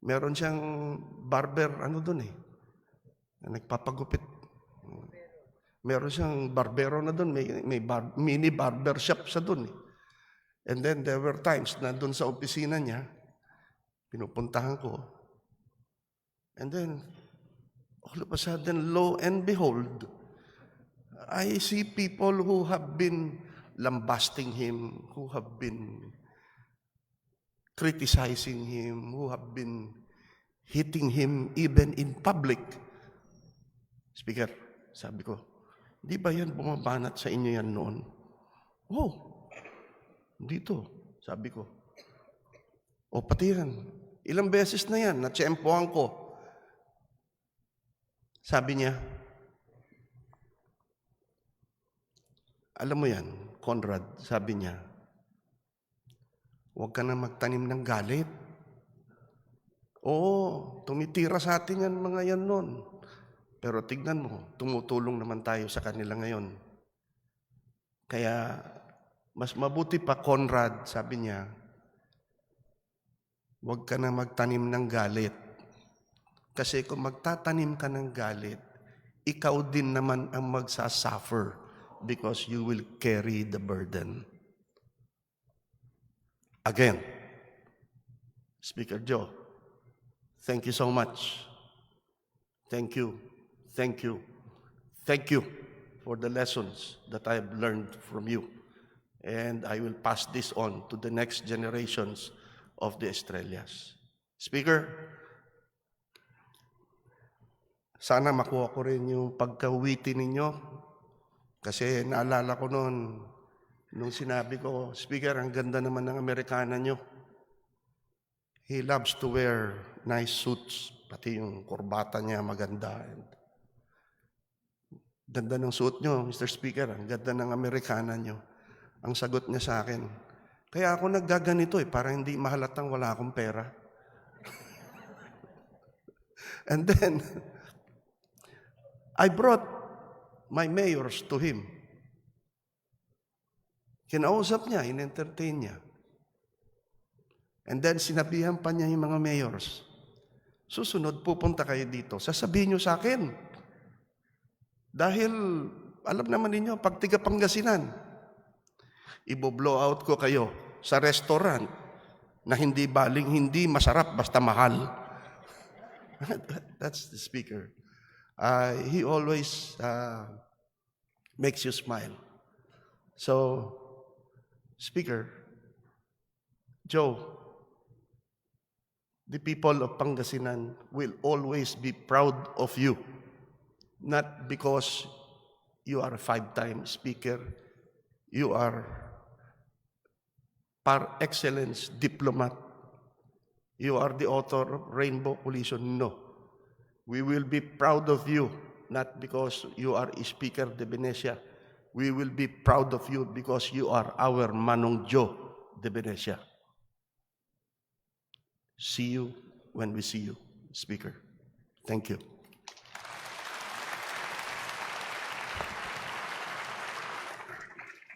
meron siyang barber, doon eh, na nagpapagupit. Meron siyang barbero na doon, may mini barber shop sa doon eh. And then there were times na doon sa opisina niya, pinupuntahan ko. And then, all of a sudden, lo and behold, I see people who have been lambasting him, who have been criticizing him, who have been hitting him even in public. Speaker, sabi ko, di ba yan bumabanat sa inyo yan noon? Dito, sabi ko. Pati yan. Ilang beses na yan, natsyempohan ko. Sabi niya, alam mo yan, Conrad, sabi niya, huwag ka na magtanim ng galit. Tumitira sa atin yan mga yan noon. Pero tignan mo, tumutulong naman tayo sa kanila ngayon. Kaya mas mabuti pa, Conrad, sabi niya, huwag ka na magtanim ng galit. Kasi kung magtatanim ka ng galit, ikaw din naman ang magsasuffer because you will carry the burden. Again, Speaker Joe, thank you so much. Thank you, thank you, thank you for the lessons that I have learned from you. And I will pass this on to the next generations of the Estrellas. Speaker, sana makuha ko rin yung pagkawiti ninyo. Kasi naalala ko noon, nung sinabi ko, Speaker, ang ganda naman ng Amerikana nyo. He loves to wear nice suits, pati yung kurbata niya maganda. Ganda ng suit nyo, Mr. Speaker, ang ganda ng Amerikana nyo. Ang sagot niya sa akin, kaya ako naggaganito para hindi mahalatang wala akong pera. And then, I brought my mayors to him. Kinausap niya, in-entertain niya. And then, sinabihan pa niya yung mga mayors, susunod, pupunta kayo dito. Sasabihin niyo sa akin. Dahil, alam naman ninyo, pag tiga Pangasinan, ibo-blow out ko kayo sa restaurant na hindi baling, hindi masarap, basta mahal. That's the Speaker. He always makes you smile. So, Speaker, Joe, the people of Pangasinan will always be proud of you. Not because you are a 5-time Speaker, you are par excellence diplomat. You are the author of Rainbow Coalition. No. We will be proud of you, not because you are a Speaker de Venecia. We will be proud of you because you are our Manong Joe de Venecia. See you when we see you, Speaker. Thank you.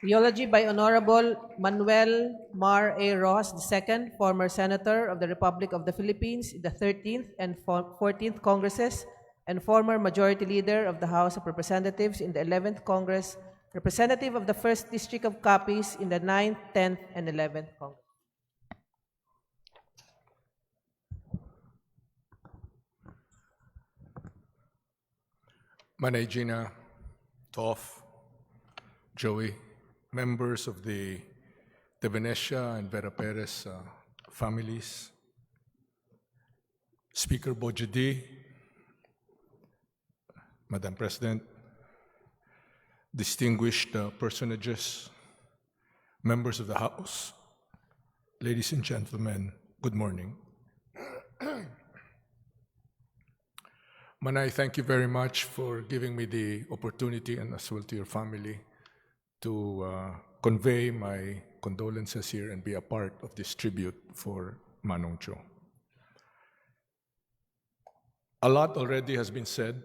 Eulogy by Honorable Manuel Mar A. Rojas II, former Senator of the Republic of the Philippines in the 13th and 14th Congresses, and former Majority Leader of the House of Representatives in the 11th Congress, representative of the 1st District of Capiz in the 9th, 10th, and 11th Congress. Manay Gina, Toph, Joey, members of the De Venecia and Vera Perez families, Speaker Bojidi, Madam President, distinguished personages, members of the House, ladies and gentlemen, good morning. Manay, thank you very much for giving me the opportunity, and as well to your family, to convey my condolences here and be a part of this tribute for Manong Joe. A lot already has been said.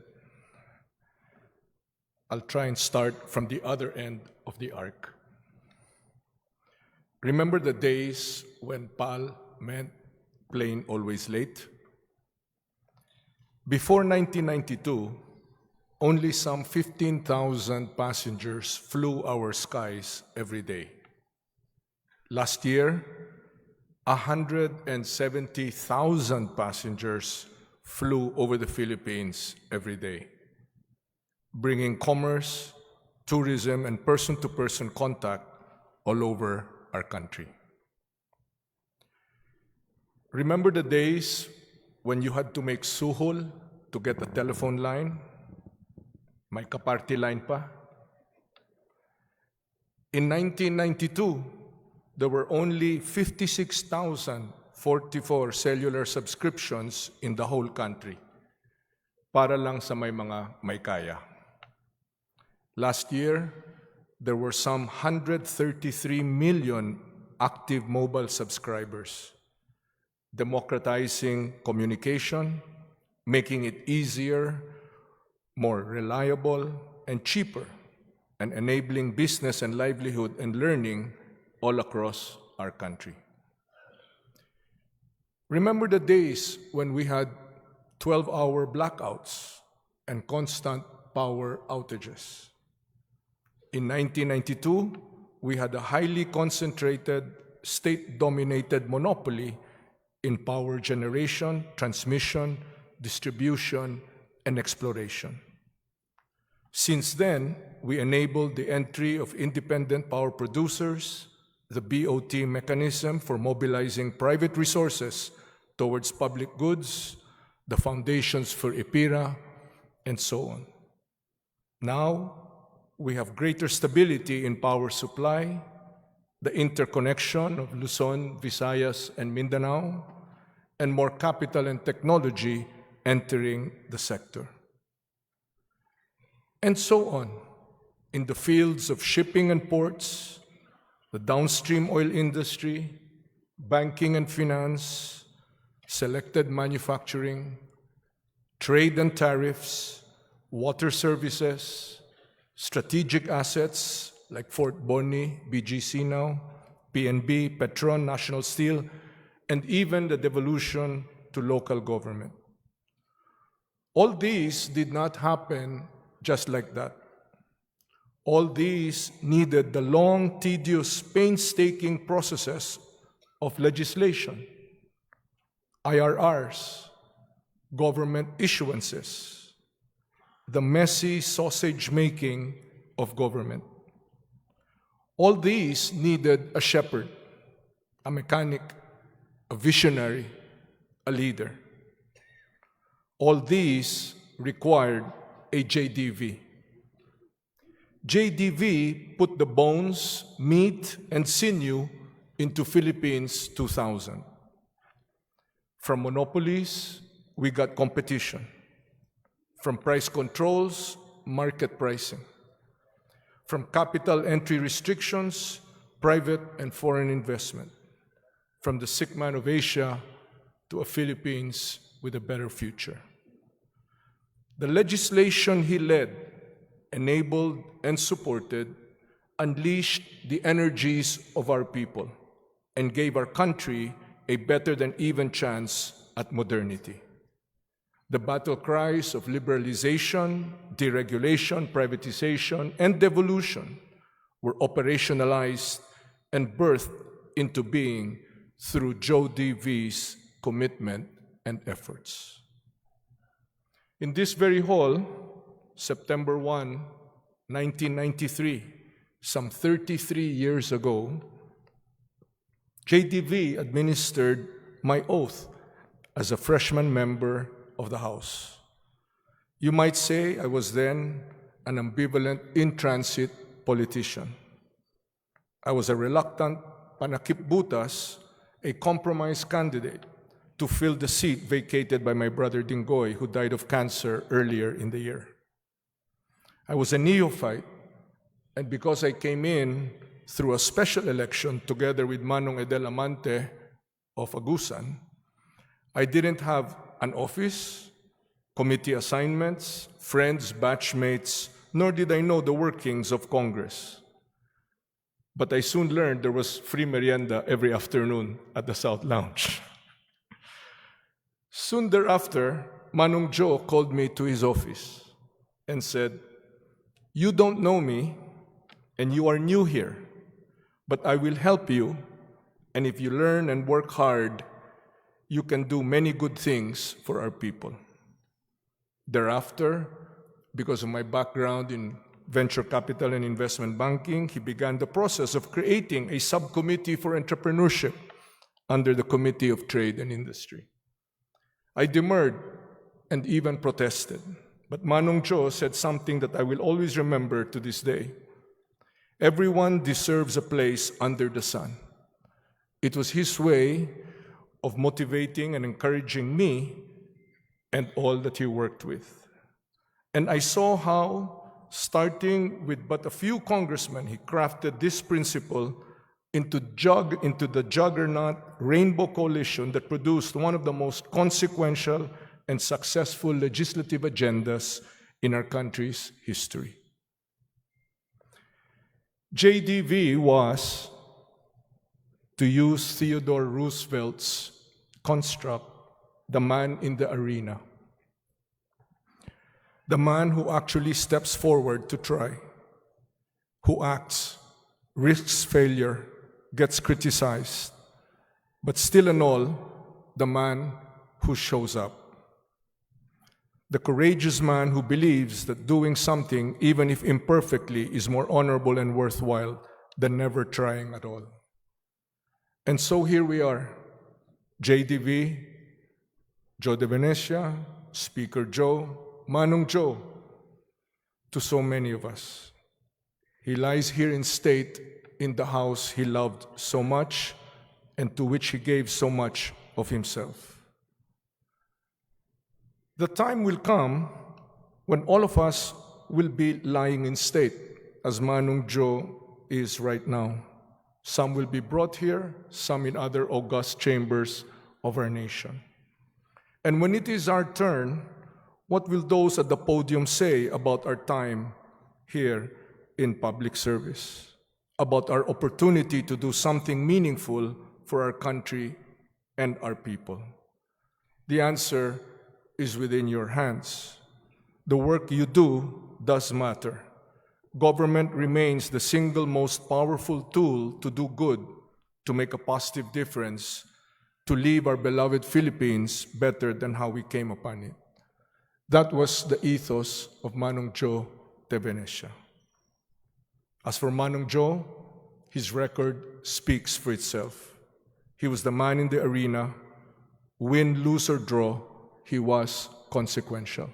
I'll try and start from the other end of the arc. Remember the days when PAL meant plane always late? Before 1992, only some 15,000 passengers flew our skies every day. Last year, 170,000 passengers flew over the Philippines every day, bringing commerce, tourism, and person-to-person contact all over our country. Remember the days when you had to make suhol to get a telephone line? May kaparty line pa. In 1992, there were only 56,044 cellular subscriptions in the whole country, para lang sa may mga may kaya. Last year, there were some 133 million active mobile subscribers, democratizing communication, making it easier, more reliable, and cheaper and enabling business and livelihood and learning all across our country. Remember the days when we had 12-hour blackouts and constant power outages. In 1992, we had a highly concentrated, state-dominated monopoly in power generation, transmission, distribution, and exploration. Since then, we enabled the entry of independent power producers, the BOT mechanism for mobilizing private resources towards public goods, the foundations for EPIRA, and so on. Now, we have greater stability in power supply, the interconnection of Luzon, Visayas, and Mindanao, and more capital and technology entering the sector. And so on, in the fields of shipping and ports, the downstream oil industry, banking and finance, selected manufacturing, trade and tariffs, water services, strategic assets like Fort Boni, BGC now, PNB, Petron, National Steel, and even the devolution to local government. All these did not happen just like that. All these needed the long, tedious, painstaking processes of legislation, IRRs, government issuances, the messy sausage-making of government. All these needed a shepherd, a mechanic, a visionary, a leader. All these required a JDV. JDV put the bones, meat, and sinew into Philippines 2000. From monopolies, we got competition. From price controls, market pricing. From capital entry restrictions, private and foreign investment. From the sick man of Asia to a Philippines with a better future. The legislation he led, enabled, and supported unleashed the energies of our people and gave our country a better than even chance at modernity. The battle cries of liberalization, deregulation, privatization, and devolution were operationalized and birthed into being through Joe D.V.'s commitment and efforts. In this very hall, September 1, 1993, some 33 years ago, JDV administered my oath as a freshman member of the House. You might say I was then an ambivalent, in-transit politician. I was a reluctant panakipbutas, a compromise candidate to fill the seat vacated by my brother Dingoy, who died of cancer earlier in the year. I was a neophyte, and because I came in through a special election together with Manong Edel Amante of Agusan, I didn't have an office, committee assignments, friends, batchmates, nor did I know the workings of Congress. But I soon learned there was free merienda every afternoon at the South Lounge. Soon thereafter, Manong Joe called me to his office and said, "You don't know me, and you are new here, but I will help you, and if you learn and work hard, you can do many good things for our people." Thereafter, because of my background in venture capital and investment banking, he began the process of creating a subcommittee for entrepreneurship under the Committee of Trade and Industry. I demurred and even protested, but Manong Joe said something that I will always remember to this day. Everyone deserves a place under the sun. It was his way of motivating and encouraging me and all that he worked with. And I saw how, starting with but a few congressmen, he crafted this principle into the juggernaut Rainbow Coalition that produced one of the most consequential and successful legislative agendas in our country's history. JDV was, to use Theodore Roosevelt's construct, the man in the arena. The man who actually steps forward to try, who acts, risks failure, gets criticized, but still and all, the man who shows up. The courageous man who believes that doing something, even if imperfectly, is more honorable and worthwhile than never trying at all. And so here we are, JDV, Joe de Venecia, Speaker Joe, Manong Joe, to so many of us. He lies here in state in the house he loved so much and to which he gave so much of himself. The time will come when all of us will be lying in state, as Manong Joe is right now. Some will be brought here, some in other august chambers of our nation. And when it is our turn, what will those at the podium say about our time here in public service, about our opportunity to do something meaningful for our country and our people? The answer is within your hands. The work you do does matter. Government remains the single most powerful tool to do good, to make a positive difference, to leave our beloved Philippines better than how we came upon it. That was the ethos of Manong Joe de Venecia. As for Manong Joe, his record speaks for itself. He was the man in the arena. Win, lose, or draw, he was consequential.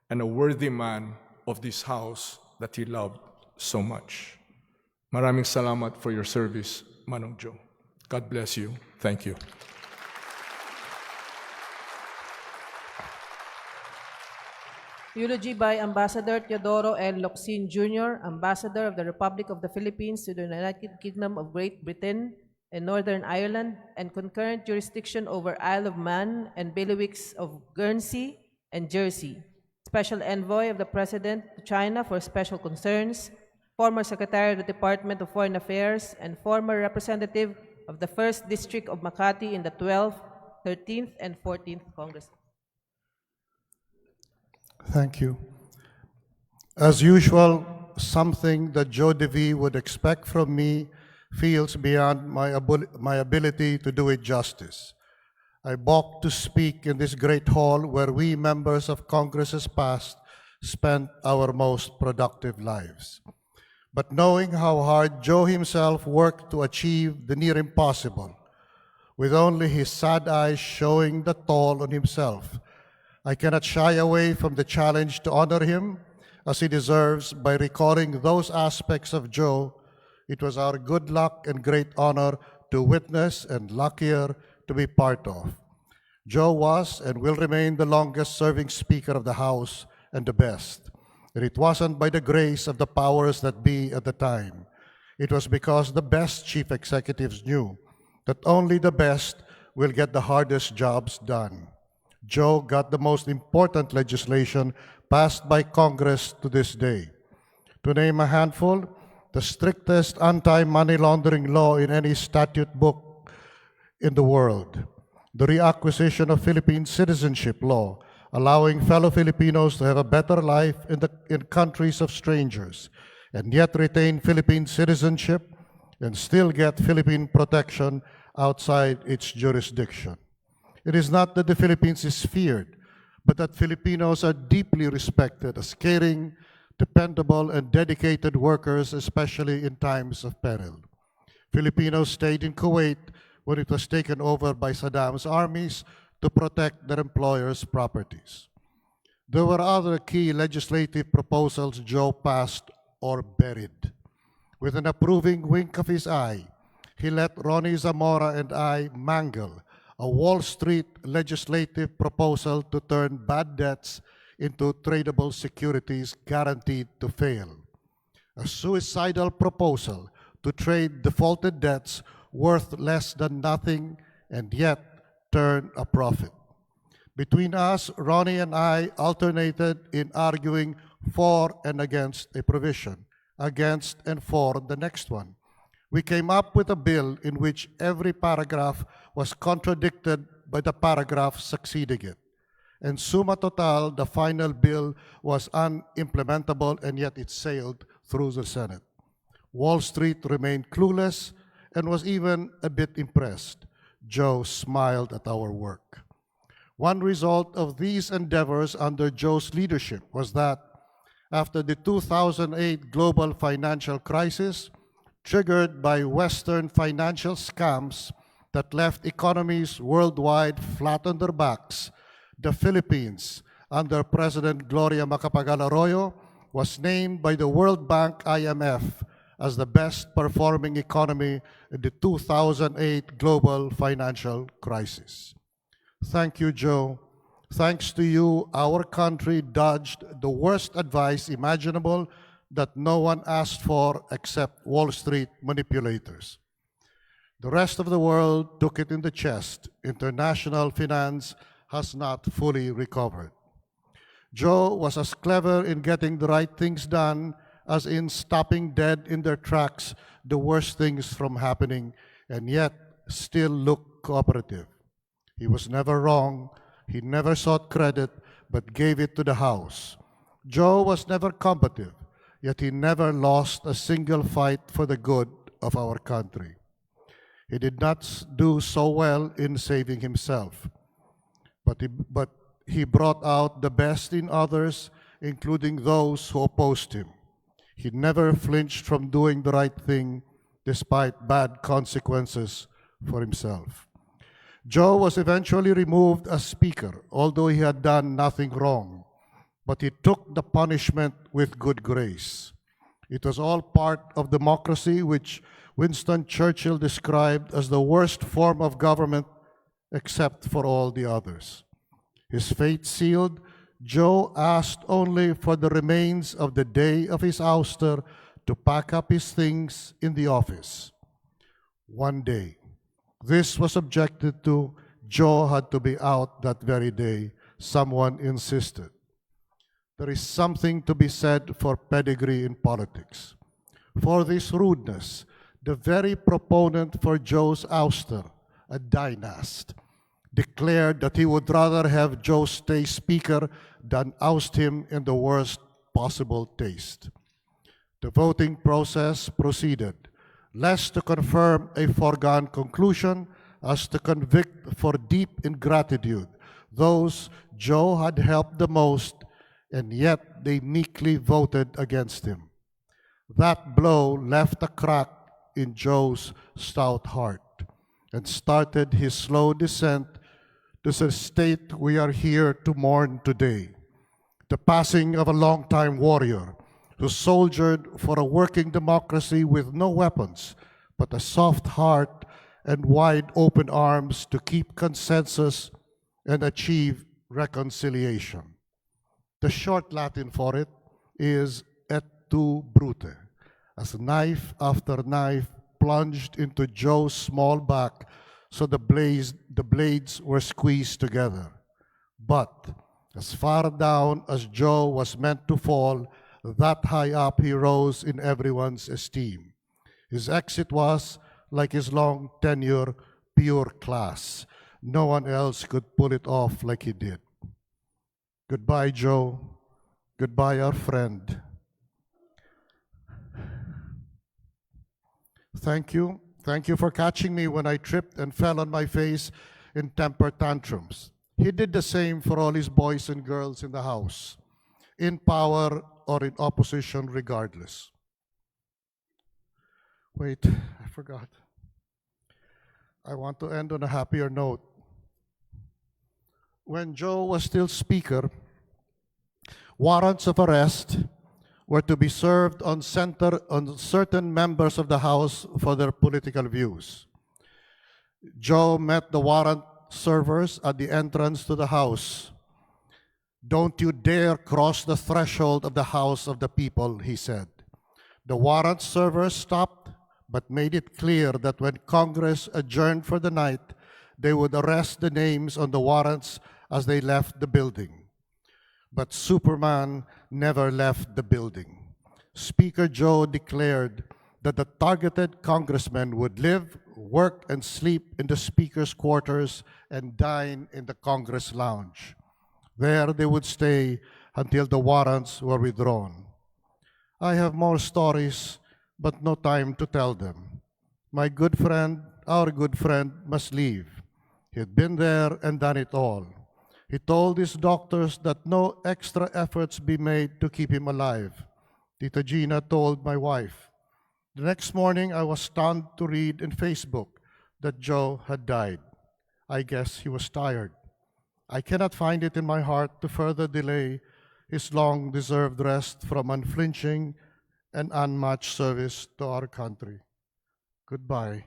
And a worthy man of this house that he loved so much. Maraming salamat for your service, Manong Joe. God bless you. Thank you. Eulogy by Ambassador Teodoro L. Locsin Jr., Ambassador of the Republic of the Philippines to the United Kingdom of Great Britain and Northern Ireland, and concurrent jurisdiction over Isle of Man and bailiwicks of Guernsey and Jersey. Special Envoy of the President to China for Special Concerns, former Secretary of the Department of Foreign Affairs, and former representative of the 1st District of Makati in the 12th, 13th, and 14th Congress. Thank you. As usual, something that Joe DeV would expect from me feels beyond my ability to do it justice. I balk to speak in this great hall where we members of Congresses past spent our most productive lives. But knowing how hard Joe himself worked to achieve the near impossible, with only his sad eyes showing the toll on himself, I cannot shy away from the challenge to honor him as he deserves by recalling those aspects of Joe it was our good luck and great honor to witness and luckier to be part of. Joe was and will remain the longest serving Speaker of the House and the best. And it wasn't by the grace of the powers that be at the time. It was because the best chief executives knew that only the best will get the hardest jobs done. Joe got the most important legislation passed by Congress to this day. To name a handful, the strictest anti-money laundering law in any statute book in the world, the reacquisition of Philippine citizenship law, allowing fellow Filipinos to have a better life in countries of strangers, and yet retain Philippine citizenship and still get Philippine protection outside its jurisdiction. It is not that the Philippines is feared, but that Filipinos are deeply respected as caring, dependable, and dedicated workers, especially in times of peril. Filipinos stayed in Kuwait when it was taken over by Saddam's armies to protect their employers' properties. There were other key legislative proposals Joe passed or buried. With an approving wink of his eye, he let Ronnie Zamora and I mangle a Wall Street legislative proposal to turn bad debts into tradable securities guaranteed to fail. A suicidal proposal to trade defaulted debts worth less than nothing and yet turn a profit. Between us, Ronnie and I alternated in arguing for and against a provision, against, and for the next one. We came up with a bill in which every paragraph was contradicted by the paragraph succeeding it. And summa total, the final bill was unimplementable, and yet it sailed through the Senate. Wall Street remained clueless and was even a bit impressed. Joe smiled at our work. One result of these endeavors under Joe's leadership was that after the 2008 global financial crisis, triggered by Western financial scams that left economies worldwide flat on their backs, the Philippines, under President Gloria Macapagal Arroyo, was named by the World Bank IMF as the best performing economy in the 2008 global financial crisis. Thank you, Joe. Thanks to you, our country dodged the worst advice imaginable that no one asked for except Wall Street manipulators. The rest of the world took it in the chest. International finance has not fully recovered. Joe was as clever in getting the right things done as in stopping dead in their tracks the worst things from happening, and yet still looked cooperative. He was never wrong. He never sought credit, but gave it to the House. Joe was never combative, yet he never lost a single fight for the good of our country. He did not do so well in saving himself, but he brought out the best in others, including those who opposed him. He never flinched from doing the right thing despite bad consequences for himself. Joe was eventually removed as Speaker, although he had done nothing wrong, but he took the punishment with good grace. It was all part of democracy, which Winston Churchill described as the worst form of government except for all the others. His fate sealed, Joe asked only for the remains of the day of his ouster to pack up his things in the office. One day. This was objected to. Joe had to be out that very day. Someone insisted. There is something to be said for pedigree in politics. For this rudeness, the very proponent for Joe's ouster, a dynast, declared that he would rather have Joe stay Speaker than oust him in the worst possible taste. The voting process proceeded, less to confirm a foregone conclusion as to convict for deep ingratitude those Joe had helped the most, and yet they meekly voted against him. That blow left a crack in Joe's stout heart and started his slow descent to the state we are here to mourn today, the passing of a longtime warrior who soldiered for a working democracy with no weapons, but a soft heart and wide open arms to keep consensus and achieve reconciliation. The short Latin for it is et tu brute, as knife after knife plunged into Joe's small back so the blades were squeezed together. But as far down as Joe was meant to fall, that high up he rose in everyone's esteem. His exit was, like his long tenure, pure class. No one else could pull it off like he did. Goodbye, Joe. Goodbye, our friend. Thank you. Thank you for catching me when I tripped and fell on my face in temper tantrums. He did the same for all his boys and girls in the house, in power or in opposition regardless. Wait, I forgot. I want to end on a happier note. When Joe was still Speaker, warrants of arrest were to be served on certain members of the House for their political views. Joe met the warrant servers at the entrance to the House. "Don't you dare cross the threshold of the House of the people," he said. The warrant servers stopped, but made it clear that when Congress adjourned for the night, they would arrest the names on the warrants as they left the building. But Superman never left the building. Speaker Joe declared that the targeted congressmen would live, work, and sleep in the Speaker's quarters and dine in the Congress lounge. There they would stay until the warrants were withdrawn. I have more stories, but no time to tell them. My good friend, our good friend, must leave. He had been there and done it all. He told his doctors that no extra efforts be made to keep him alive. Tita Gina told my wife. The next morning, I was stunned to read in Facebook that Joe had died. I guess he was tired. I cannot find it in my heart to further delay his long-deserved rest from unflinching and unmatched service to our country. Goodbye.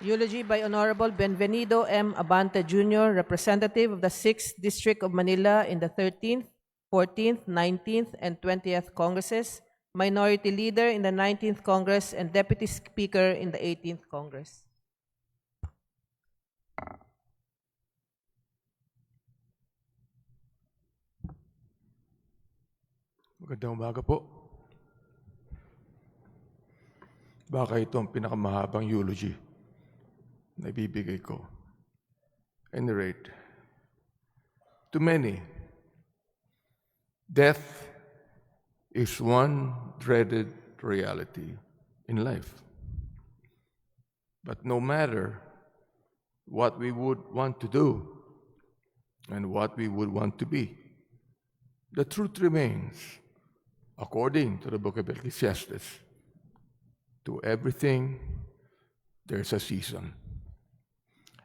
Eulogy by Honorable Benvenido M. Abante Jr., Representative of the 6th District of Manila in the 13th, 14th, 19th, and 20th Congresses, Minority Leader in the 19th Congress, and Deputy Speaker in the 18th Congress. Magandang umaga po. Baka ito ang pinakamahabang eulogy na ibibigay ko. At any rate, to many, death is one dreaded reality in life. But no matter what we would want to do and what we would want to be, the truth remains, according to the book of Ecclesiastes, to everything there's a season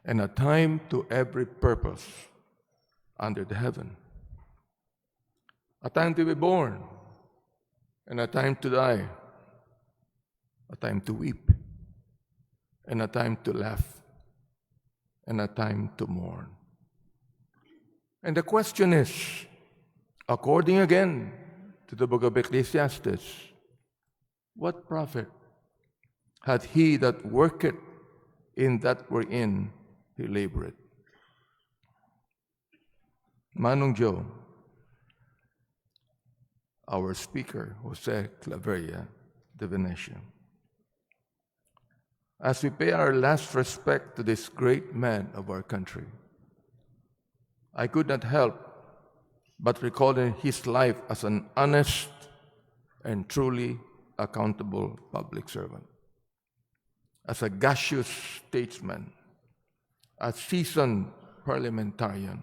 and a time to every purpose under the heaven. A time to be born and a time to die, a time to weep and a time to laugh and a time to mourn. And the question is, according again to the book of Ecclesiastes, what profit hath he that worketh in that wherein he laboreth? Manong Joe, our Speaker, Jose Claveria de Venecia, as we pay our last respect to this great man of our country, I could not help but recalling his life as an honest and truly accountable public servant, as a gaseous statesman, a seasoned parliamentarian,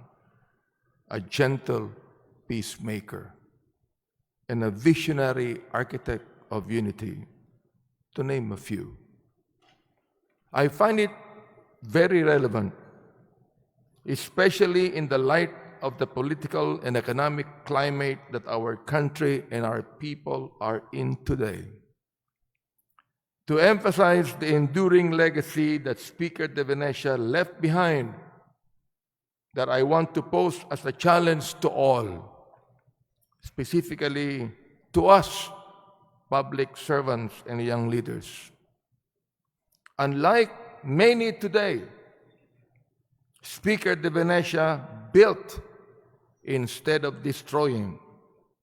a gentle peacemaker, and a visionary architect of unity, to name a few. I find it very relevant, especially in the light of the political and economic climate that our country and our people are in today, to emphasize the enduring legacy that Speaker de Venecia left behind, that I want to pose as a challenge to all, specifically to us, public servants and young leaders. Unlike many today, Speaker de Venecia built instead of destroying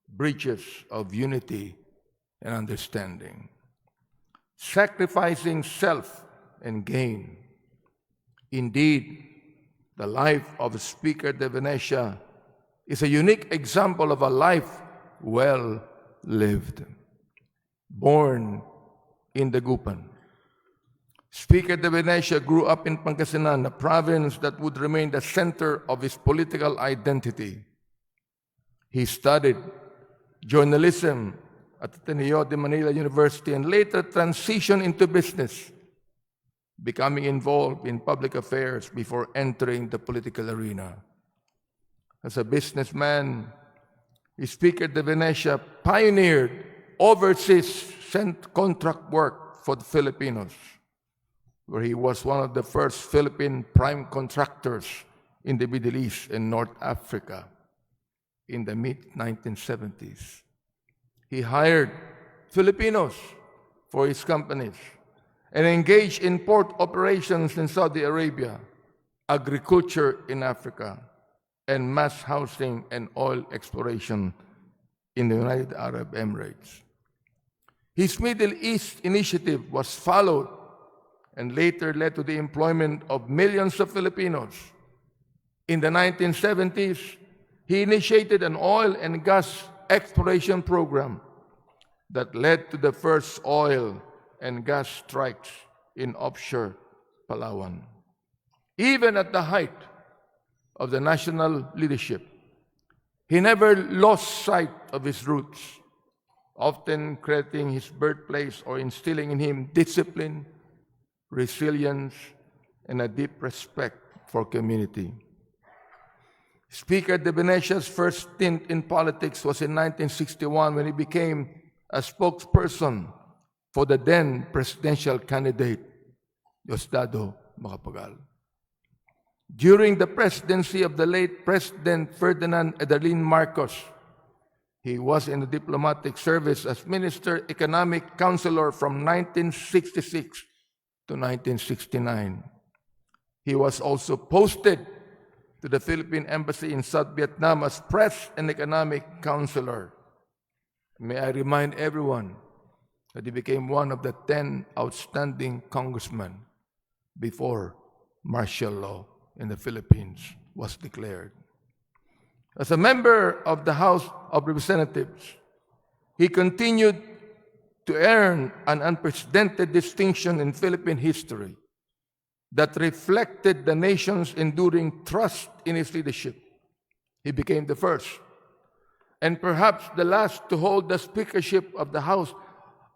bridges of unity and understanding, sacrificing self and gain. Indeed, the life of Speaker de Venecia is a unique example of a life well lived. Born in Dagupan, Speaker de Venecia grew up in Pangasinan, a province that would remain the center of his political identity. He studied journalism at Ateneo de Manila University and later transitioned into business, becoming involved in public affairs before entering the political arena. As a businessman, Speaker de Venecia pioneered overseas contract work for the Filipinos, where he was one of the first Philippine prime contractors in the Middle East and North Africa in the mid-1970s. He hired Filipinos for his companies and engaged in port operations in Saudi Arabia, agriculture in Africa, and mass housing and oil exploration in the United Arab Emirates. His Middle East initiative was followed and later led to the employment of millions of Filipinos. In the 1970s, he initiated an oil and gas exploration program that led to the first oil and gas strikes in offshore Palawan. Even at the height of the national leadership, he never lost sight of his roots, often crediting his birthplace or instilling in him discipline, resilience, and a deep respect for community. Speaker de Venecia's first stint in politics was in 1961 when he became a spokesperson for the then presidential candidate, Diosdado Macapagal. During the presidency of the late President Ferdinand Edelin Marcos, he was in the diplomatic service as Minister Economic Counselor from 1966 to 1969. He was also posted to the Philippine Embassy in South Vietnam as Press and Economic Counselor. May I remind everyone that he became one of the 10 outstanding congressmen before martial law in the Philippines was declared. As a member of the House of Representatives, he continued to earn an unprecedented distinction in Philippine history that reflected the nation's enduring trust in his leadership. He became the first, and perhaps the last, to hold the speakership of the House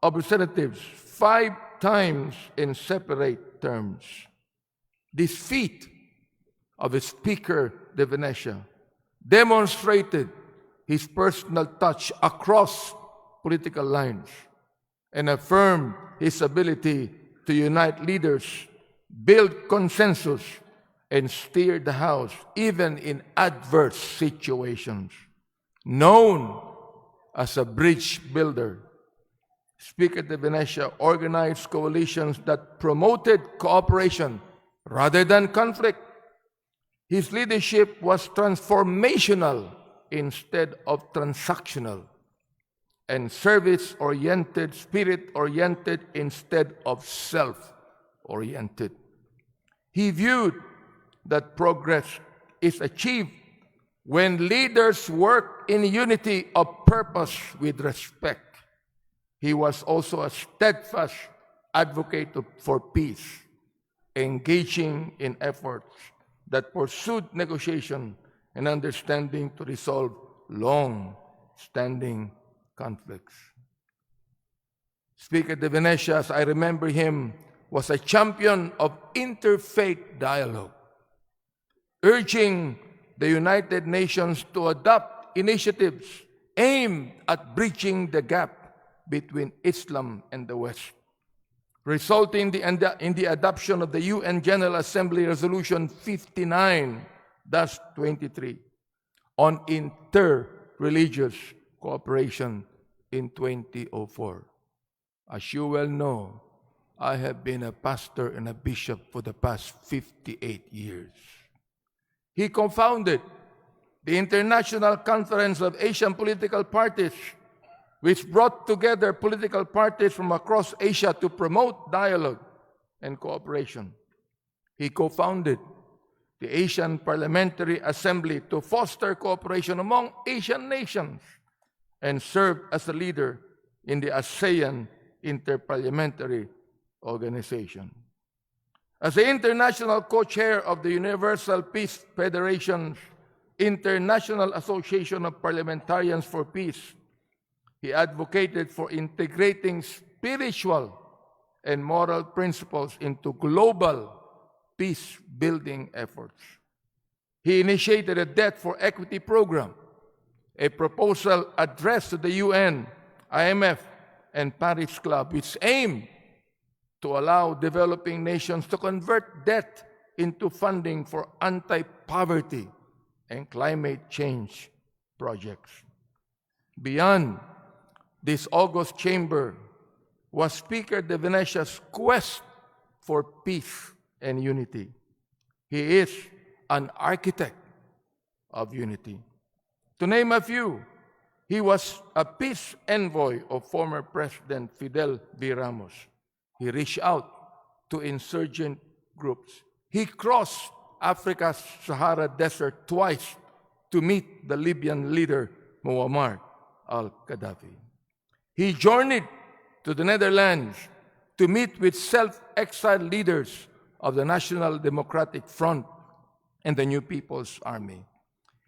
of Representatives 5 times in separate terms. This feat of a Speaker de Venecia demonstrated his personal touch across political lines and affirmed his ability to unite leaders, build consensus, and steer the House even in adverse situations. Known as a bridge builder, Speaker de Venecia organized coalitions that promoted cooperation rather than conflict. His leadership was transformational instead of transactional, and service-oriented, spirit-oriented instead of self-oriented. He viewed that progress is achieved when leaders work in unity of purpose with respect. He was also a steadfast advocate for peace, engaging in efforts that pursued negotiation and understanding to resolve long-standing conflicts. Speaker de Venecia, as I remember him, was a champion of interfaith dialogue, urging the United Nations to adopt initiatives aimed at bridging the gap between Islam and the West, resulting in the adoption of the UN General Assembly Resolution 59-23 on inter-religious cooperation in 2004. As you well know, I have been a pastor and a bishop for the past 58 years. He co-founded the International Conference of Asian Political Parties, which brought together political parties from across Asia to promote dialogue and cooperation. He co-founded the Asian Parliamentary Assembly to foster cooperation among Asian nations and served as a leader in the ASEAN Interparliamentary Organization. As the international co-chair of the Universal Peace Federation's International Association of Parliamentarians for Peace, he advocated for integrating spiritual and moral principles into global peace-building efforts. He initiated a Debt for Equity program, a proposal addressed to the UN, IMF, and Paris Club, which aimed to allow developing nations to convert debt into funding for anti-poverty and climate change projects. Beyond this august chamber was Speaker de Venecia's quest for peace and unity. He is an architect of unity. To name a few, he was a peace envoy of former President Fidel V. Ramos. He reached out to insurgent groups. He crossed Africa's Sahara Desert twice to meet the Libyan leader Muammar al-Gaddafi. He journeyed to the Netherlands to meet with self-exiled leaders of the National Democratic Front and the New People's Army.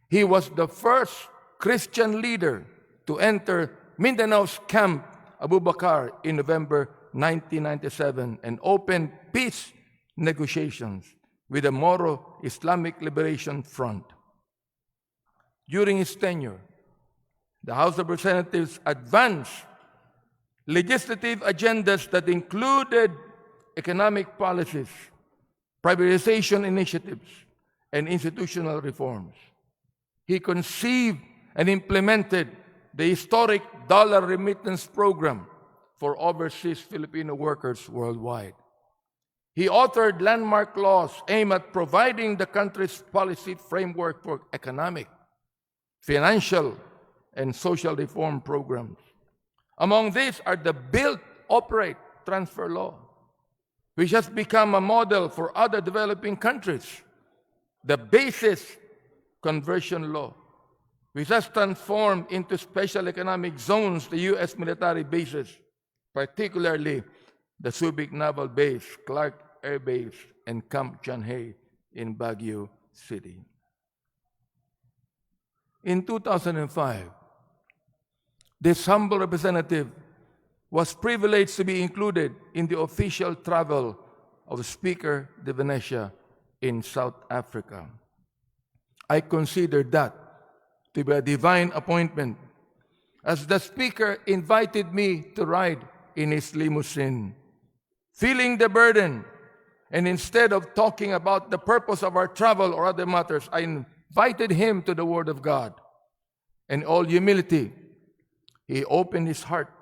He was the first Christian leader to enter Mindanao's Camp Abu Bakr in November 1997 and opened peace negotiations with the Moro Islamic Liberation Front. During his tenure, the House of Representatives advanced legislative agendas that included economic policies, privatization initiatives, and institutional reforms. He conceived and implemented the historic dollar remittance program for overseas Filipino workers worldwide. He authored landmark laws aimed at providing the country's policy framework for economic, financial, and social reform programs. Among these are the Build, Operate, Transfer Law, which has become a model for other developing countries, the Basis Conversion Law, which has transformed into special economic zones the U.S. military bases, particularly the Subic Naval Base, Clark Air Base, and Camp John Hay in Baguio City. In 2005, this humble representative was privileged to be included in the official travel of Speaker de Venecia in South Africa. I consider that to be a divine appointment, as the Speaker invited me to ride in his limousine. Feeling the burden, and instead of talking about the purpose of our travel or other matters, I invited him to the Word of God. In all humility, he opened his heart,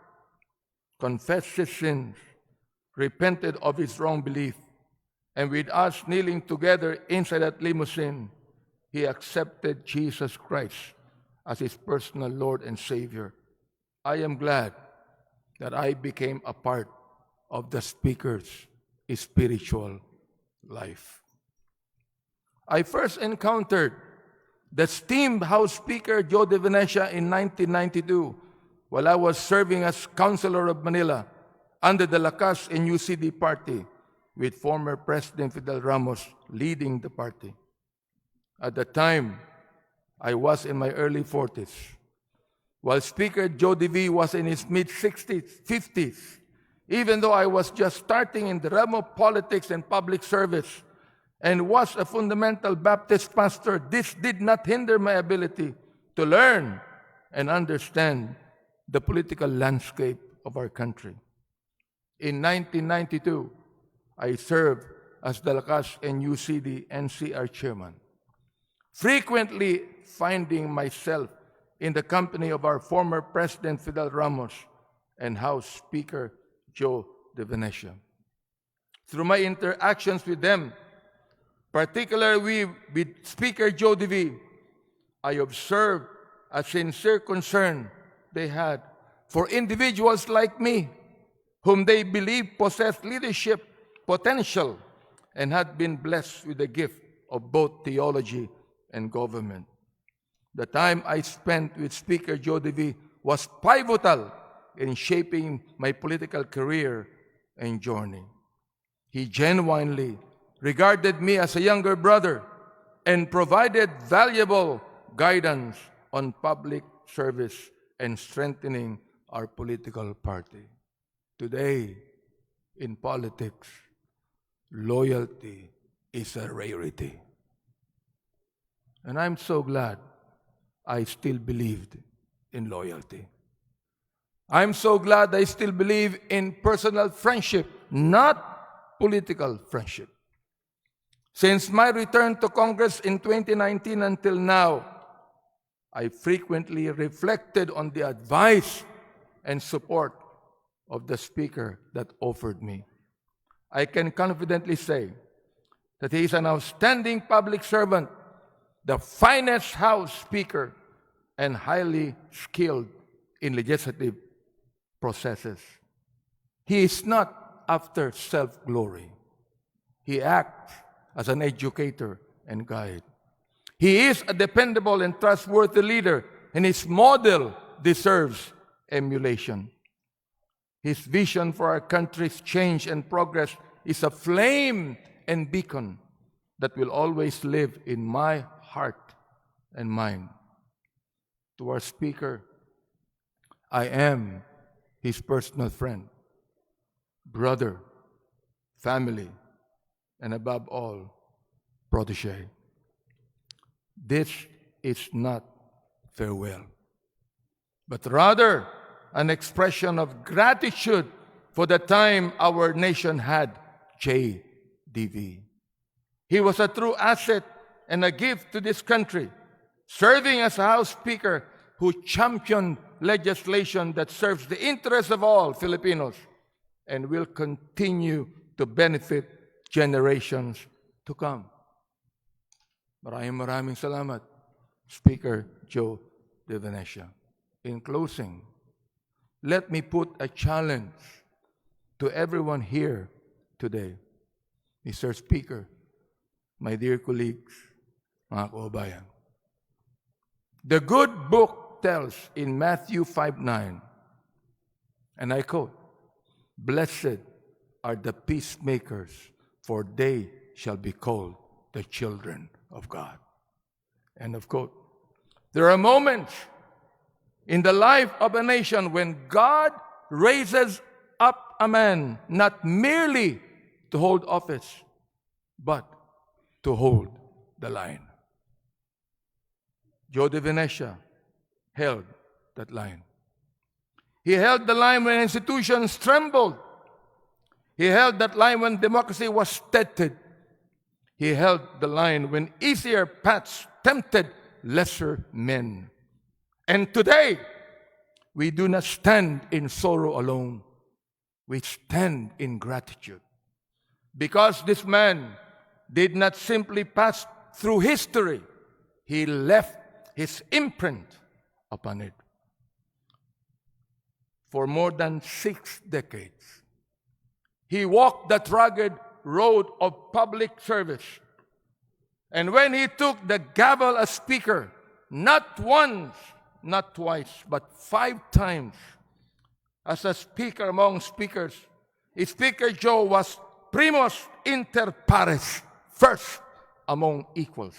confessed his sins, repented of his wrong belief, and with us kneeling together inside that limousine, he accepted Jesus Christ as his personal Lord and Savior. I am glad that I became a part of the Speaker's spiritual life. I first encountered the esteemed House Speaker Joe de Venecia in 1992 while I was serving as Councilor of Manila under the Lakas and UCD party, with former President Fidel Ramos leading the party. At the time, I was in my early 40s, while Speaker Joe DeV was in his mid-60s, 50s. Even though I was just starting in the realm of politics and public service and was a fundamental Baptist pastor, this did not hinder my ability to learn and understand the political landscape of our country. In 1992, I served as the Lakas and UCD NCR chairman, frequently finding myself in the company of our former President Fidel Ramos and House Speaker Joe de Venecia. Through my interactions with them, particularly with Speaker Joe DeV, I observed a sincere concern they had for individuals like me, whom they believed possessed leadership potential and had been blessed with the gift of both theology and government. The time I spent with Speaker Joe DeV was pivotal in shaping my political career and journey. He genuinely regarded me as a younger brother and provided valuable guidance on public service and strengthening our political party. Today, in politics, loyalty is a rarity. And I'm so glad I still believed in loyalty. I'm so glad I still believe in personal friendship, not political friendship. Since my return to Congress in 2019 until now, I frequently reflected on the advice and support of the Speaker that offered me. I can confidently say that he is an outstanding public servant the finest House Speaker, and highly skilled in legislative processes. He is not after self-glory. He acts as an educator and guide. He is a dependable and trustworthy leader, and his model deserves emulation. His vision for our country's change and progress is a flame and beacon that will always live in my heart and mind. To our Speaker, I am his personal friend, brother, family, and above all, protege. This is not farewell, but rather an expression of gratitude for the time our nation had JDV. He was a true asset and a gift to this country, serving as a House Speaker who championed legislation that serves the interests of all Filipinos and will continue to benefit generations to come. Maraming salamat, Speaker Joe de Venecia. In closing, let me put a challenge to everyone here today. Mr. Speaker, my dear colleagues, mga kababayan. The good book tells in Matthew 5:9, and I quote, "Blessed are the peacemakers, for they shall be called the children of God." End of quote. There are moments in the life of a nation when God raises up a man not merely to hold office, but to hold the line. Joe de Venecia held that line. He held the line when institutions trembled. He held that line when democracy was tested. He held the line when easier paths tempted lesser men. And today, we do not stand in sorrow alone. We stand in gratitude. Because this man did not simply pass through history, he left his imprint upon it. For more than 6 decades, he walked that rugged road of public service. And when he took the gavel as Speaker, not once, not twice, but 5 times, as a speaker among speakers, Speaker Joe was primus inter pares, first among equals,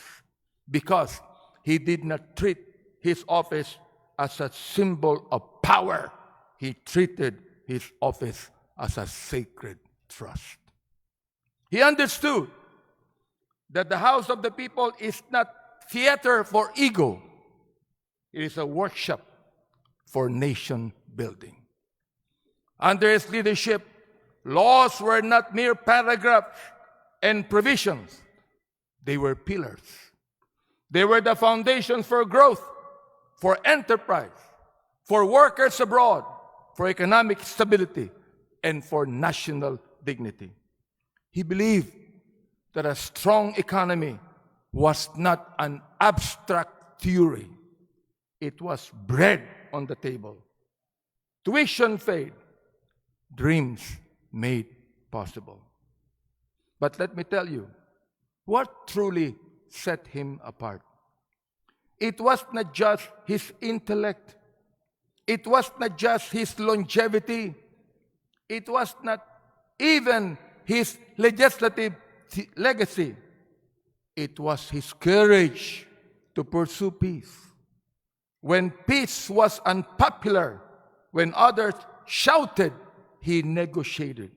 because he did not treat his office as a symbol of power. He treated his office as a sacred trust. He understood that the House of the People is not theater for ego. It is a workshop for nation building. Under his leadership, laws were not mere paragraphs and provisions. They were pillars. They were the foundations for growth, for enterprise, for workers abroad, for economic stability, and for national dignity. He believed that a strong economy was not an abstract theory. It was bread on the table. Tuition paid, dreams made possible. But let me tell you, what truly set him apart? It was not just his intellect. It was not just his longevity. It was not even his legislative legacy. It was his courage to pursue peace. When peace was unpopular, when others shouted, he negotiated.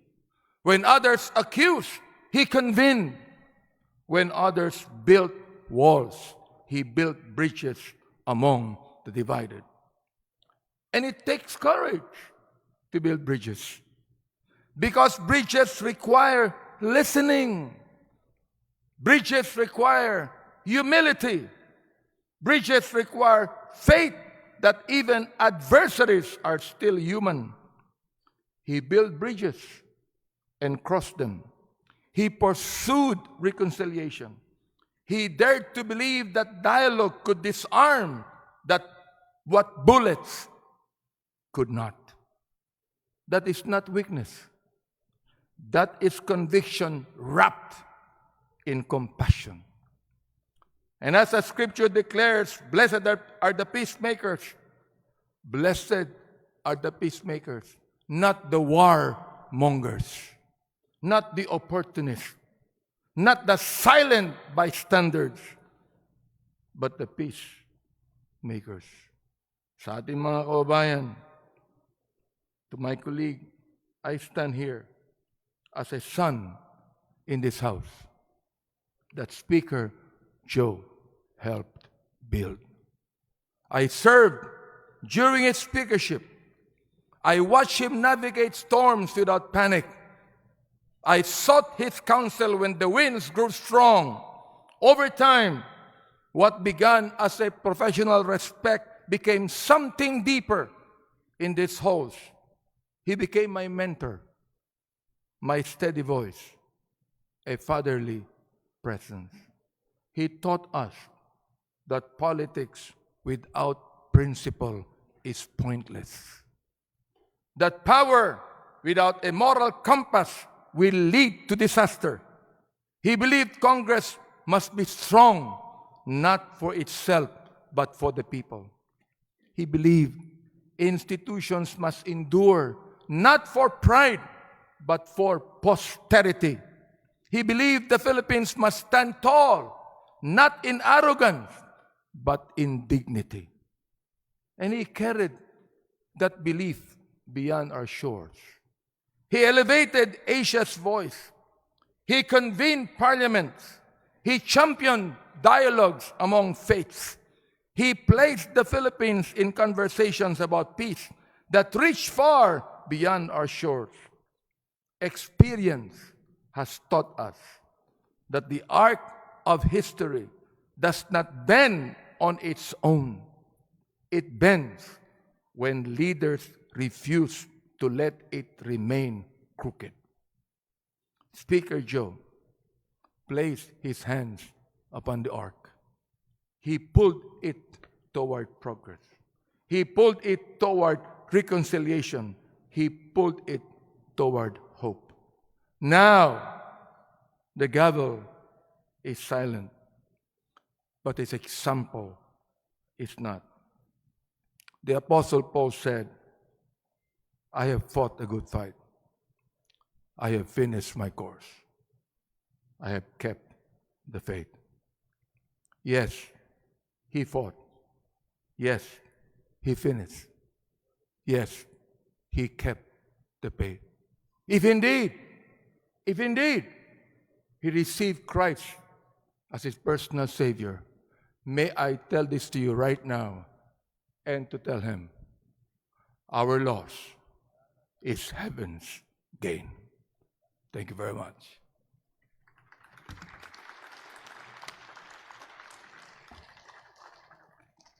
When others accused, he convened. When others built walls, he built bridges among the divided. And it takes courage to build bridges, because bridges require listening. Bridges require humility. Bridges require faith that even adversaries are still human. He built bridges and crossed them. He pursued reconciliation. He dared to believe that dialogue could disarm that what bullets could not. That is not weakness. That is conviction wrapped in compassion. And as the scripture declares, blessed are the peacemakers. Blessed are the peacemakers, not the warmongers, not the opportunists, not the silent bystanders, but the peacemakers. Sa ating mga kababayan, to my colleague, I stand here as a son in this house that Speaker Joe helped build. I served during his speakership. I watched him navigate storms without panic. I sought his counsel when the winds grew strong. Over time, what began as a professional respect became something deeper in this house. He became my mentor, my steady voice, a fatherly presence. He taught us that politics without principle is pointless. That power without a moral compass will lead to disaster. He believed Congress must be strong, not for itself, but for the people. He believed institutions must endure, not for pride, but for posterity. He believed the Philippines must stand tall, not in arrogance, but in dignity. And he carried that belief beyond our shores. He elevated Asia's voice. He convened parliaments. He championed dialogues among faiths. He placed the Philippines in conversations about peace that reached far beyond our shores. Experience has taught us that the arc of history does not bend on its own. It bends when leaders refuse to let it remain crooked. Speaker Joe placed his hands upon the ark. He pulled it toward progress. He pulled it toward reconciliation. He pulled it toward hope. Now, the gavel is silent, but his example is not. The Apostle Paul said, I have fought a good fight. I have finished my course. I have kept the faith. Yes, he fought. Yes, he finished. Yes, he kept the faith. If indeed he received Christ as his personal Savior, may I tell this to you right now and to tell him, our loss is heaven's gain. Thank you very much.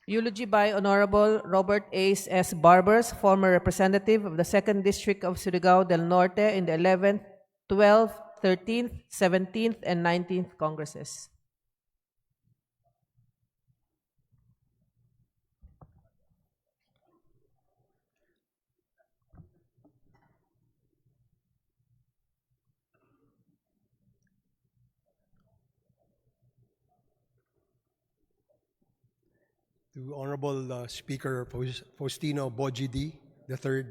Eulogy by Honorable Robert Ace S. Barbers, former representative of the 2nd District of Surigao del Norte in the 11th, 12th, 13th, 17th, and 19th Congresses. To Honorable Speaker Faustino Boji D. III,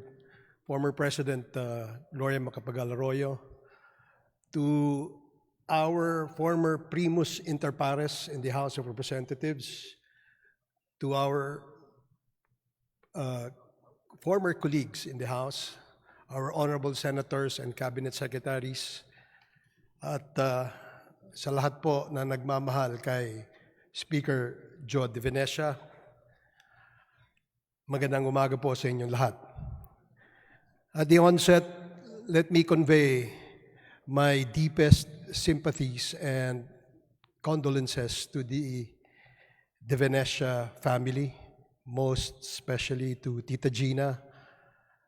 former President Gloria Macapagal Arroyo, to our former primus inter pares in the House of Representatives, to our former colleagues in the House, our honorable senators and cabinet secretaries, at sa lahat po na nagmamahal kay Speaker Joe de Venecia, magandang umaga po sa inyong lahat. At the onset, let me convey my deepest sympathies and condolences to the De Venecia family, most especially to Tita Gina,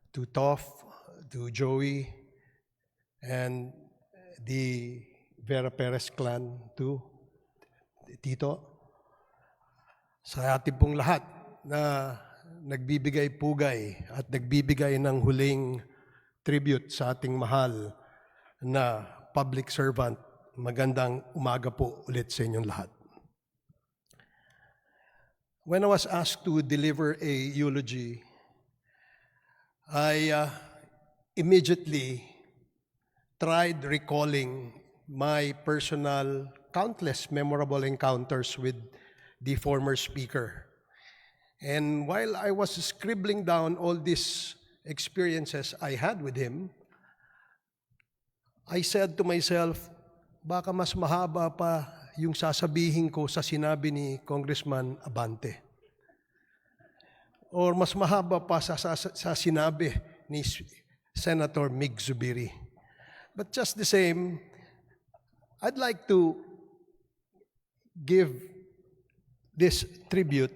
to Toff, to Joey, and the Vera Perez clan too. Tito, sa ating pong lahat na nagbibigay pugay at nagbibigay ng huling tribute sa ating mahal na public servant, magandang umaga po ulit sa inyong lahat. When I was asked to deliver a eulogy, I immediately tried recalling my personal countless memorable encounters with the former speaker. And while I was scribbling down all these experiences I had with him, I said to myself, baka mas mahaba pa yung sasabihin ko sa sinabi ni Congressman Abante. Or mas mahaba pa sa sinabi ni Senator Mig Zubiri. But just the same, I'd like to give this tribute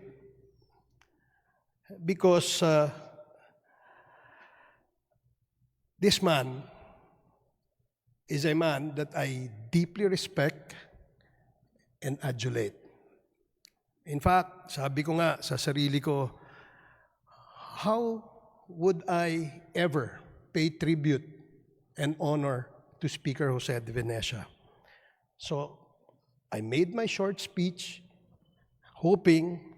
because this man is a man that I deeply respect and adulate. In fact, sabi ko nga sa sarili ko, how would I ever pay tribute and honor to Speaker Jose de Venecia? So I made my short speech hoping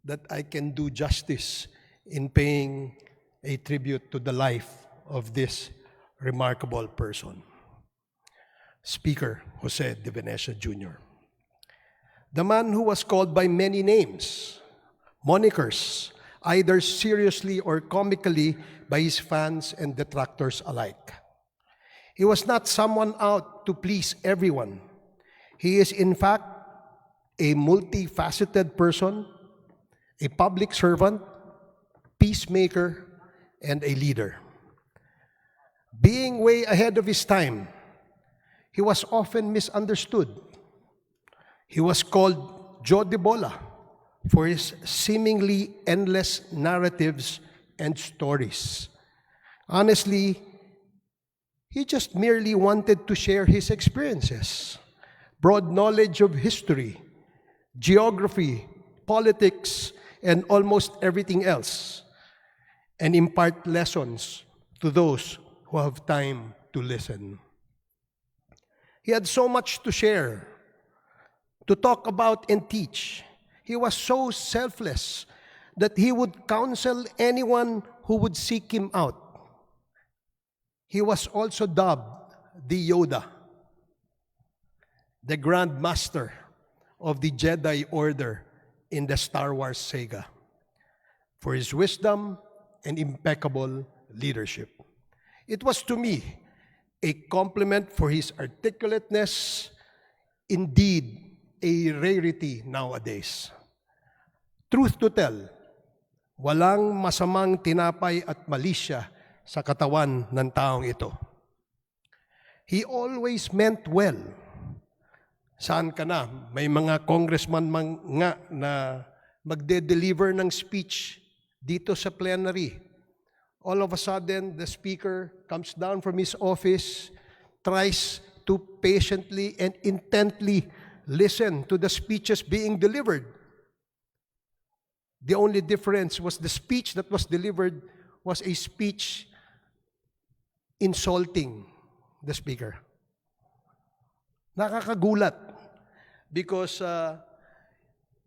that I can do justice in paying a tribute to the life of this remarkable person. Speaker Jose de Venecia Jr. The man who was called by many names, monikers, either seriously or comically by his fans and detractors alike. He was not someone out to please everyone. He is in fact a multifaceted person, a public servant, peacemaker, and a leader. Being way ahead of his time, he was often misunderstood. He was called Joe de Bola for his seemingly endless narratives and stories. Honestly, he just merely wanted to share his experiences, broad knowledge of history, geography, politics, and almost everything else, and impart lessons to those who have time to listen. He had so much to share, to talk about and teach. He was so selfless that he would counsel anyone who would seek him out. He was also dubbed the Yoda, the Grand Master of the Jedi Order in the Star Wars saga, for his wisdom and impeccable leadership. It was to me a compliment for his articulateness, indeed a rarity nowadays. Truth to tell, walang masamang tinapay at malisya sa katawan ng taong ito. He always meant well. Saan ka na? May mga congressman nga na magde-deliver ng speech dito sa plenary. All of a sudden, the speaker comes down from his office, tries to patiently and intently listen to the speeches being delivered. The only difference was the speech that was delivered was a speech insulting the speaker. Nakakagulat because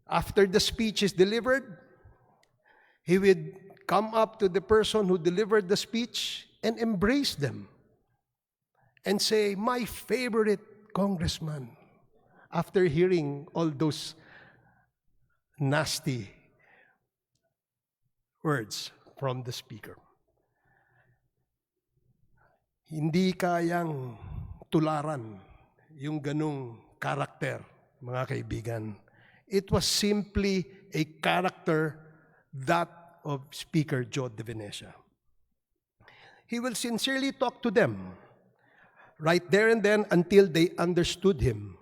after the speech is delivered, he would come up to the person who delivered the speech and embrace them and say, "My favorite congressman," after hearing all those nasty words from the speaker. Hindi kayang tularan yung ganung karakter, mga kaibigan. It was simply a character that of Speaker Joe de Venecia. He will sincerely talk to them right there and then until they understood him.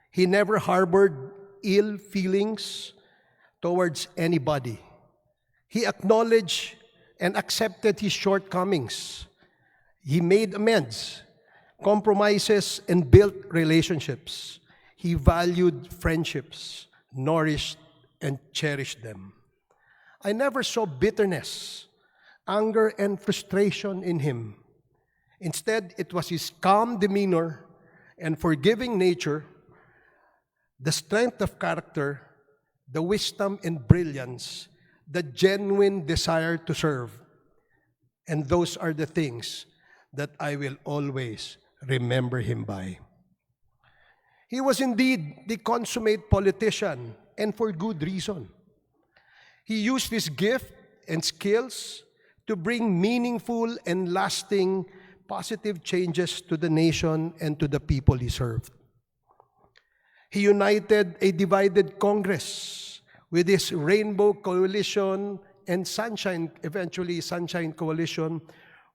He never harbored ill feelings towards anybody. He acknowledged and accepted his shortcomings. He made amends, compromises, and built relationships. He he valued friendships, nourished and cherished them. I never saw bitterness, anger, and frustration in him. Instead, it was his calm demeanor and forgiving nature, the strength of character, the wisdom and brilliance, the genuine desire to serve. And those are the things that I will always remember him by. He was indeed the consummate politician, and for good reason. He used his gift and skills to bring meaningful and lasting positive changes to the nation and to the people he served. He united a divided Congress with his Rainbow Coalition and Sunshine, eventually Sunshine Coalition,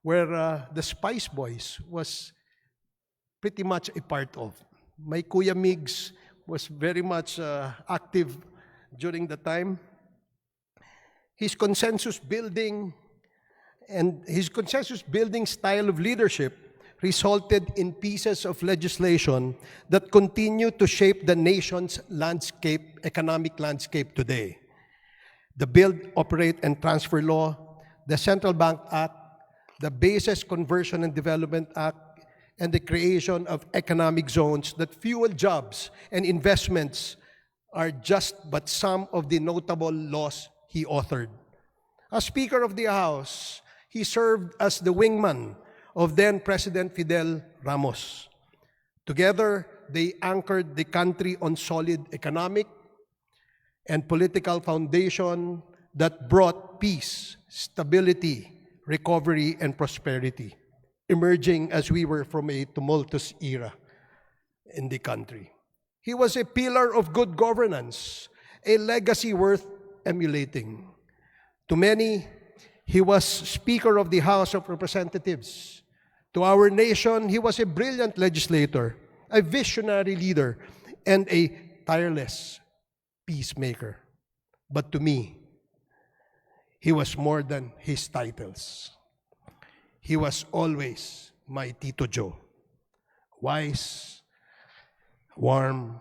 where the Spice Boys was pretty much a part of. My Kuya Migs was very much active during the time. His consensus building style of leadership resulted in pieces of legislation that continue to shape the nation's landscape, economic landscape today. The Build, Operate, and Transfer Law, the Central Bank Act, the Bases Conversion and Development Act, and the creation of economic zones that fuel jobs and investments are just but some of the notable laws he authored. As Speaker of the House, he served as the wingman of then-President Fidel Ramos. Together, they anchored the country on solid economic and political foundation that brought peace, stability, recovery, and prosperity, emerging as we were from a tumultuous era in the country. He was a pillar of good governance, a legacy worth emulating. To many, he was Speaker of the House of Representatives. To our nation, he was a brilliant legislator, a visionary leader, and a tireless peacemaker. But to me, he was more than his titles. He was always my Tito Joe, wise, warm,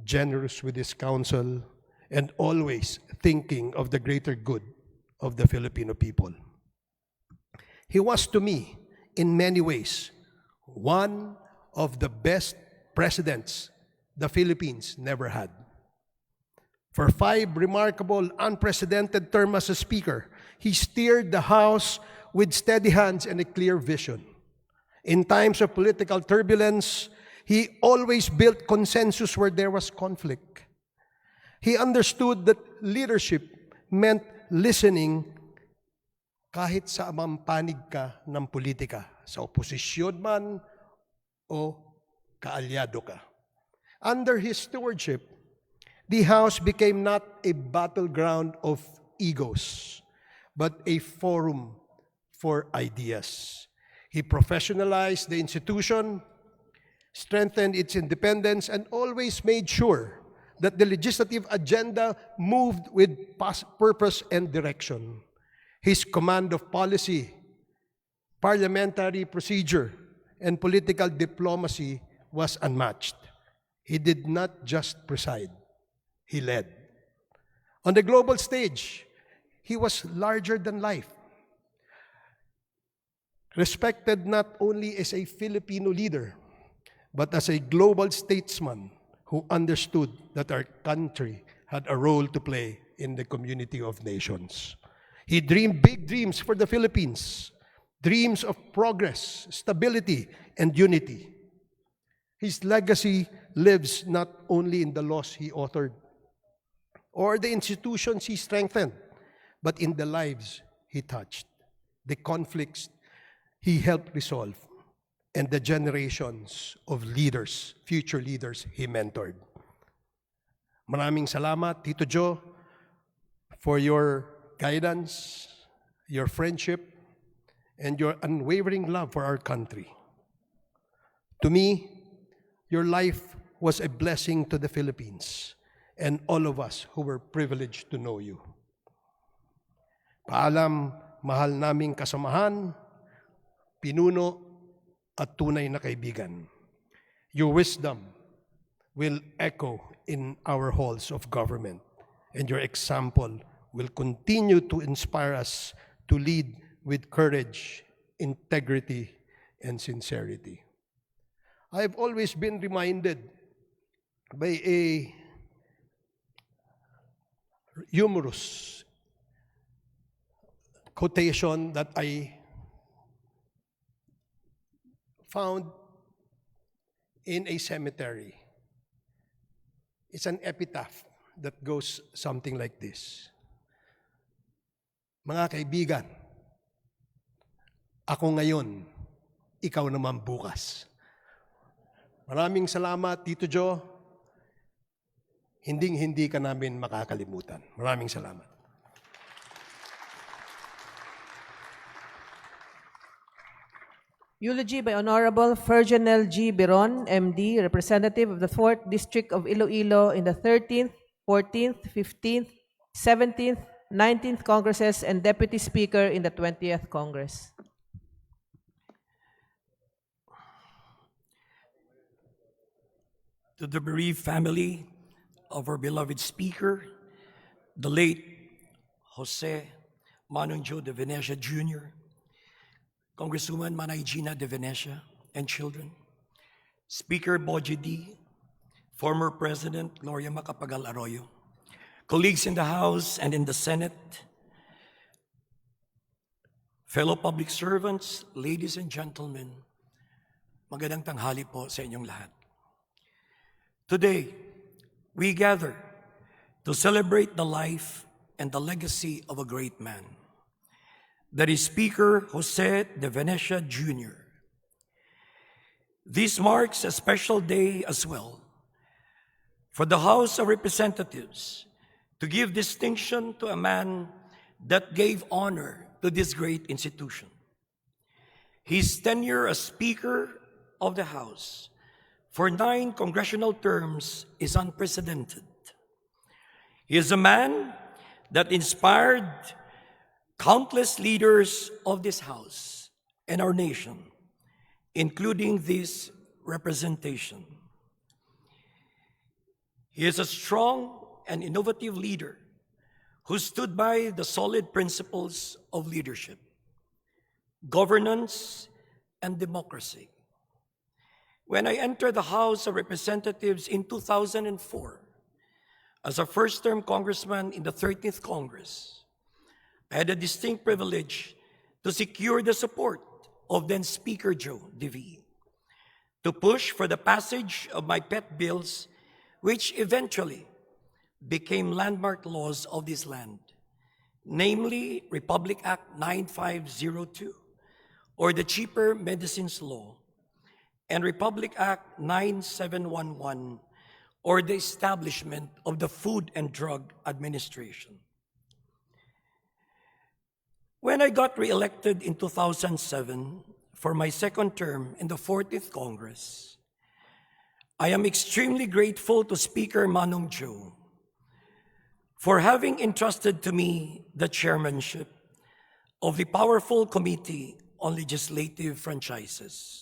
generous with his counsel, and always thinking of the greater good of the Filipino people. He was to me, in many ways, one of the best presidents the Philippines never had. For 5 remarkable, unprecedented terms as a speaker, he steered the House with steady hands and a clear vision. In times of political turbulence, he always built consensus where there was conflict. He understood that leadership meant listening kahit sa amang panig ka ng politika, sa oposisyon man o kaalyado ka. Under his stewardship, the House became not a battleground of egos, but a forum for ideas. He professionalized the institution, strengthened its independence, and always made sure that the legislative agenda moved with purpose and direction. His command of policy, parliamentary procedure, and political diplomacy was unmatched. He did not just preside, he led. On the global stage, he was larger than life. Respected not only as a Filipino leader, but as a global statesman who understood that our country had a role to play in the community of nations. He dreamed big dreams for the Philippines, dreams of progress, stability, and unity. His legacy lives not only in the laws he authored or the institutions he strengthened, but in the lives he touched, the conflicts he helped resolve, and the generations of leaders, future leaders he mentored. Maraming salamat, Tito Joe, for your guidance, your friendship, and your unwavering love for our country. To me, your life was a blessing to the Philippines and all of us who were privileged to know you. Paalam, mahal naming kasamahan, pinuno, at tunay na kaibigan. Your wisdom, will echo in our halls of government, and your example will continue to inspire us to lead with courage, integrity, and sincerity. I have always been reminded by a humorous quotation that I found in a cemetery. It's an epitaph that goes something like this. Mga kaibigan, ako ngayon, ikaw naman bukas. Maraming salamat, Tito Joe. Hinding-hindi ka namin makakalimutan. Maraming salamat. Eulogy by Honorable Ferjanel G. Biron, MD, Representative of the 4th District of Iloilo in the 13th, 14th, 15th, 17th, 19th Congresses and Deputy Speaker in the 20th Congress. To the bereaved family of our beloved Speaker, the late Jose Manong Joe de Venecia Jr., Congresswoman Manay Gina de Venecia and children, Speaker Boji D., former President Gloria Macapagal Arroyo, colleagues in the House and in the Senate, fellow public servants, ladies and gentlemen, magandang tanghali po sa inyong lahat. Today, we gather to celebrate the life and the legacy of a great man, that is Speaker Jose de Venecia Jr. This marks a special day as well for the House of Representatives to give distinction to a man that gave honor to this great institution. His tenure as Speaker of the House for 9 congressional terms is unprecedented. He is a man that inspired countless leaders of this House and our nation, including this representation. He is a strong and innovative leader who stood by the solid principles of leadership, governance, and democracy. When I entered the House of Representatives in 2004, as a first-term congressman in the 30th Congress, I had a distinct privilege to secure the support of then Speaker Joe DeVie to push for the passage of my pet bills, which eventually became landmark laws of this land, namely Republic Act 9502, or the Cheaper Medicines Law, and Republic Act 9711, or the establishment of the Food and Drug Administration. When I got reelected in 2007 for my second term in the 40th Congress, I am extremely grateful to Speaker Manong Joe for having entrusted to me the chairmanship of the powerful Committee on Legislative Franchises.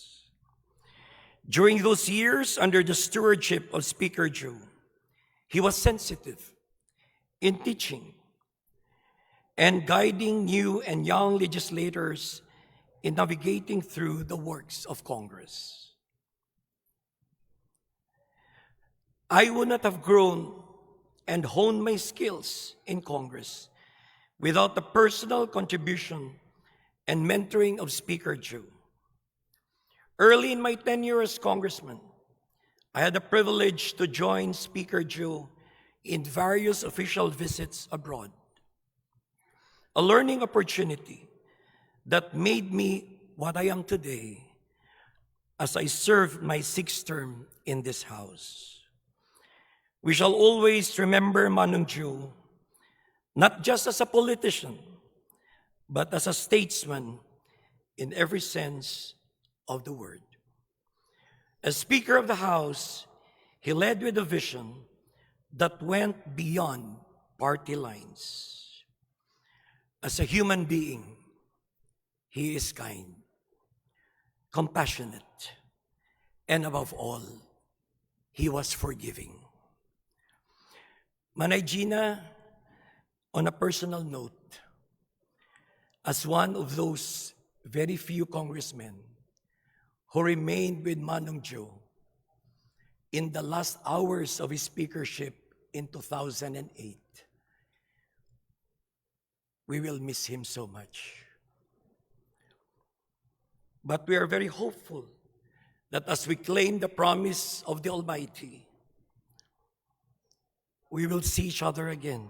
During those years under the stewardship of Speaker Joe, he was sensitive in teaching and guiding new and young legislators in navigating through the works of Congress. I would not have grown and honed my skills in Congress without the personal contribution and mentoring of Speaker Joe. Early in my tenure as congressman, I had the privilege to join Speaker Joe in various official visits abroad, a learning opportunity that made me what I am today as I served my 6th term in this House. We shall always remember Manong Joe, not just as a politician, but as a statesman in every sense of the word. As Speaker of the House, he led with a vision that went beyond party lines. As a human being, he is kind, compassionate, and above all, he was forgiving. Manay Gina, on a personal note, as one of those very few congressmen who remained with Manong Joe in the last hours of his speakership in 2008, we will miss him so much. But we are very hopeful that as we claim the promise of the Almighty, we will see each other again,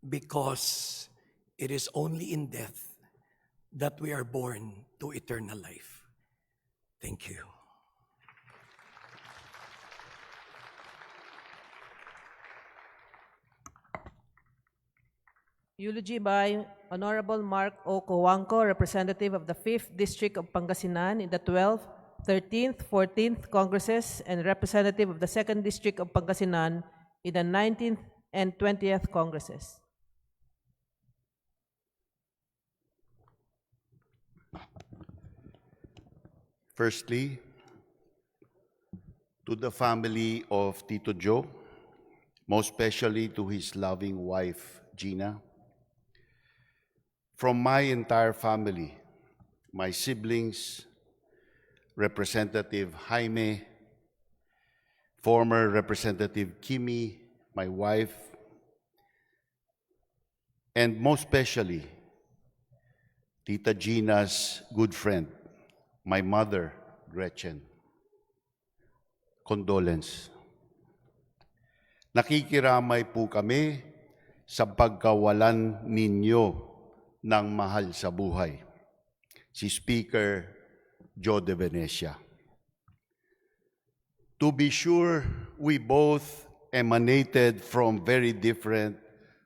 because it is only in death that we are born to eternal life. Thank you. Eulogy by Honorable Mark O. Cojuangco, representative of the 5th District of Pangasinan in the 12th, 13th, 14th Congresses, and representative of the 2nd District of Pangasinan in the 19th and 20th Congresses. Firstly, to the family of Tito Joe, most especially to his loving wife, Gina. From my entire family, my siblings, Representative Jaime, former Representative Kimi, my wife, and most especially, Tita Gina's good friend, my mother, Gretchen. Condolence. Nakikiramay po kami sa pagkawalan ninyo ng mahal sa buhay, si Speaker Joe de Venecia. To be sure, we both emanated from very different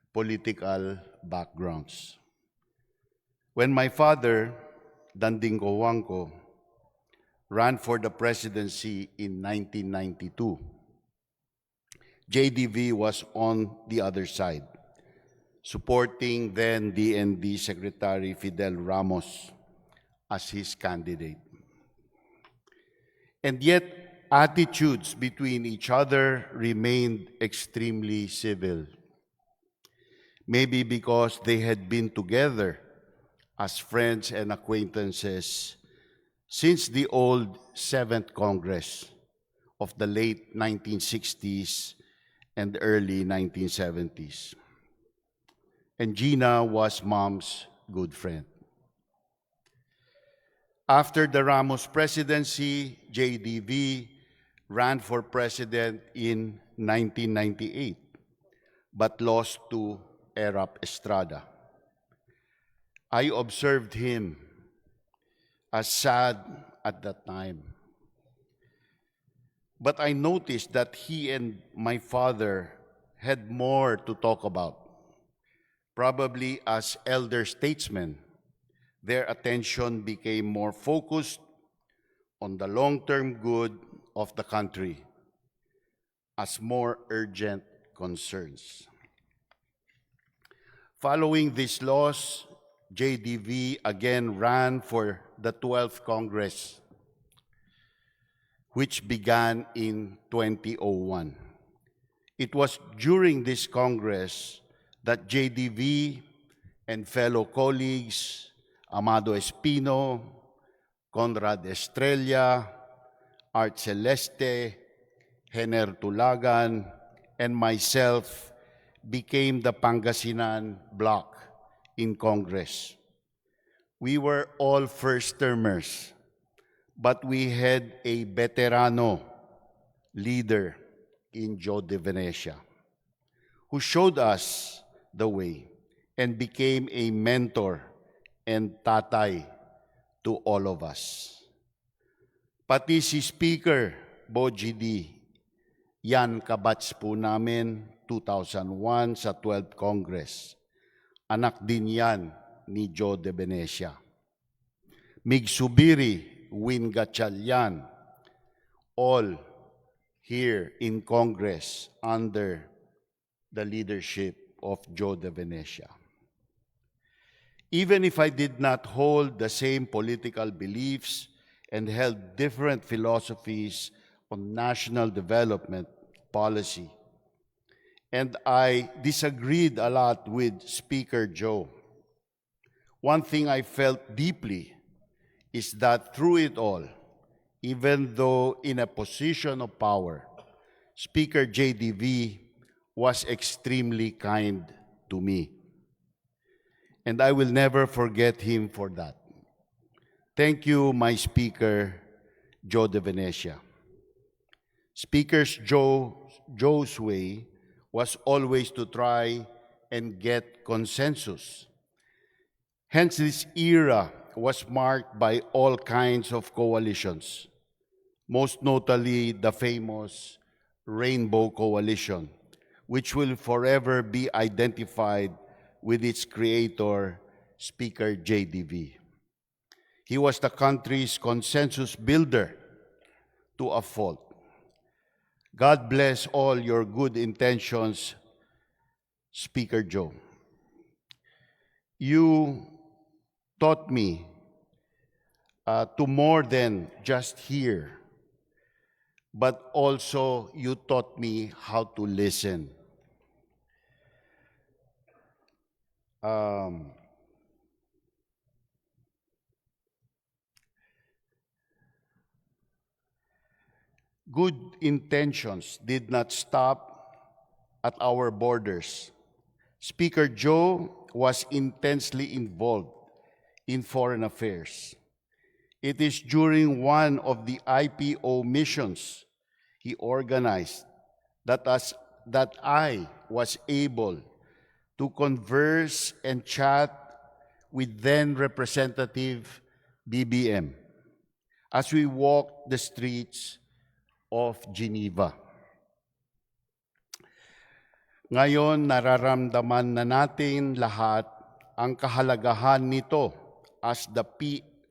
political backgrounds. When my father, Danding Cojuangco, ran for the presidency in 1992, JDV was on the other side, supporting then DND Secretary Fidel Ramos as his candidate. And yet, attitudes between each other remained extremely civil. Maybe because they had been together as friends and acquaintances since the old 7th Congress of the late 1960s and early 1970s. And Gina was Mom's good friend. After the Ramos presidency, JDV ran for president in 1998, but lost to Erap Estrada. I observed him as sad at that time. But I noticed that he and my father had more to talk about. Probably as elder statesmen, their attention became more focused on the long-term good of the country as more urgent concerns. Following this loss, JDV again ran for the 12th Congress, which began in 2001. It was during this Congress that JDV and fellow colleagues Amado Espino, Conrad Estrella, Art Celeste, Hener Tulagan, and myself became the Pangasinan bloc in Congress. We were all first-termers, but we had a veterano leader in Joe de Venecia, who showed us the way and became a mentor and tatay to all of us. Pati si Speaker Boji D, yan kabats po namin 2001 sa 12th Congress. Anak din yan ni Joe de Venecia. Migsubiri, Win Gatchalian, all here in Congress under the leadership of Joe de Venecia. Even if I did not hold the same political beliefs and held different philosophies on national development policy. And I disagreed a lot with Speaker Joe. One thing I felt deeply is that through it all, even though in a position of power, Speaker JDV was extremely kind to me. And I will never forget him for that. Thank you, my Speaker, Joe de Venecia. Joe's way was always to try and get consensus. Hence, this era was marked by all kinds of coalitions, most notably the famous Rainbow Coalition, which will forever be identified with its creator, Speaker JDV. He was the country's consensus builder to a fault. God bless all your good intentions, Speaker Joe. You taught me to more than just hear, but also you taught me how to listen. Good intentions did not stop at our borders. Speaker Joe was intensely involved in foreign affairs. It is during one of the IPO missions he organized that I was able to converse and chat with then Representative BBM as we walked the streets of Geneva. Ngayon, nararamdaman na natin lahat ang kahalagahan nito as the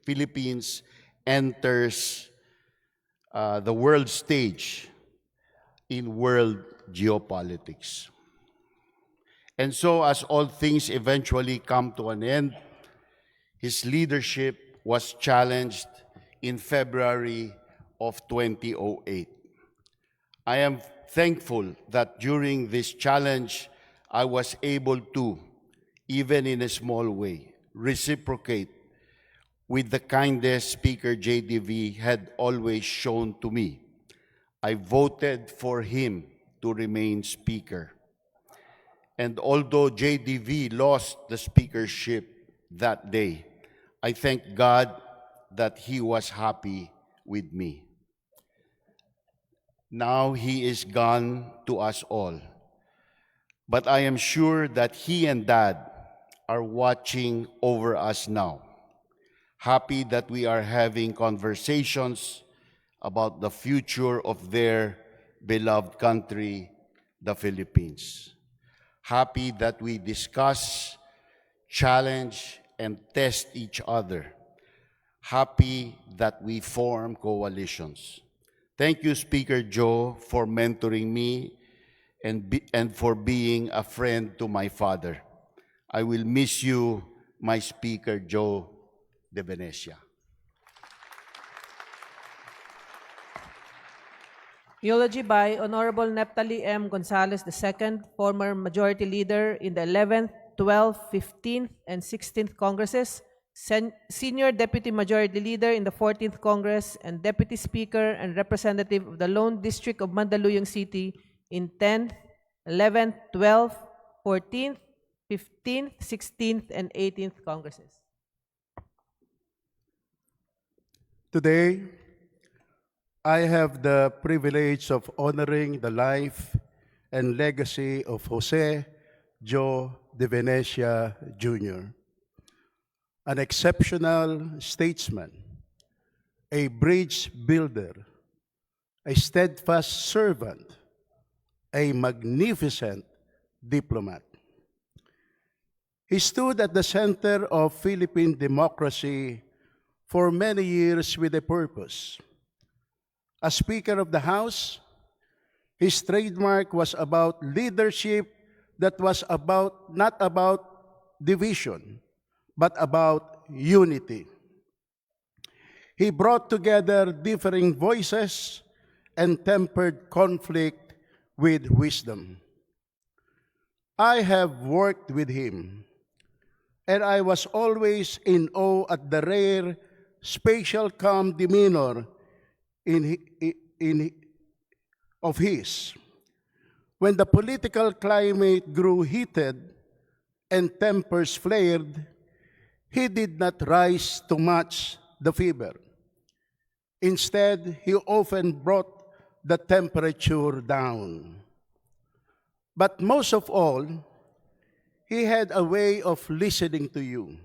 Philippines enters the world stage in world geopolitics. And so, as all things eventually come to an end, his leadership was challenged in February of 2008. I am thankful that during this challenge, I was able to, even in a small way, reciprocate with the kindness Speaker JDV had always shown to me. I voted for him to remain Speaker. And although JDV lost the speakership that day, I thank God that he was happy with me. Now he is gone to us all. But I am sure that he and Dad are watching over us now. Happy that we are having conversations about the future of their beloved country, the Philippines. Happy that we discuss, challenge, and test each other. Happy that we form coalitions. Thank you, Speaker Joe, for mentoring me and for being a friend to my father. I will miss you, my Speaker Joe de Venecia. Eulogy by Honorable Neptali M. Gonzalez II, former Majority Leader in the 11th, 12th, 15th, and 16th Congresses, Senior Deputy Majority Leader in the 14th Congress, and Deputy Speaker and Representative of the Lone District of Mandaluyong City in 10th, 11th, 12th, 14th, 15th, 16th, and 18th Congresses. Today, I have the privilege of honoring the life and legacy of Jose Joe de Venecia Jr., an exceptional statesman, a bridge builder, a steadfast servant, a magnificent diplomat. He stood at the center of Philippine democracy for many years with a purpose. As Speaker of the House, his trademark was about leadership that was not about division, but about unity. He brought together differing voices and tempered conflict with wisdom. I have worked with him, and I was always in awe at the rare, spatial calm demeanor of his. When the political climate grew heated and tempers flared, he did not rise to match the fever. Instead, he often brought the temperature down. But most of all, he had a way of listening to you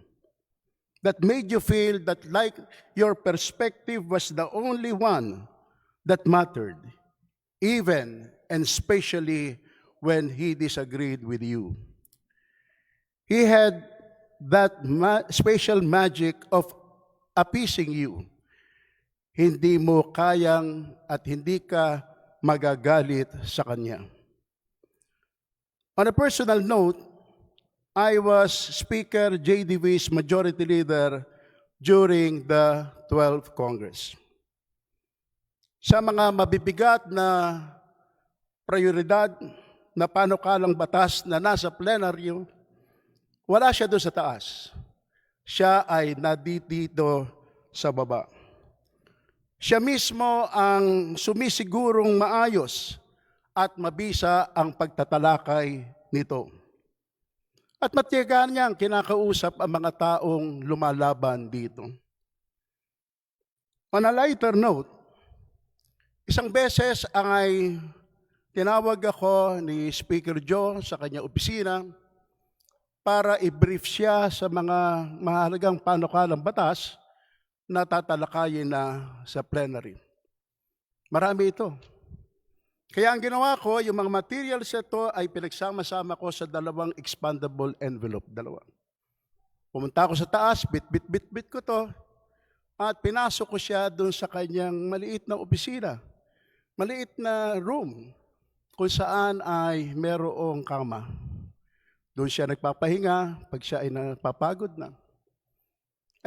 that made you feel that like your perspective was the only one that mattered, even and especially when he disagreed with you. He had that special magic of appeasing you. Hindi mo kayang at hindi ka magagalit sa kanya. On a personal note, I was Speaker JDV's Majority Leader during the 12th Congress. Sa mga mabibigat na prioridad na panukalang batas na nasa plenaryo, wala siya doon sa taas. Siya ay nadito sa baba. Siya mismo ang sumisigurong maayos at mabisa ang pagtatalakay nito. At matiyagaan niyang kinakausap ang mga taong lumalaban dito. On a lighter note, isang beses ay tinawag ako ni Speaker Joe sa kanyang opisina para i-brief siya sa mga mahalagang panukalang batas na tatalakayin na sa plenary. Marami ito. Kaya ang ginawa ko, yung mga materials ito ay pinagsama-sama ko sa dalawang expandable envelope. Pumunta ako sa taas, bit ko to, at pinasok ko siya doon sa kanyang maliit na opisina, maliit na room, kung saan ay merong kama. Doon siya nagpapahinga pag siya ay napapagod na.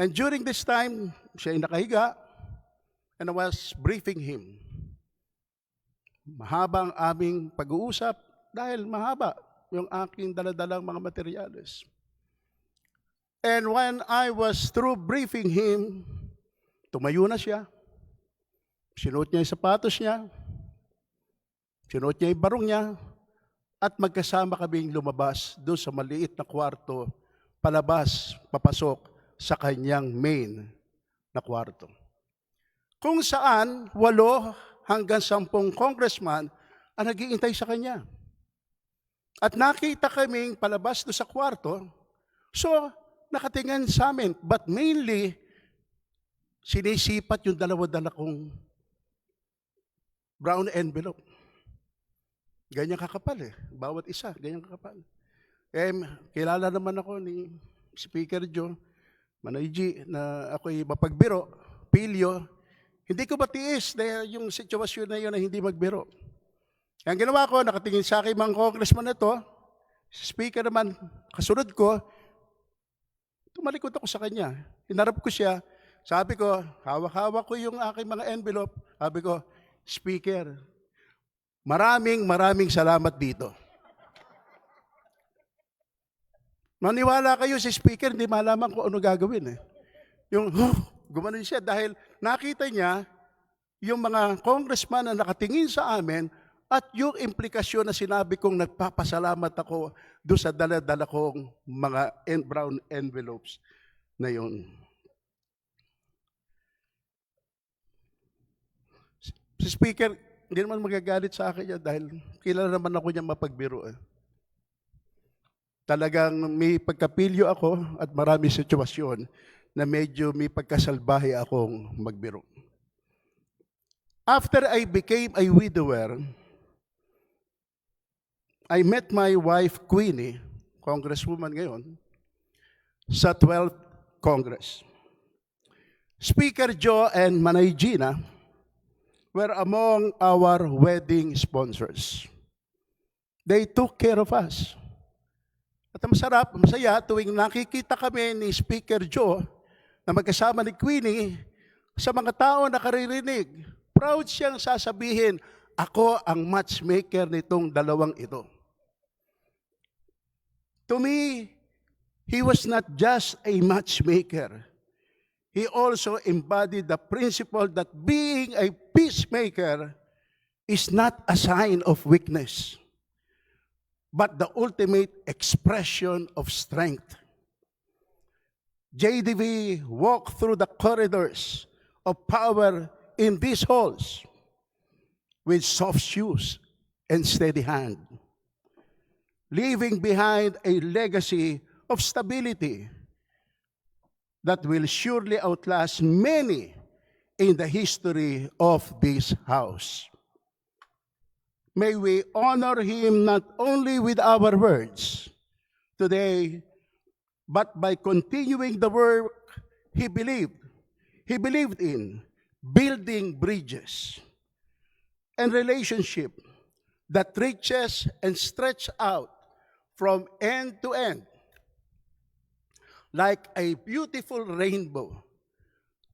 And during this time, siya ay nakahiga, and I was briefing him. Mahaba ang aming pag-uusap dahil mahaba yung aking daladalang mga materyales. And when I was through briefing him, tumayo na siya. Sinuot niya yung sapatos niya. Sinuot niya yung barong niya. At magkasama kaming lumabas doon sa maliit na kwarto, palabas, papasok sa kanyang main na kwarto. Kung saan 8 hanggang 10 congressman ang nag-iintay sa kanya. At nakita kaming palabas doon sa kwarto, so nakatingin sa amin, but mainly, sinisipat yung dalawa-dala kong brown envelope. Ganyan kakapal bawat isa, ganyan kakapal. Kilala naman ako ni Speaker Joe, Manay G, na ako'y mapagbiro, pilyo. Hindi ko matiis na yung sitwasyon na yun na hindi magbiro. Ang ginawa ko, nakatingin sa akin mga congressman na ito, speaker naman, kasunod ko, tumalikod ako sa kanya. Hinarap ko siya, sabi ko, hawak-hawak ko yung aking mga envelope. Sabi ko, Speaker, maraming salamat dito. Maniwala kayo si Speaker, hindi malaman kung ano gagawin. Yung, gumanon siya dahil nakita niya yung mga congressman na nakatingin sa amin at yung implikasyon na sinabi kong nagpapasalamat ako doon sa dala-dala kong mga brown envelopes na yun. Si Speaker, hindi naman magagalit sa akin yan dahil kilala naman ako niya mapagbiro. Talagang may pagkapilyo ako at marami sitwasyon na medyo may pagkasalbahe akong magbiro. After I became a widower, I met my wife, Queenie, congresswoman ngayon, sa 12th Congress. Speaker Joe and Manay Gina were among our wedding sponsors. They took care of us. At masaya tuwing nakikita kami ni Speaker Joe na magkasama ni Queenie sa mga tao na karirinig, proud siyang sasabihin, ako ang matchmaker nitong dalawang ito. To me, he was not just a matchmaker. He also embodied the principle that being a peacemaker is not a sign of weakness, but the ultimate expression of strength. JDV walked through the corridors of power in these halls with soft shoes and steady hand, leaving behind a legacy of stability that will surely outlast many in the history of this house. May we honor him not only with our words today, but by continuing the work he believed. He believed in building bridges and relationship that reaches and stretch out from end to end like a beautiful rainbow,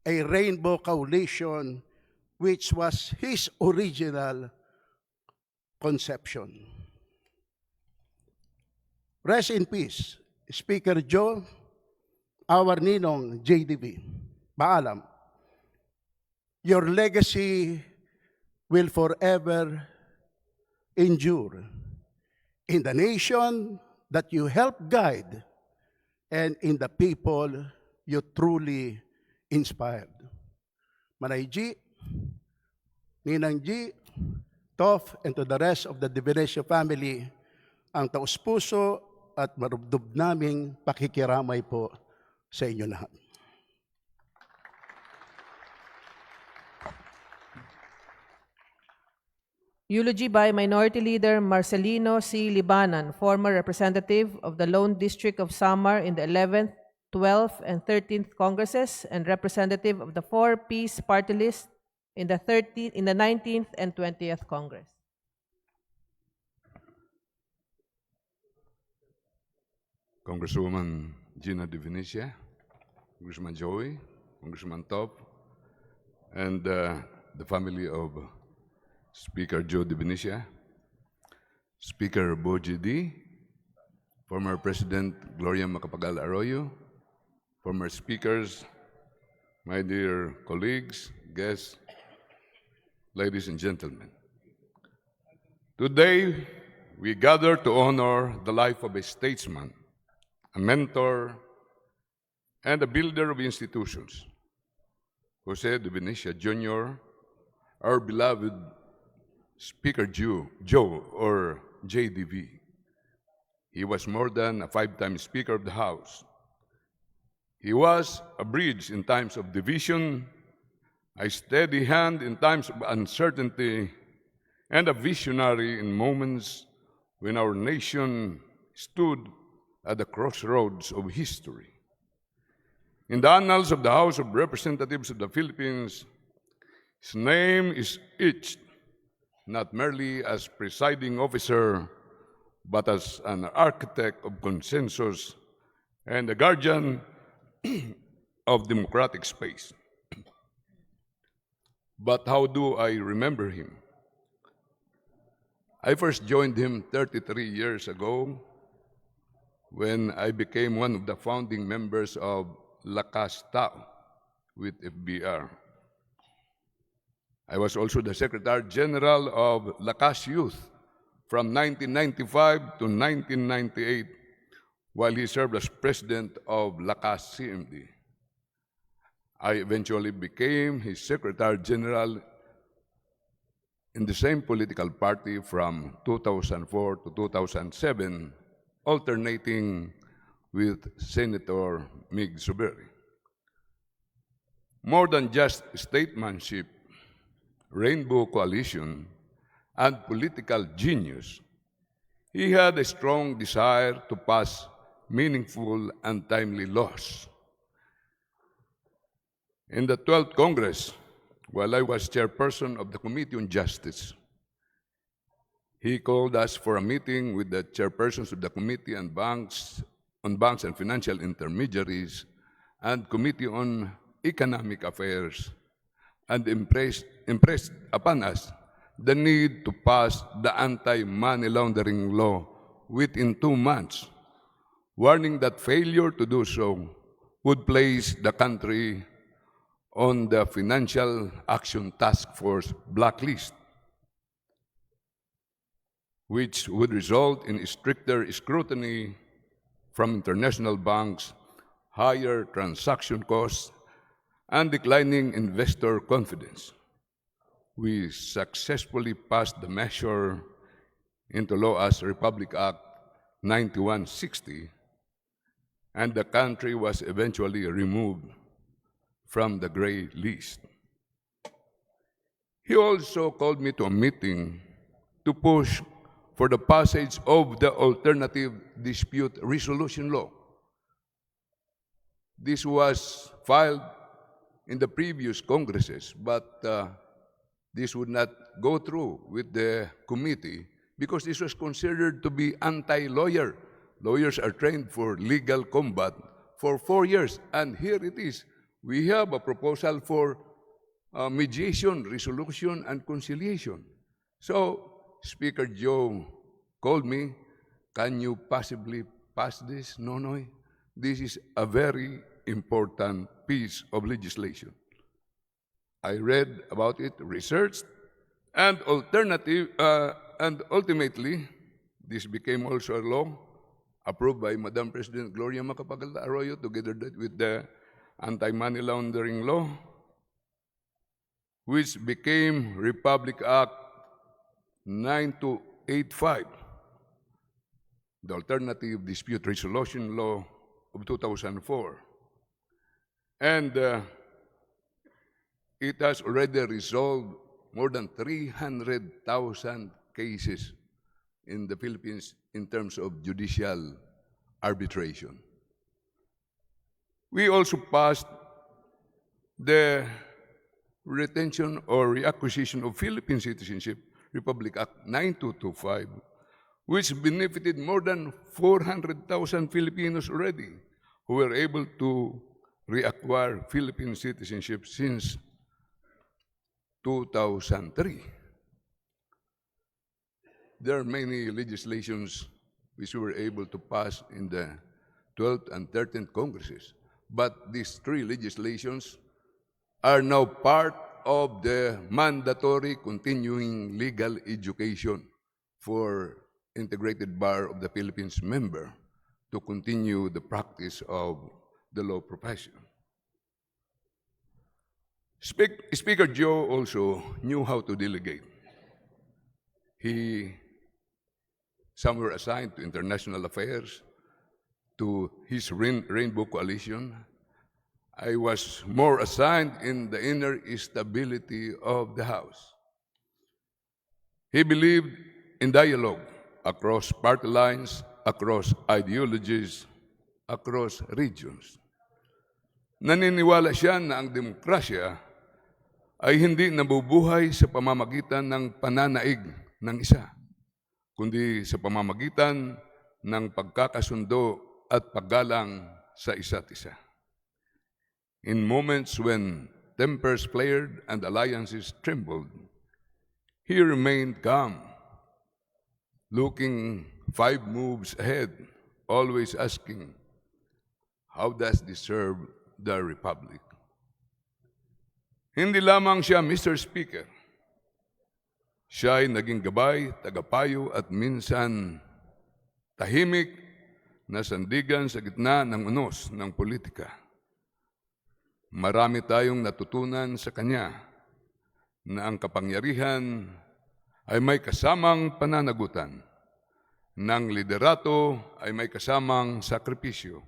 a rainbow coalition which was his original conception. Rest in peace, Speaker Joe, our Ninong JDV. Paalam. Your legacy will forever endure in the nation that you helped guide and in the people you truly inspired. Manay G, Ninang G, Tof, and to the rest of the De Venecia family, ang taus-puso at marubdob naming pakikiramay po sa inyo lahat. Eulogy by Minority Leader Marcelino C. Libanan, former representative of the Lone District of Samar in the 11th, 12th, and 13th Congresses, and representative of the 4 Peace Party List in the 19th and 20th Congress. Congresswoman Gina de Venecia, Congressman Joey, Congressman Top, and the family of Speaker Joe de Venecia, Speaker Boji D, former President Gloria Macapagal Arroyo, former speakers, my dear colleagues, guests, ladies and gentlemen. Today, we gather to honor the life of a statesman, a mentor, and a builder of institutions, Jose de Venecia Jr., our beloved Speaker Joe, or JDV. He was more than a 5-time Speaker of the House. He was a bridge in times of division, a steady hand in times of uncertainty, and a visionary in moments when our nation stood at the crossroads of history. In the annals of the House of Representatives of the Philippines, his name is etched not merely as presiding officer, but as an architect of consensus and a guardian of democratic space. But how do I remember him? I first joined him 33 years ago when I became one of the founding members of Lakas Tao with FBR. I was also the Secretary General of Lakas Youth from 1995 to 1998, while he served as President of Lakas CMD. I eventually became his Secretary General in the same political party from 2004 to 2007, alternating with Senator Mig Zuberi. More than just statesmanship, Rainbow Coalition, and political genius, he had a strong desire to pass meaningful and timely laws. In the 12th Congress, while I was chairperson of the Committee on Justice, he called us for a meeting with the chairpersons of the Committee on Banks and Financial Intermediaries and Committee on Economic Affairs and impressed upon us the need to pass the anti-money laundering law within 2 months, warning that failure to do so would place the country on the Financial Action Task Force blacklist, which would result in stricter scrutiny from international banks, higher transaction costs, and declining investor confidence. We successfully passed the measure into law as Republic Act 9160, and the country was eventually removed from the gray list. He also called me to a meeting to push for the passage of the Alternative Dispute Resolution Law. This was filed in the previous Congresses, but this would not go through with the committee because this was considered to be anti-lawyer. Lawyers are trained for legal combat for 4 years, and here it is. We have a proposal for mediation, resolution, and conciliation. So Speaker Joe called me, can you possibly pass this, Nonoy? This is a very important piece of legislation. I read about it, researched, and ultimately, this became also a law approved by Madam President Gloria Macapagal Arroyo together with the anti-money laundering law, which became Republic Act 9285, the Alternative Dispute Resolution Law of 2004. And it has already resolved more than 300,000 cases in the Philippines in terms of judicial arbitration. We also passed the Retention or Reacquisition of Philippine Citizenship, Republic Act 9225, which benefited more than 400,000 Filipinos already who were able to reacquire Philippine citizenship since 2003. There are many legislations which we were able to pass in the 12th and 13th Congresses, but these 3 legislations are now part of the mandatory continuing legal education for Integrated Bar of the Philippines member to continue the practice of the law profession. Speaker Joe also knew how to delegate. Some were assigned to international affairs, to his Rainbow Coalition. I was more assigned in the inner stability of the House. He believed in dialogue across party lines, across ideologies, across regions. Naniniwala siya na ang demokrasya ay hindi nabubuhay sa pamamagitan ng pananaig ng isa, kundi sa pamamagitan ng pagkakasundo at paggalang sa isa't isa. In moments when tempers flared and alliances trembled, he remained calm, looking 5 moves ahead, always asking, how does this serve the Republic? Hindi lamang siya Mr. Speaker. Siya ay naging gabay, tagapayo at minsan tahimik na sandigan sa gitna ng unos ng politika. Marami tayong natutunan sa kanya na ang kapangyarihan ay may kasamang pananagutan, ng liderato ay may kasamang sakripisyo,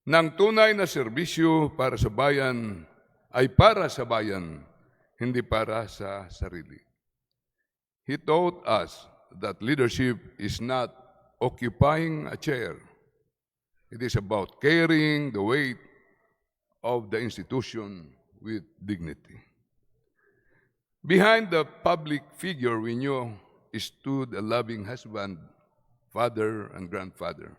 ng tunay na serbisyo para sa bayan ay para sa bayan, hindi para sa sarili. He taught us that leadership is not occupying a chair. It is about carrying the weight of the institution with dignity. Behind the public figure we knew stood a loving husband, father, and grandfather.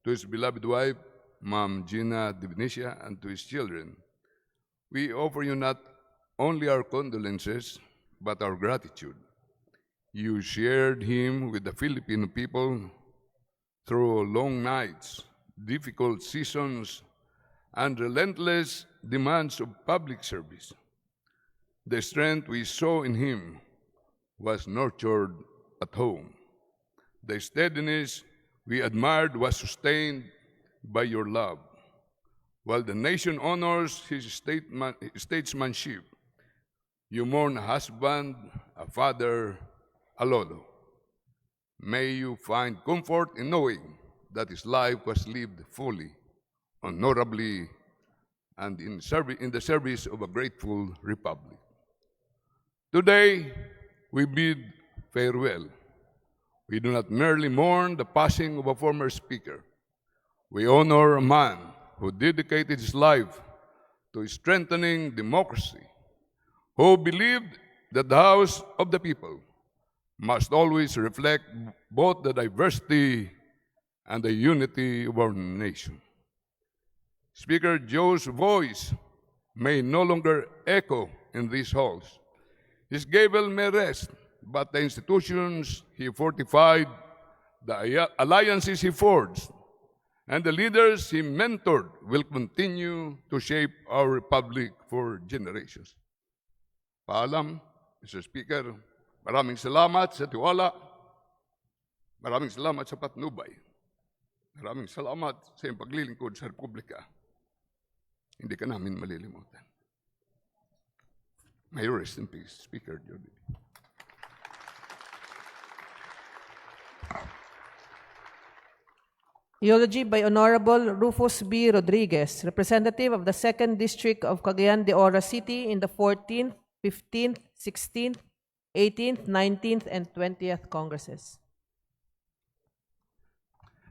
To his beloved wife, Ma'am Gina de Venecia, and to his children, we offer you not only our condolences, but our gratitude. You shared him with the Filipino people through long nights, difficult seasons, and relentless demands of public service. The strength we saw in him was nurtured at home. The steadiness we admired was sustained by your love. While the nation honors his statesmanship, you mourn a husband, a father, a lolo. May you find comfort in knowing that his life was lived fully, honorably, and in the service of a grateful republic. Today, we bid farewell. We do not merely mourn the passing of a former speaker. We honor a man who dedicated his life to strengthening democracy, who believed that the House of the People must always reflect both the diversity and the unity of our nation. Speaker Joe's voice may no longer echo in these halls. His gavel may rest, but the institutions he fortified, the alliances he forged, and the leaders he mentored will continue to shape our republic for generations. Paalam, Mr. Speaker, maraming salamat sa tiwala, maraming salamat sa patnubay, maraming salamat sa iyong paglilingkod sa Republika. Hindi ka namin malilimutan. May you rest in peace, Speaker Jody. Eulogy by Honorable Rufus B. Rodriguez, representative of the 2nd District of Cagayan de Oro City in the 14th, 15th, 16th, 18th, 19th, and 20th Congresses.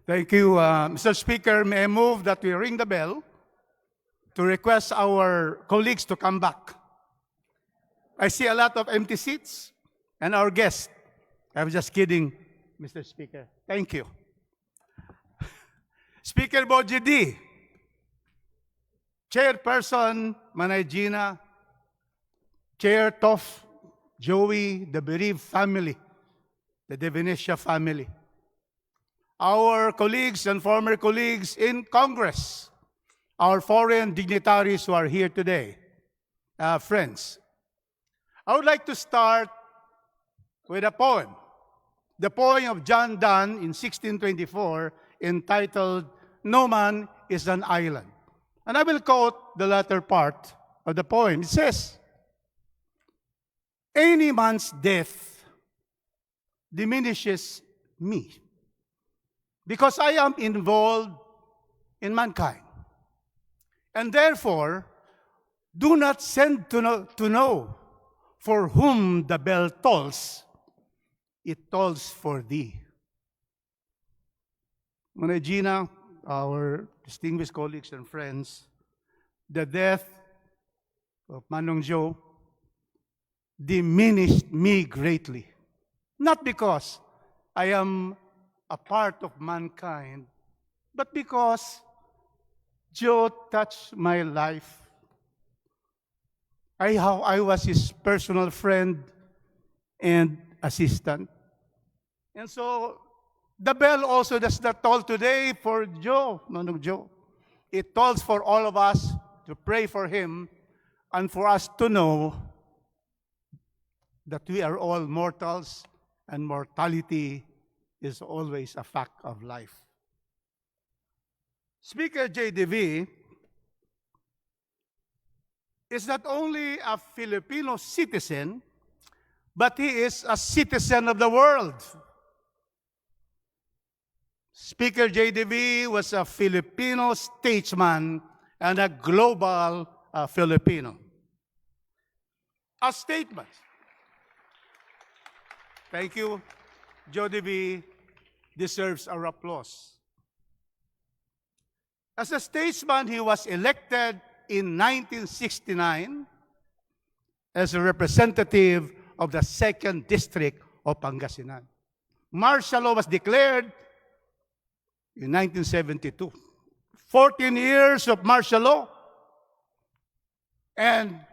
Thank you, Mr. Speaker. May I move that we ring the bell to request our colleagues to come back. I see a lot of empty seats and our guests. I'm just kidding, Mr. Speaker. Thank you. Speaker Boji D, Chairperson Manay Gina, Chair Toff, Joey, the bereaved family, the De Venecia family, our colleagues and former colleagues in Congress, our foreign dignitaries who are here today, friends. I would like to start with a poem. The poem of John Donne in 1624 entitled, "No Man is an Island." And I will quote the latter part of the poem. It says, "Any man's death diminishes me because I am involved in mankind. And therefore, do not send to know for whom the bell tolls, it tolls for thee." Manay Gina, our distinguished colleagues and friends, the death of Manong Joe diminished me greatly. Not because I am a part of mankind, but because Joe touched my life. How I was his personal friend and assistant. And so, the bell also does not toll today for Joe, Manong Joe. It tolls for all of us to pray for him and for us to know that we are all mortals and mortality is always a fact of life. Speaker JDV is not only a Filipino citizen, but he is a citizen of the world. Speaker JDV was a Filipino statesman and a global Filipino. A statement. Thank you. JDV deserves our applause. As a statesman, he was elected in 1969 as a representative of the 2nd District of Pangasinan. Martial law was declared in 1972. 14 years of martial law. And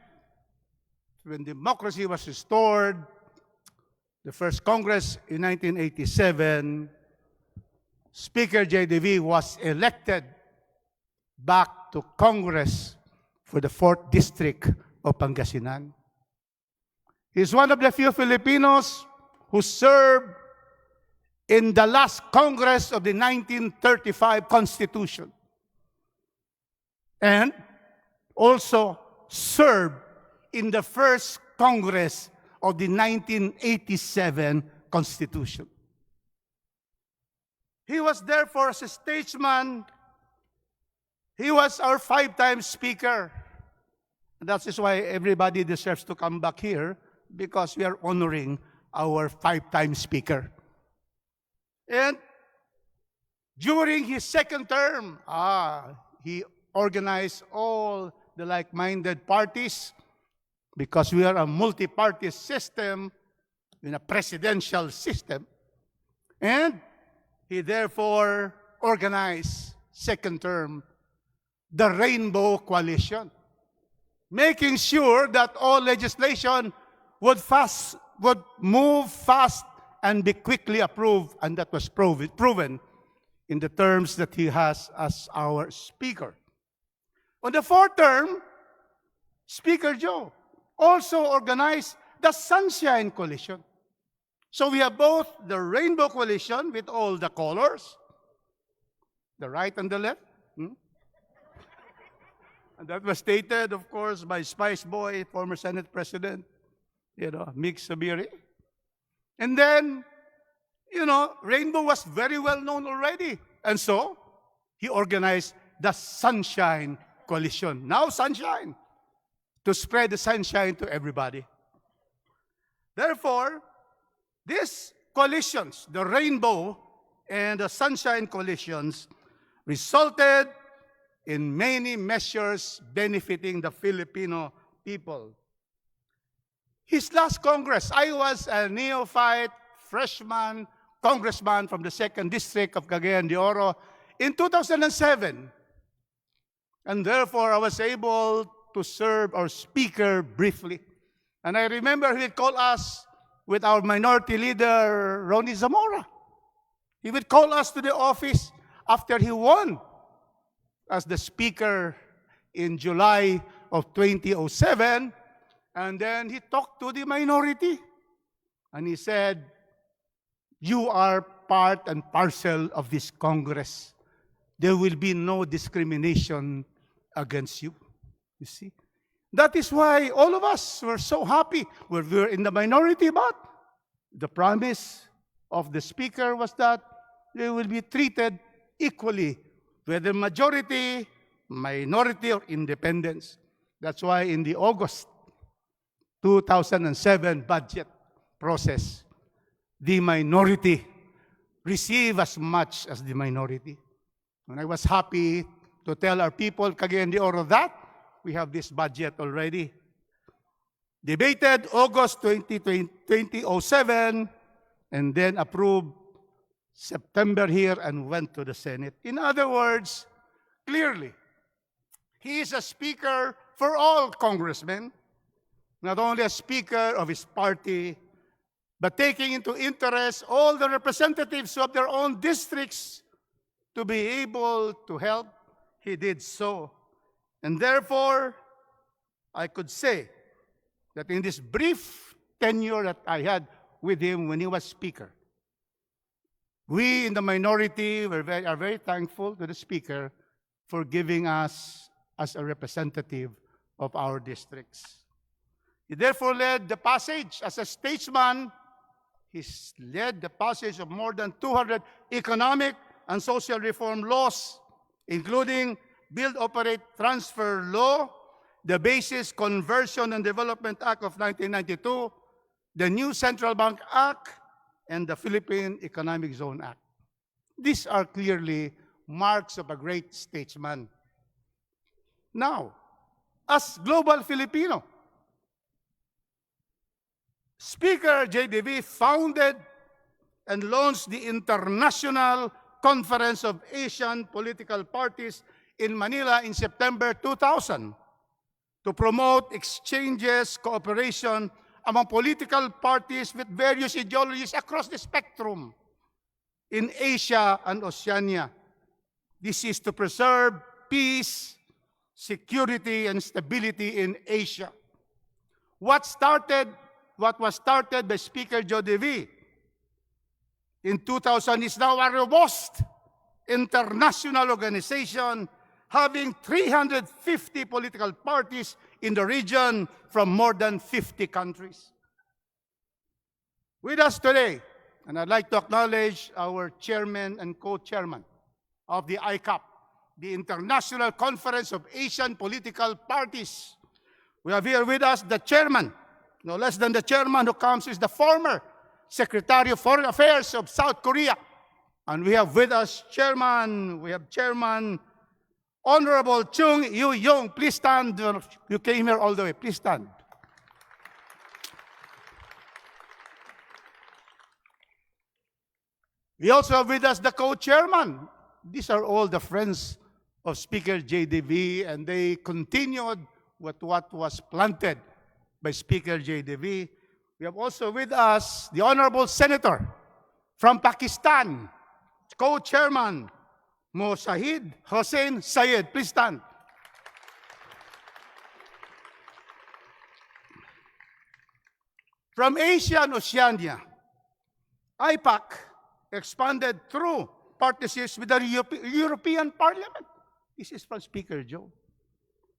when democracy was restored, the first Congress in 1987, Speaker JDV was elected back to Congress for the 4th District of Pangasinan. He's one of the few Filipinos who served in the last Congress of the 1935 Constitution and also served in the first Congress of the 1987 Constitution. He was therefore as a statesman. He was our 5-time speaker. And that is why everybody deserves to come back here, because we are honoring our 5-time speaker. And during his second term, he organized all the like-minded parties, because we are a multi-party system in a presidential system. And he therefore organized, second term, the Rainbow Coalition, making sure that all legislation would move fast and be quickly approved, and that was proven in the terms that he has as our speaker. On the fourth term, Speaker Joe also organized the Sunshine Coalition. So we have both the Rainbow Coalition with all the colors, the right and the left. And that was stated, of course, by Spice Boy, former Senate President, Mick Sabiri. And then, Rainbow was very well known already. And so, he organized the Sunshine Coalition. Now sunshine, to spread the sunshine to everybody. Therefore, these coalitions, the Rainbow and the Sunshine Coalitions, resulted in many measures benefiting the Filipino people. His last Congress, I was a neophyte, freshman congressman from the 2nd District of Cagayan de Oro in 2007. And therefore, I was able to serve our speaker briefly. And I remember he would call us with our minority leader, Ronnie Zamora. He would call us to the office after he won as the speaker in July of 2007. And then he talked to the minority. And he said, you are part and parcel of this Congress. There will be no discrimination against you. You see? That is why all of us were so happy. We were in the minority, but the promise of the speaker was that they will be treated equally, whether majority, minority, or independents. That's why in the August 2007 budget process, the minority received as much as the minority. And I was happy to tell our people, Cagayan de Oro, that we have this budget already. Debated August 2007, and then approved September here and went to the Senate. In other words, clearly, he is a speaker for all congressmen, not only a speaker of his party, but taking into interest all the representatives of their own districts to be able to help. He did so. And therefore, I could say that in this brief tenure that I had with him when he was speaker, we in the minority are very thankful to the speaker for giving us as a representative of our districts. He therefore led the passage as a statesman. He led the passage of more than 200 economic and social reform laws, including Build, Operate, Transfer Law, the Basis Conversion and Development Act of 1992, the new Central Bank Act, and the Philippine Economic Zone Act. These are clearly marks of a great statesman. Now, as global Filipino, Speaker JDV founded and launched the International Conference of Asian Political Parties in Manila in September 2000 to promote exchanges, cooperation among political parties with various ideologies across the spectrum in Asia and Oceania. This is to preserve peace, security, and stability in Asia. What was started by Speaker Joe DeVie in 2000 is now a robust international organization having 350 political parties in the region from more than 50 countries. With us today, and I'd like to acknowledge our chairman and co-chairman of the ICAP, the International Conference of Asian Political Parties. We have here with us the chairman, no less than the chairman who comes is the former Secretary of Foreign Affairs of South Korea. And we have with us Chairman Honorable Chung Yu-yong. Please stand. You came here all the way. Please stand. We also have with us the co-chairman. These are all the friends of Speaker JDV, and they continued with what was planted by Speaker JDV. We have also with us the Honorable Senator from Pakistan, co-chairman Mosahid Hossein Sayed. Please stand. From Asia and Oceania, IPAC expanded through partnerships with the European Parliament. This is from Speaker Joe.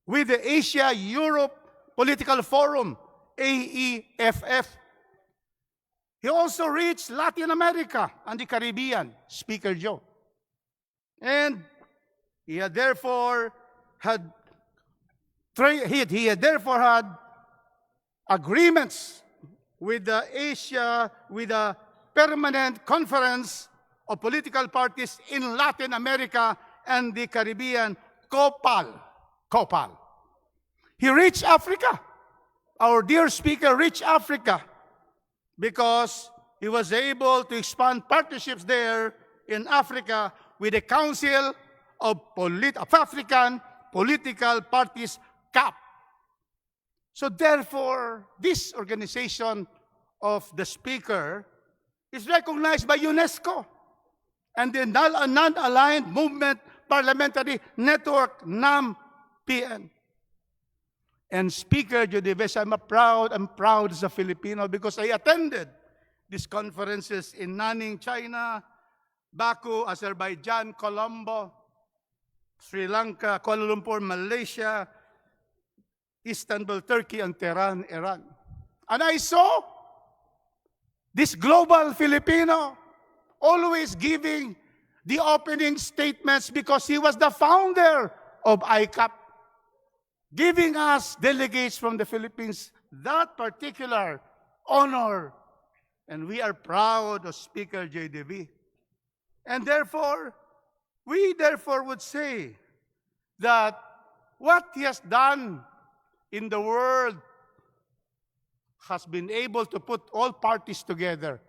With the Asia-Europe Political Forum, AEFF. He also reached Latin America and the Caribbean, Speaker Joe. And he had therefore had agreements with the Permanent Conference of Political Parties in Latin America and the Caribbean, COPAL. He reached Africa. Our dear speaker reached Africa because he was able to expand partnerships there in Africa with the Council of African Political Parties, CAP. So therefore, this organization of the speaker is recognized by UNESCO and the Non-Aligned Movement Parliamentary Network, NAM-PN. And Speaker Judives, I'm proud as a Filipino because I attended these conferences in Nanning, China, Baku, Azerbaijan, Colombo, Sri Lanka, Kuala Lumpur, Malaysia, Istanbul, Turkey, and Tehran, Iran. And I saw this global Filipino always giving the opening statements because he was the founder of ICAP, giving us delegates from the Philippines that particular honor. And we are proud of Speaker JDV. And therefore, we would say that what he has done in the world has been able to put all parties together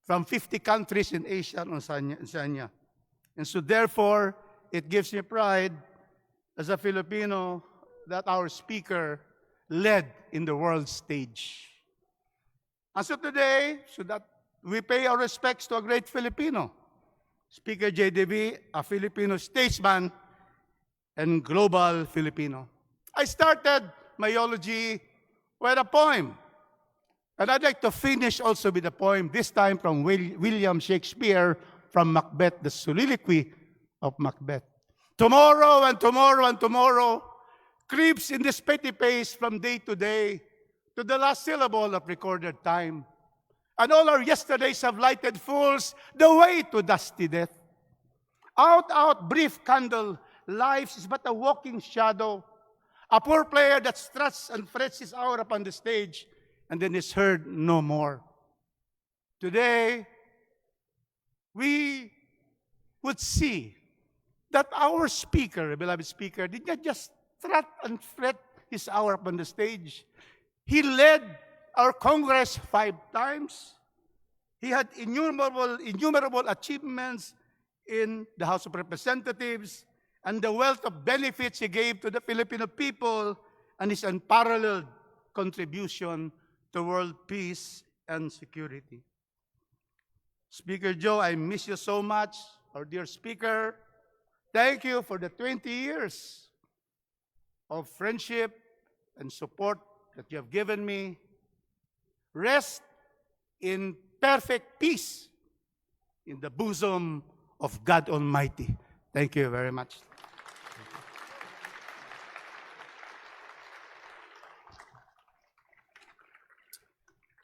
from 50 countries in Asia and Oceania. And so therefore, it gives me pride as a Filipino that our speaker led in the world stage. And so today, so that we pay our respects to a great Filipino, Speaker JDV, a Filipino statesman and global Filipino. I started my eulogy with a poem. And I'd like to finish also with a poem, this time from William Shakespeare, from Macbeth, the soliloquy of Macbeth. Tomorrow and tomorrow and tomorrow creeps in this petty pace from day to day to the last syllable of recorded time. And all our yesterdays have lighted fools the way to dusty death. Out, brief candle, life is but a walking shadow, a poor player that struts and frets his hour upon the stage, and then is heard no more. Today, we would see that our speaker, beloved speaker, did not just strut and fret his hour upon the stage. He led our Congress 5 times. He had innumerable achievements in the House of Representatives, and the wealth of benefits he gave to the Filipino people and his unparalleled contribution to world peace and security. Speaker Joe, I miss you so much. Our dear Speaker, thank you for the 20 years of friendship and support that you have given me. Rest in perfect peace in the bosom of God Almighty. Thank you very much.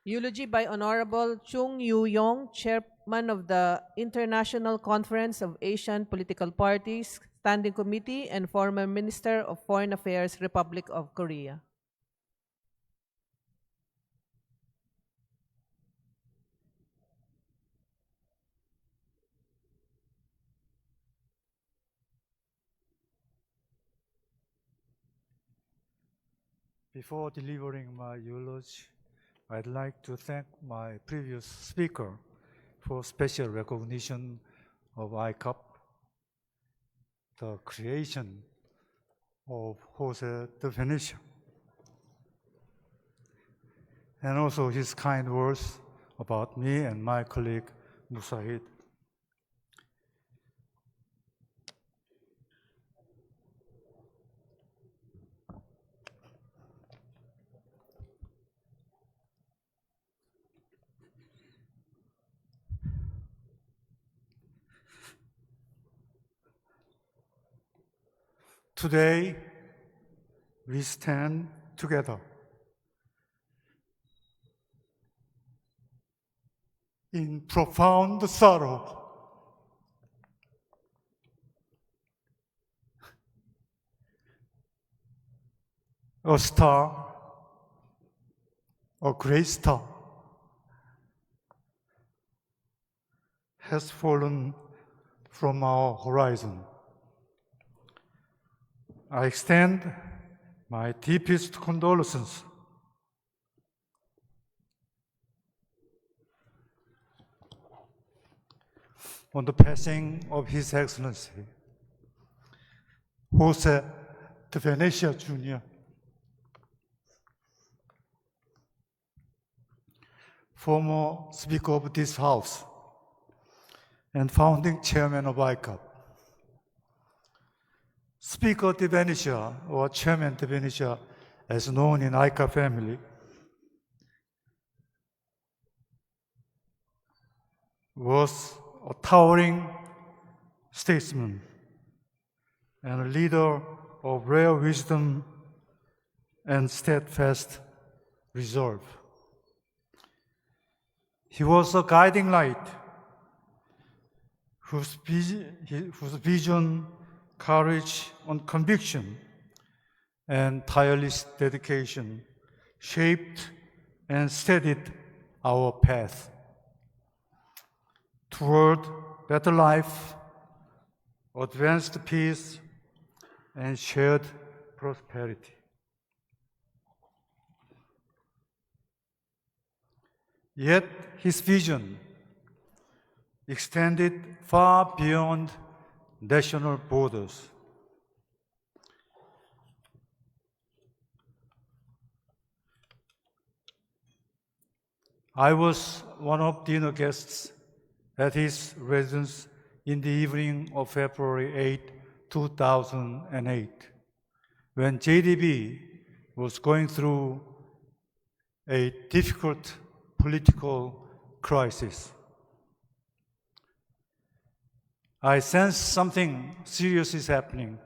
Eulogy by Honorable Chung Yu-yong, Chairman of the International Conference of Asian Political Parties Standing Committee and former Minister of Foreign Affairs, Republic of Korea. Before delivering my eulogy, I'd like to thank my previous speaker for special recognition of ICAP, the creation of Jose de Venecia, and also his kind words about me and my colleague Musaid. Today, we stand together in profound sorrow. A star, a great star, has fallen from our horizon. I extend my deepest condolences on the passing of His Excellency Jose de Venecia Jr., former Speaker of this House and founding Chairman of ICAP. Speaker de Venecia, or Chairman de Venecia, as known in ICAP family, was a towering statesman and a leader of rare wisdom and steadfast resolve. He was a guiding light whose vision, courage, and conviction, and tireless dedication shaped and steadied our path toward better life, advanced peace, and shared prosperity. Yet his vision extended far beyond national borders. I was one of the dinner guests at his residence in the evening of February 8, 2008, when JDB was going through a difficult political crisis. I sensed something serious is happening.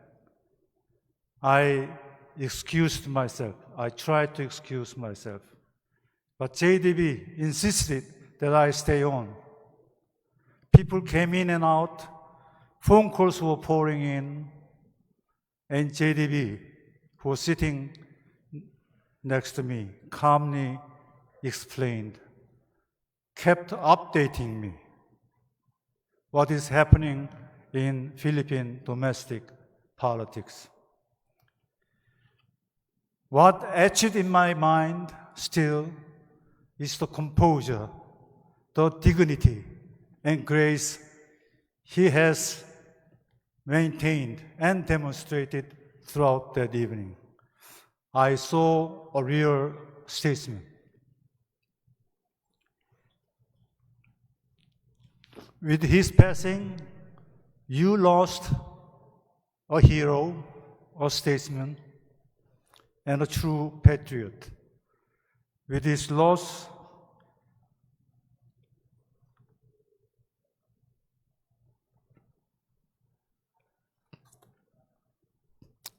I excused myself. I tried to excuse myself. But JDB insisted that I stay on. People came in and out. Phone calls were pouring in. And JDB, who was sitting next to me, calmly explained, kept updating me what is happening in Philippine domestic politics. What etched in my mind still is the composure, the dignity, and grace he has maintained and demonstrated throughout that evening. I saw a real statesman. With his passing, you lost a hero, a statesman, and a true patriot. With his loss,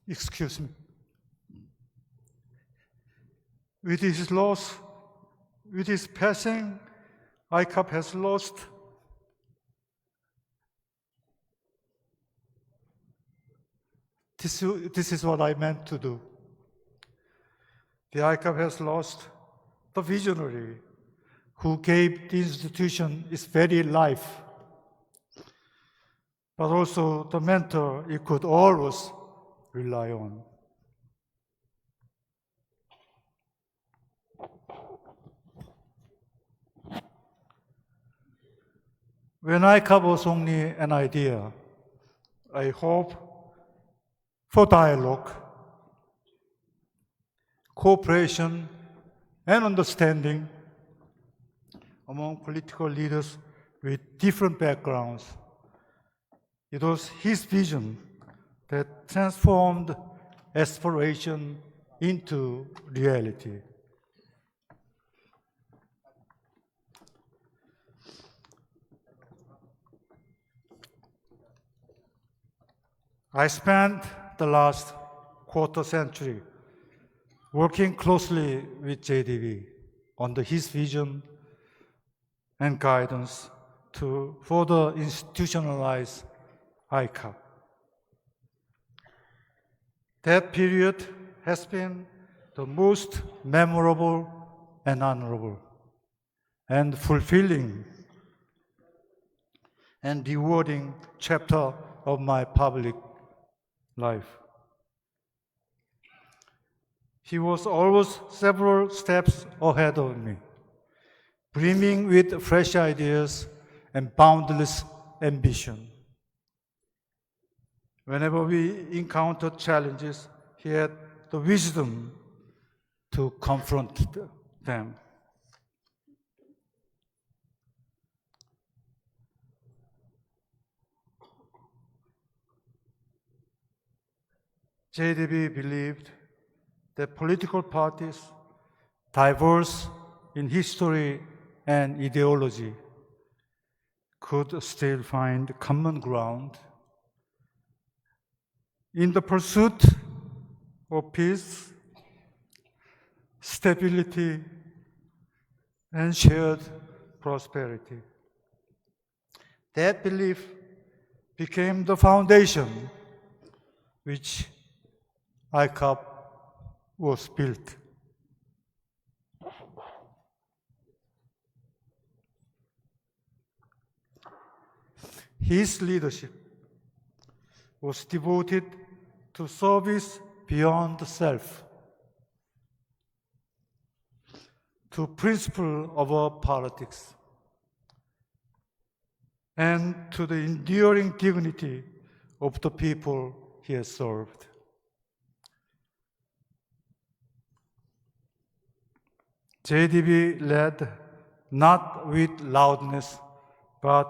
excuse me. With his loss, with his passing, ICAP has lost this is what I meant to do. The ICAP has lost the visionary who gave the institution its very life, but also the mentor it could always rely on. When ICAP was only an idea, I hope for dialogue, cooperation, and understanding among political leaders with different backgrounds. It was his vision that transformed aspiration into reality. I spent the last quarter century working closely with JDB under his vision and guidance to further institutionalize ICAP. That period has been the most memorable and honorable and fulfilling and rewarding chapter of my public life. He was always several steps ahead of me, brimming with fresh ideas and boundless ambition. Whenever we encountered challenges, he had the wisdom to confront them. JDB believed that political parties, diverse in history and ideology, could still find common ground in the pursuit of peace, stability, and shared prosperity. That belief became the foundation which ICAP was built. His leadership was devoted to service beyond self, to principle of our politics, and to the enduring dignity of the people he has served. JDB led not with loudness, but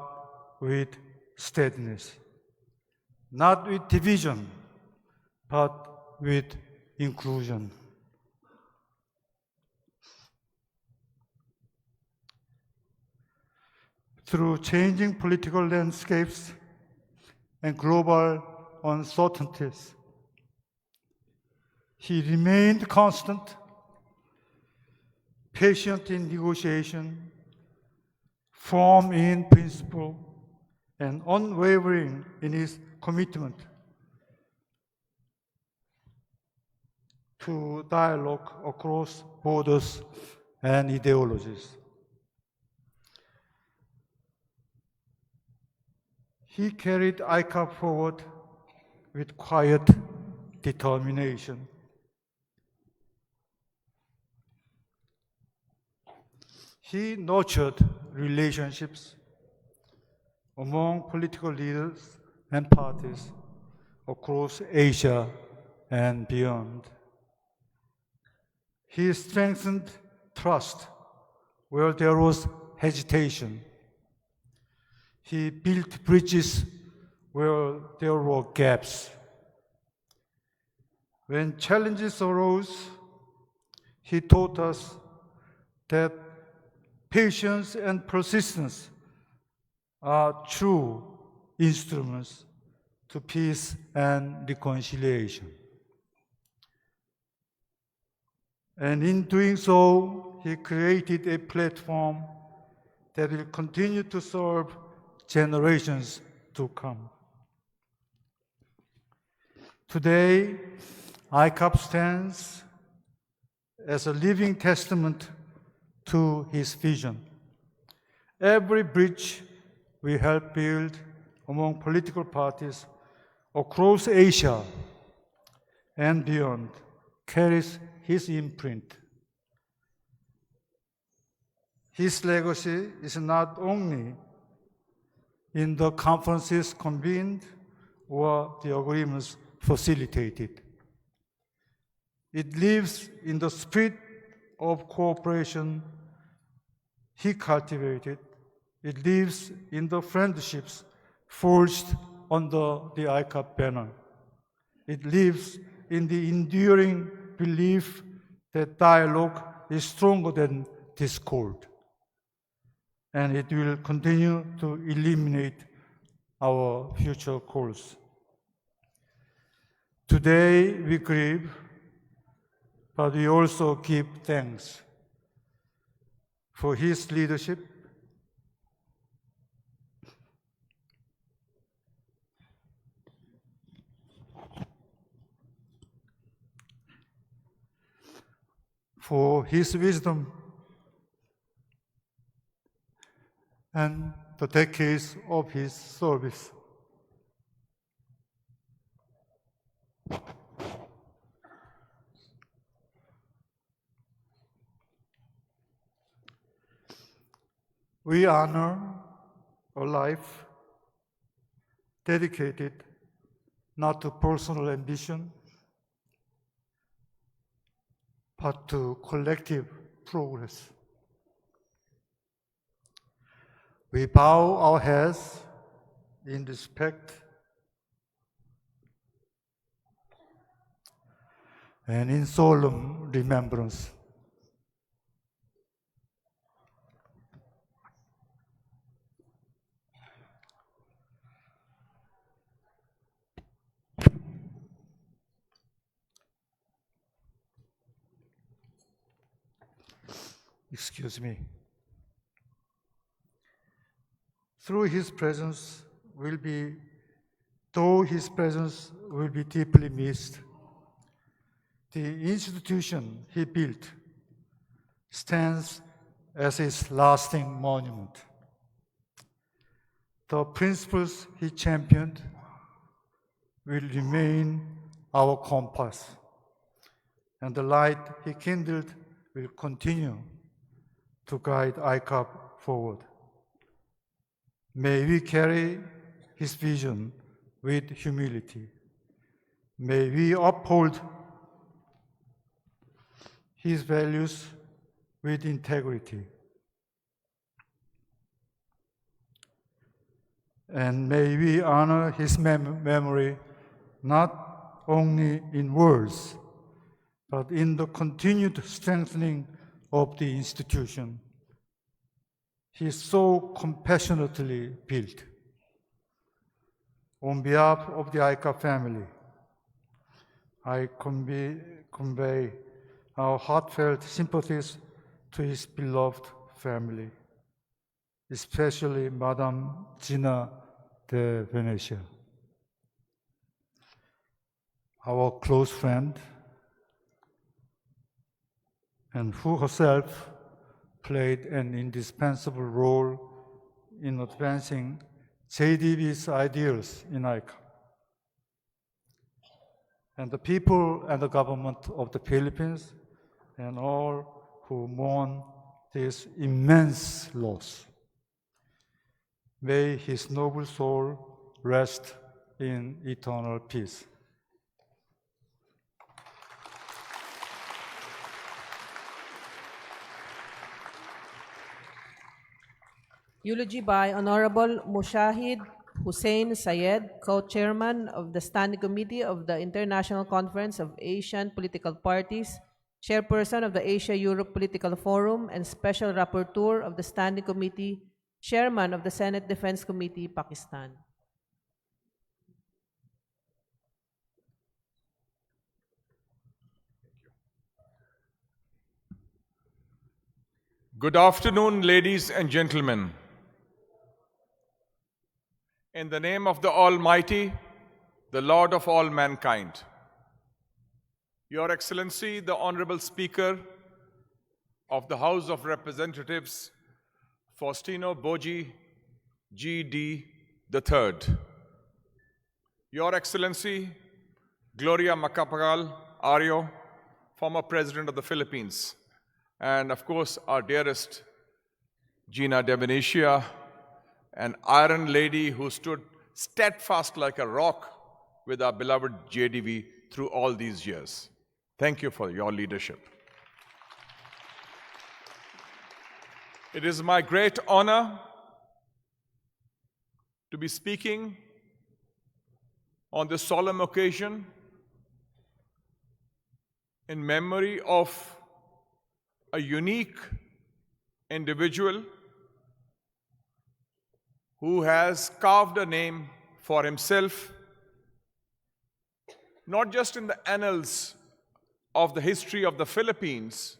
with steadiness. Not with division, but with inclusion. Through changing political landscapes and global uncertainties, he remained constant, patient in negotiation, firm in principle, and unwavering in his commitment to dialogue across borders and ideologies. He carried ICAP forward with quiet determination. He nurtured relationships among political leaders and parties across Asia and beyond. He strengthened trust where there was hesitation. He built bridges where there were gaps. When challenges arose, he taught us that patience and persistence are true instruments to peace and reconciliation. And in doing so, he created a platform that will continue to serve generations to come. Today, ICAP stands as a living testament to his vision. Every bridge we help build among political parties across Asia and beyond carries his imprint. His legacy is not only in the conferences convened or the agreements facilitated. It lives in the spirit of cooperation he cultivated. It lives in the friendships forged under the ICAP banner. It lives in the enduring belief that dialogue is stronger than discord. And it will continue to illuminate our future course. Today we grieve, but we also give thanks for his leadership, for his wisdom, and the decades of his service. We honor a life dedicated not to personal ambition, but to collective progress. We bow our heads in respect and in solemn remembrance. Excuse me. Though his presence will be deeply missed, the institution he built stands as his lasting monument. The principles he championed will remain our compass, and the light he kindled will continue to guide ICAP forward. May we carry his vision with humility. May we uphold his values with integrity. And may we honor his memory not only in words, but in the continued strengthening of the institution he so compassionately built. On behalf of the ICAP family, I convey our heartfelt sympathies to his beloved family, especially Madame Gina de Venecia, our close friend, and who herself played an indispensable role in advancing JDB's ideals in ICAP. And the people and the government of the Philippines and all who mourn this immense loss. May his noble soul rest in eternal peace. Eulogy by Honorable Mushahid Hussein Sayed, Co-Chairman of the Standing Committee of the International Conference of Asian Political Parties, Chairperson of the Asia-Europe Political Forum, and Special Rapporteur of the Standing Committee, Chairman of the Senate Defense Committee, Pakistan. Good afternoon, ladies and gentlemen. In the name of the Almighty, the Lord of all mankind, Your Excellency, the Honorable Speaker of the House of Representatives, Faustino Boji, G.D. III, Your Excellency, Gloria Macapagal Arroyo, former President of the Philippines, and of course, our dearest Gina de Venecia, an iron lady who stood steadfast like a rock with our beloved JDV through all these years. Thank you for your leadership. It is my great honor to be speaking on this solemn occasion in memory of a unique individual who has carved a name for himself, not just in the annals of the history of the Philippines,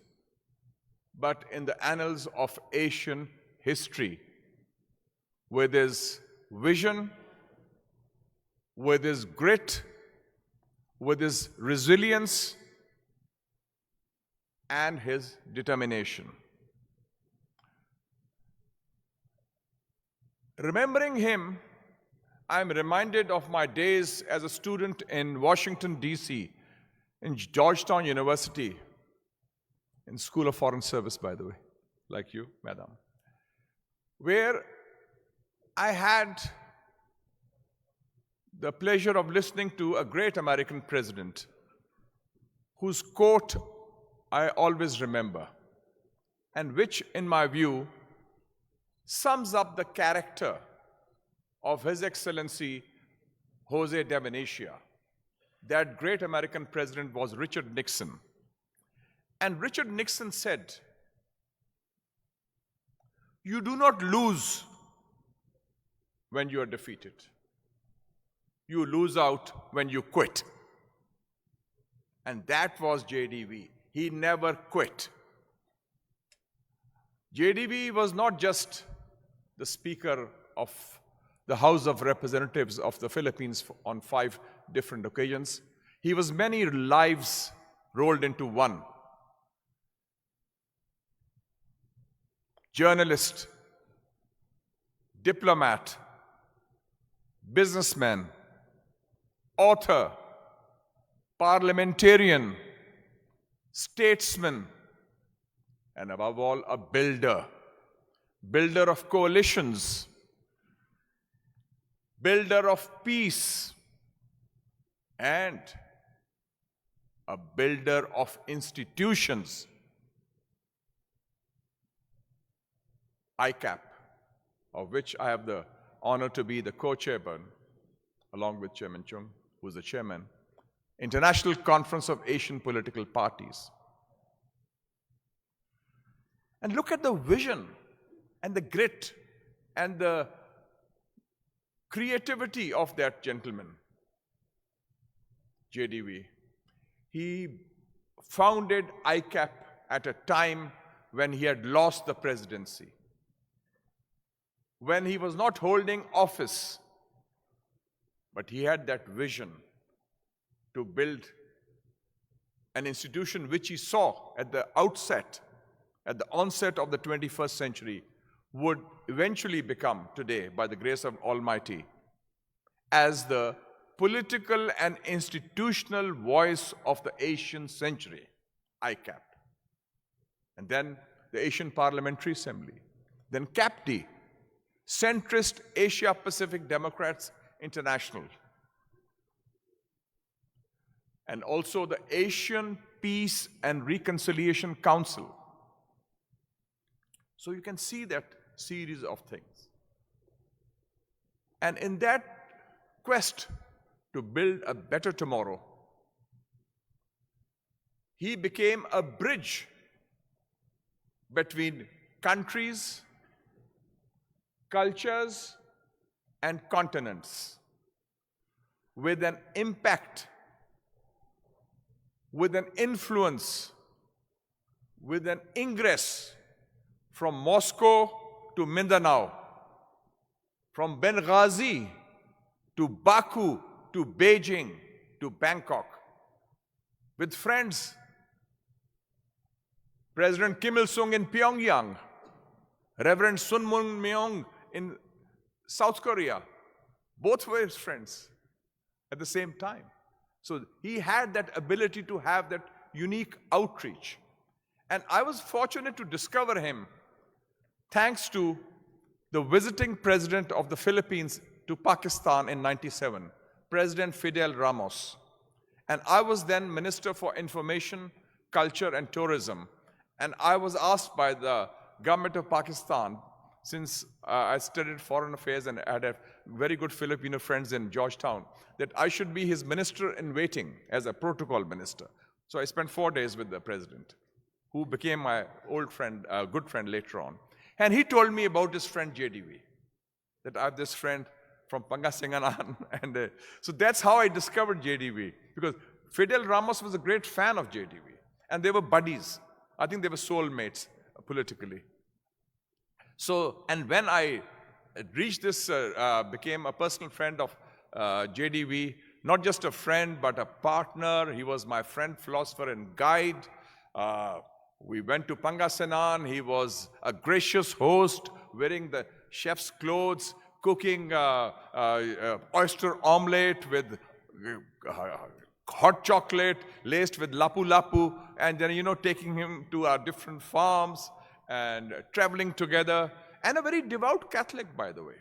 but in the annals of Asian history, with his vision, with his grit, with his resilience, and his determination. Remembering him, I'm reminded of my days as a student in Washington, D.C., in Georgetown University, in School of Foreign Service, by the way, like you, madam, where I had the pleasure of listening to a great American president whose quote I always remember, and which, in my view, sums up the character of His Excellency Jose de Venecia. That great American president was Richard Nixon. And Richard Nixon said, "You do not lose when you are defeated. You lose out when you quit." And that was JDV. He never quit. JDV was not just the Speaker of the House of Representatives of the Philippines on 5 different occasions. He was many lives rolled into one. Journalist, diplomat, businessman, author, parliamentarian, statesman, and above all, a builder. Builder of coalitions, builder of peace, and a builder of institutions. ICAP, of which I have the honor to be the co-chairman, along with Chairman Chung, who is the chairman, International Conference of Asian Political Parties. And look at the vision and the grit and the creativity of that gentleman, JDV. He founded ICAP at a time when he had lost the presidency, when he was not holding office, but he had that vision to build an institution which he saw at the outset, at the onset of the 21st century, would eventually become today, by the grace of Almighty, as the political and institutional voice of the Asian century, ICAP. And then the Asian Parliamentary Assembly. Then CAPD, Centrist Asia Pacific Democrats International. And also the Asian Peace and Reconciliation Council. So you can see that series of things. And in that quest to build a better tomorrow, he became a bridge between countries, cultures, and continents, with an impact, with an influence, with an ingress from Moscow to Mindanao, from Benghazi to Baku to Beijing to Bangkok, with friends, President Kim Il-sung in Pyongyang, Reverend Sun Moon-myung in South Korea. Both were his friends at the same time. So he had that ability to have that unique outreach. And I was fortunate to discover him thanks to the visiting president of the Philippines to Pakistan in '97, President Fidel Ramos. And I was then Minister for Information, Culture and Tourism. And I was asked by the government of Pakistan, since I studied foreign affairs and I had very good Filipino friends in Georgetown, that I should be his minister in waiting as a protocol minister. So I spent 4 days with the president, who became my old friend, good friend later on. And he told me about his friend JDV, that I have this friend from Pangasinan. And so that's how I discovered JDV, because Fidel Ramos was a great fan of JDV. And they were buddies. I think they were soulmates politically. So, and when I reached this, became a personal friend of JDV, not just a friend, but a partner. He was my friend, philosopher, and guide. We went to Pangasinan. He was a gracious host, wearing the chef's clothes, cooking oyster omelette with hot chocolate laced with lapu-lapu, and then, taking him to our different farms and traveling together. And a very devout Catholic, by the way.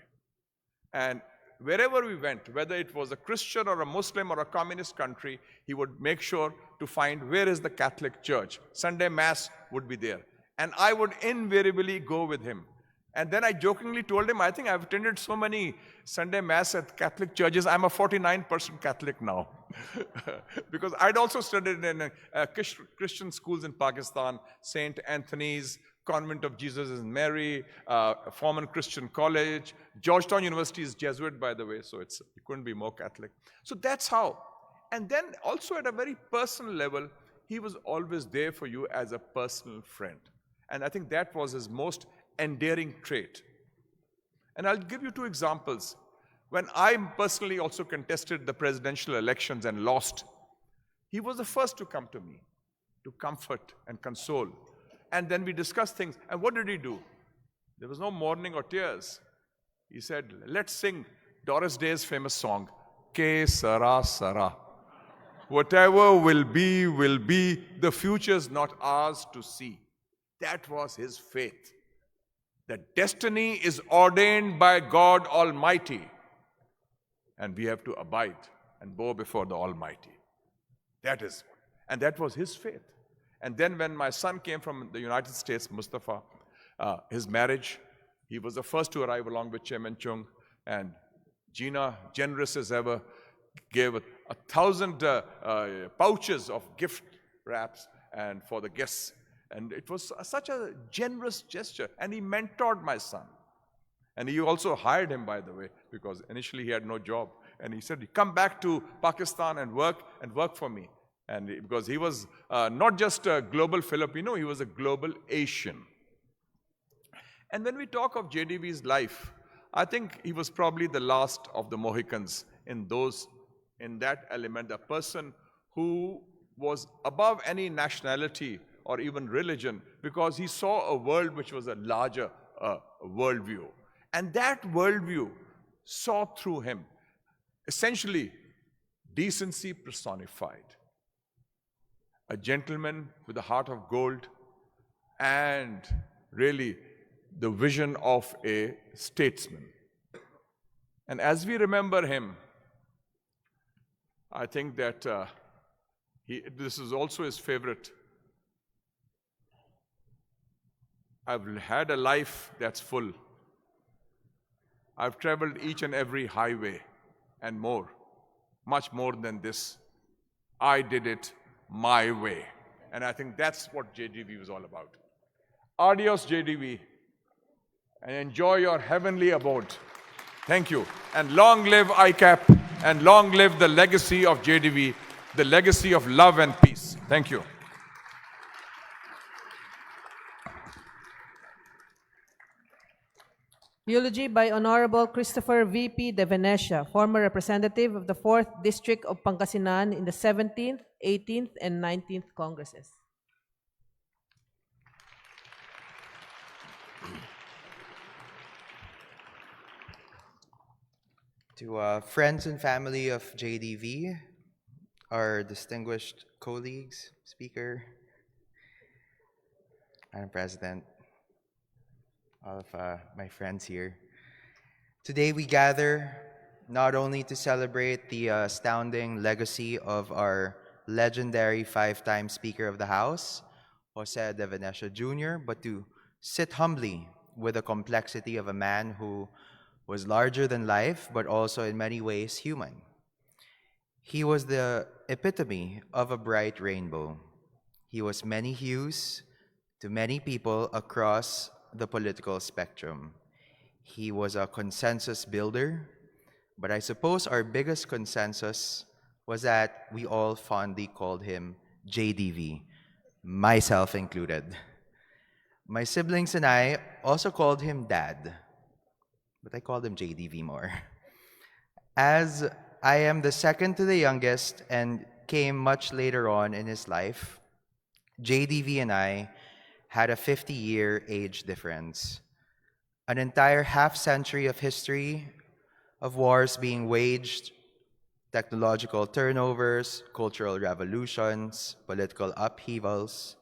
And wherever we went, whether it was a Christian or a Muslim or a communist country, he would make sure to find where is the Catholic church. Sunday Mass would be there. And I would invariably go with him. And then I jokingly told him, I think I've attended so many Sunday Mass at Catholic churches, I'm a 49% Catholic now. Because I'd also studied in Christian schools in Pakistan, St. Anthony's, Convent of Jesus and Mary, Foreman Christian College. Georgetown University is Jesuit, by the way, so it couldn't be more Catholic. So that's how. And then also at a very personal level, he was always there for you as a personal friend. And I think that was his most endearing trait. And I'll give you 2 examples. When I personally also contested the presidential elections and lost, he was the first to come to me, to comfort and console. And then we discussed things. And what did he do? There was no mourning or tears. He said, let's sing Doris Day's famous song, Ke Sara Sara. Whatever will be, the future's not ours to see. That was his faith. That destiny is ordained by God Almighty. And we have to abide and bow before the Almighty. That was his faith. And then when my son came from the United States, Mustafa, his marriage, he was the first to arrive along with Chairman Chung. And Gina, generous as ever, gave 1,000 pouches of gift wraps and for the guests. And it was such a generous gesture. And he mentored my son. And he also hired him, by the way, because initially he had no job. And he said, come back to Pakistan and work for me. And because he was not just a global Filipino, he was a global Asian. And when we talk of JDV's life, I think he was probably the last of the Mohicans in that element, a person who was above any nationality or even religion, because he saw a world which was a larger worldview. And that worldview saw through him, essentially, decency personified. A gentleman with a heart of gold, and really the vision of a statesman. And as we remember him, I think that this is also his favorite. I've had a life that's full. I've traveled each and every highway and more, much more than this. I did it my way. And I think that's what JDV was all about. Adios, JDV, and enjoy your heavenly abode. Thank you. And long live ICAP, and long live the legacy of JDV, the legacy of love and peace. Thank you. Eulogy by Honorable Christopher V.P. de Venecia, former representative of the 4th District of Pangasinan in the 17th, 18th, and 19th Congresses. To friends and family of JDV, our distinguished colleagues, Speaker, Madam President, all of my friends here. Today we gather not only to celebrate the astounding legacy of our legendary 5-time Speaker of the House, Jose de Venecia Jr., but to sit humbly with the complexity of a man who was larger than life, but also in many ways human. He was the epitome of a bright rainbow. He was many hues to many people across the political spectrum. He was a consensus builder, but I suppose our biggest consensus was that we all fondly called him JDV, myself included. My siblings and I also called him Dad, but I called him JDV more. As I am the second to the youngest and came much later on in his life, JDV and I had a 50-year age difference. An entire half-century of history of wars being waged, technological turnovers, cultural revolutions, political upheavals,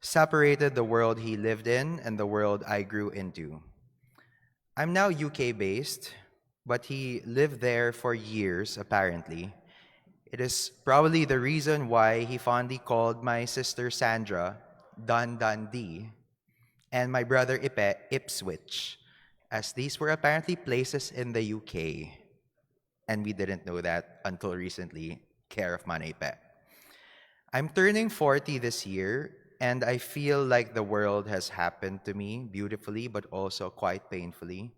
separated the world he lived in and the world I grew into. I'm now UK-based, but he lived there for years, apparently. It is probably the reason why he fondly called my sister Sandra Dun Dundee and my brother Ipe Ipswich, as these were apparently places in the UK. And we didn't know that until recently, care of Mana Ipe. I'm turning 40 this year, and I feel like the world has happened to me beautifully, but also quite painfully.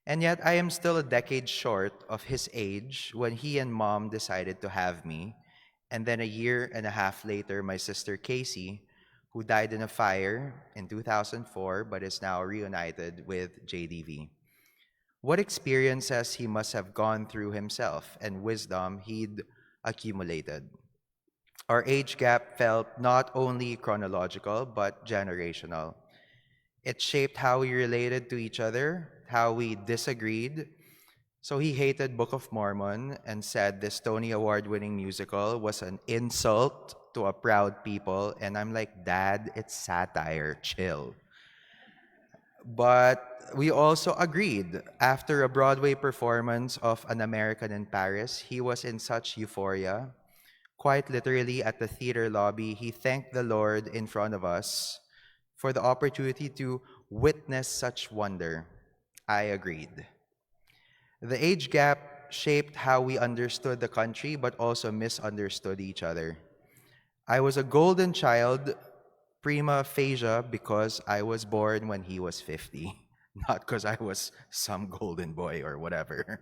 And yet I am still a decade short of his age when he and Mom decided to have me. And then a year and a half later, my sister Casey, who died in a fire in 2004 but is now reunited with JDV. What experiences he must have gone through himself and wisdom he'd accumulated. Our age gap felt not only chronological but generational. It shaped how we related to each other, how we disagreed. So he hated Book of Mormon and said this Tony Award-winning musical was an insult to a proud people. And I'm like, Dad, it's satire, chill. But we also agreed. After a Broadway performance of An American in Paris, he was in such euphoria. Quite literally at the theater lobby, he thanked the Lord in front of us for the opportunity to witness such wonder. I agreed. The age gap shaped how we understood the country, but also misunderstood each other. I was a golden child, prima facie, because I was born when he was 50, not because I was some golden boy or whatever.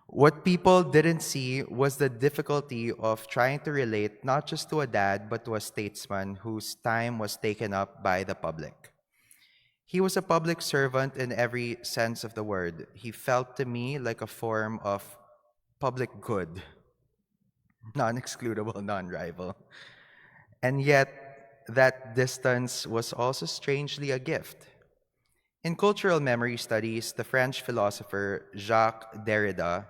What people didn't see was the difficulty of trying to relate not just to a dad, but to a statesman whose time was taken up by the public. He was a public servant in every sense of the word. He felt to me like a form of public good, non-excludable, non-rival. And yet, that distance was also strangely a gift. In cultural memory studies, the French philosopher Jacques Derrida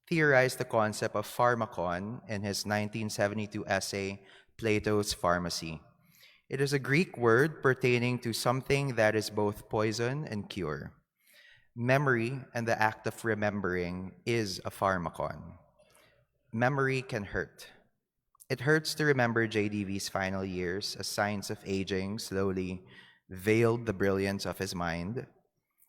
theorized the concept of pharmakon in his 1972 essay, Plato's Pharmacy. It is a Greek word pertaining to something that is both poison and cure. Memory and the act of remembering is a pharmakon. Memory can hurt. It hurts to remember JDV's final years as signs of aging slowly veiled the brilliance of his mind.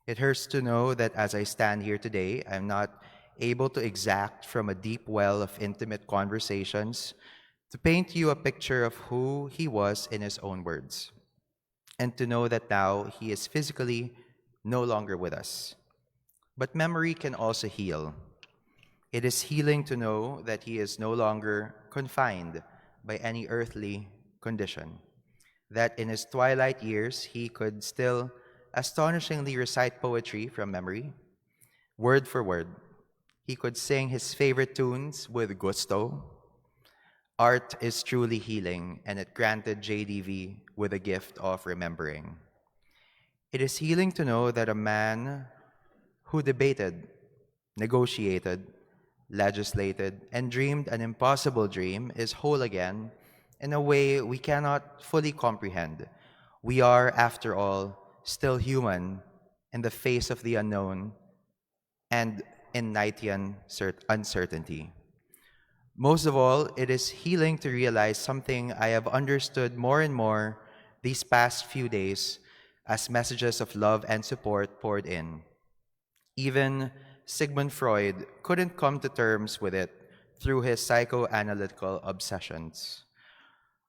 It hurts to know that as I stand here today, I'm not able to exact from a deep well of intimate conversations to paint you a picture of who he was in his own words, and to know that now he is physically no longer with us. But memory can also heal. It is healing to know that he is no longer confined by any earthly condition, that in his twilight years he could still astonishingly recite poetry from memory, word for word. He could sing his favorite tunes with gusto. Art is truly healing, and it granted JDV with a gift of remembering. It is healing to know that a man who debated, negotiated, legislated, and dreamed an impossible dream is whole again in a way we cannot fully comprehend. We are, after all, still human in the face of the unknown and in Knightian uncertainty. Most of all, it is healing to realize something I have understood more and more these past few days as messages of love and support poured in. Even Sigmund Freud couldn't come to terms with it through his psychoanalytical obsessions.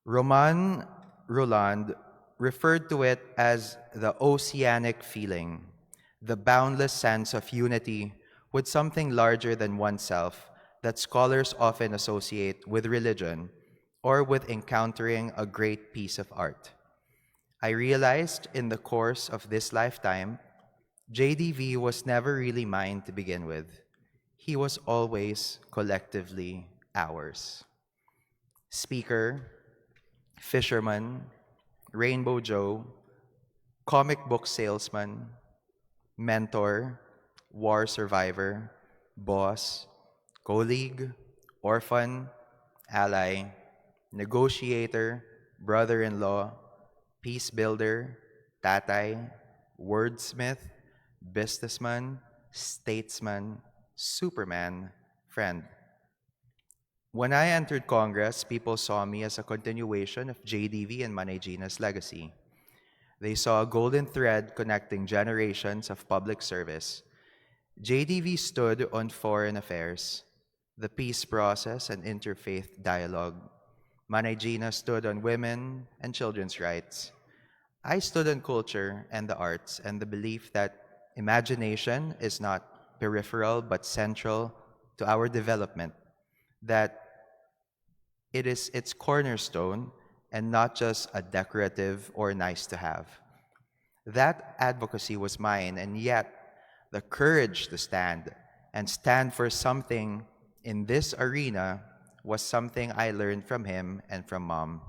Roman Roland referred to it as the oceanic feeling, the boundless sense of unity with something larger than oneself that scholars often associate with religion or with encountering a great piece of art. I realized in the course of this lifetime, JDV was never really mine to begin with. He was always collectively ours. Speaker, fisherman, Rainbow Joe, comic book salesman, mentor, war survivor, boss, colleague, orphan, ally, negotiator, brother-in-law, peace builder, tatay, wordsmith, businessman, statesman, superman, friend. When I entered Congress, people saw me as a continuation of JDV and Manay Gina's legacy. They saw a golden thread connecting generations of public service. JDV stood on foreign affairs, the peace process and interfaith dialogue. Manay Gina stood on women and children's rights. I stood on culture and the arts and the belief that imagination is not peripheral but central to our development, that it is its cornerstone and not just a decorative or nice to have. That advocacy was mine, and yet the courage to stand and stand for something in this arena was something I learned from him and from Mom.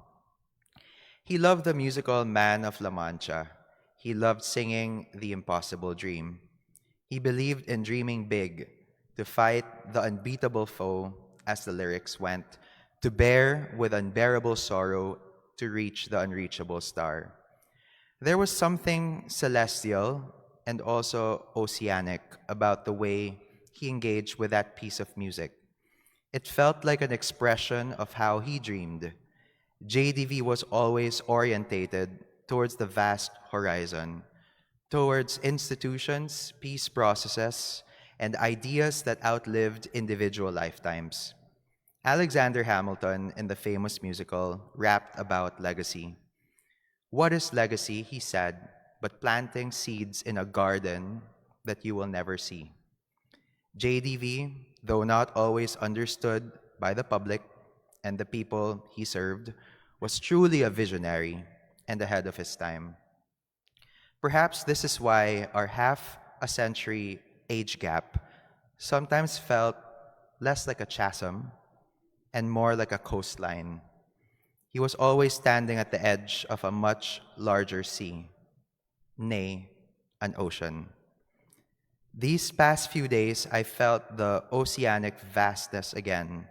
He loved the musical Man of La Mancha. He loved singing The Impossible Dream. He believed in dreaming big, to fight the unbeatable foe, as the lyrics went, to bear with unbearable sorrow, to reach the unreachable star. There was something celestial and also oceanic about the way he engaged with that piece of music. It felt like an expression of how he dreamed. JDV was always orientated towards the vast horizon, towards institutions, peace processes, and ideas that outlived individual lifetimes. Alexander Hamilton, in the famous musical, rapped about legacy. What is legacy, he said, but planting seeds in a garden that you will never see? JDV, though not always understood by the public and the people he served, was truly a visionary and ahead of his time. Perhaps this is why our half-a-century age gap sometimes felt less like a chasm and more like a coastline. He was always standing at the edge of a much larger sea, nay, an ocean. These past few days, I felt the oceanic vastness again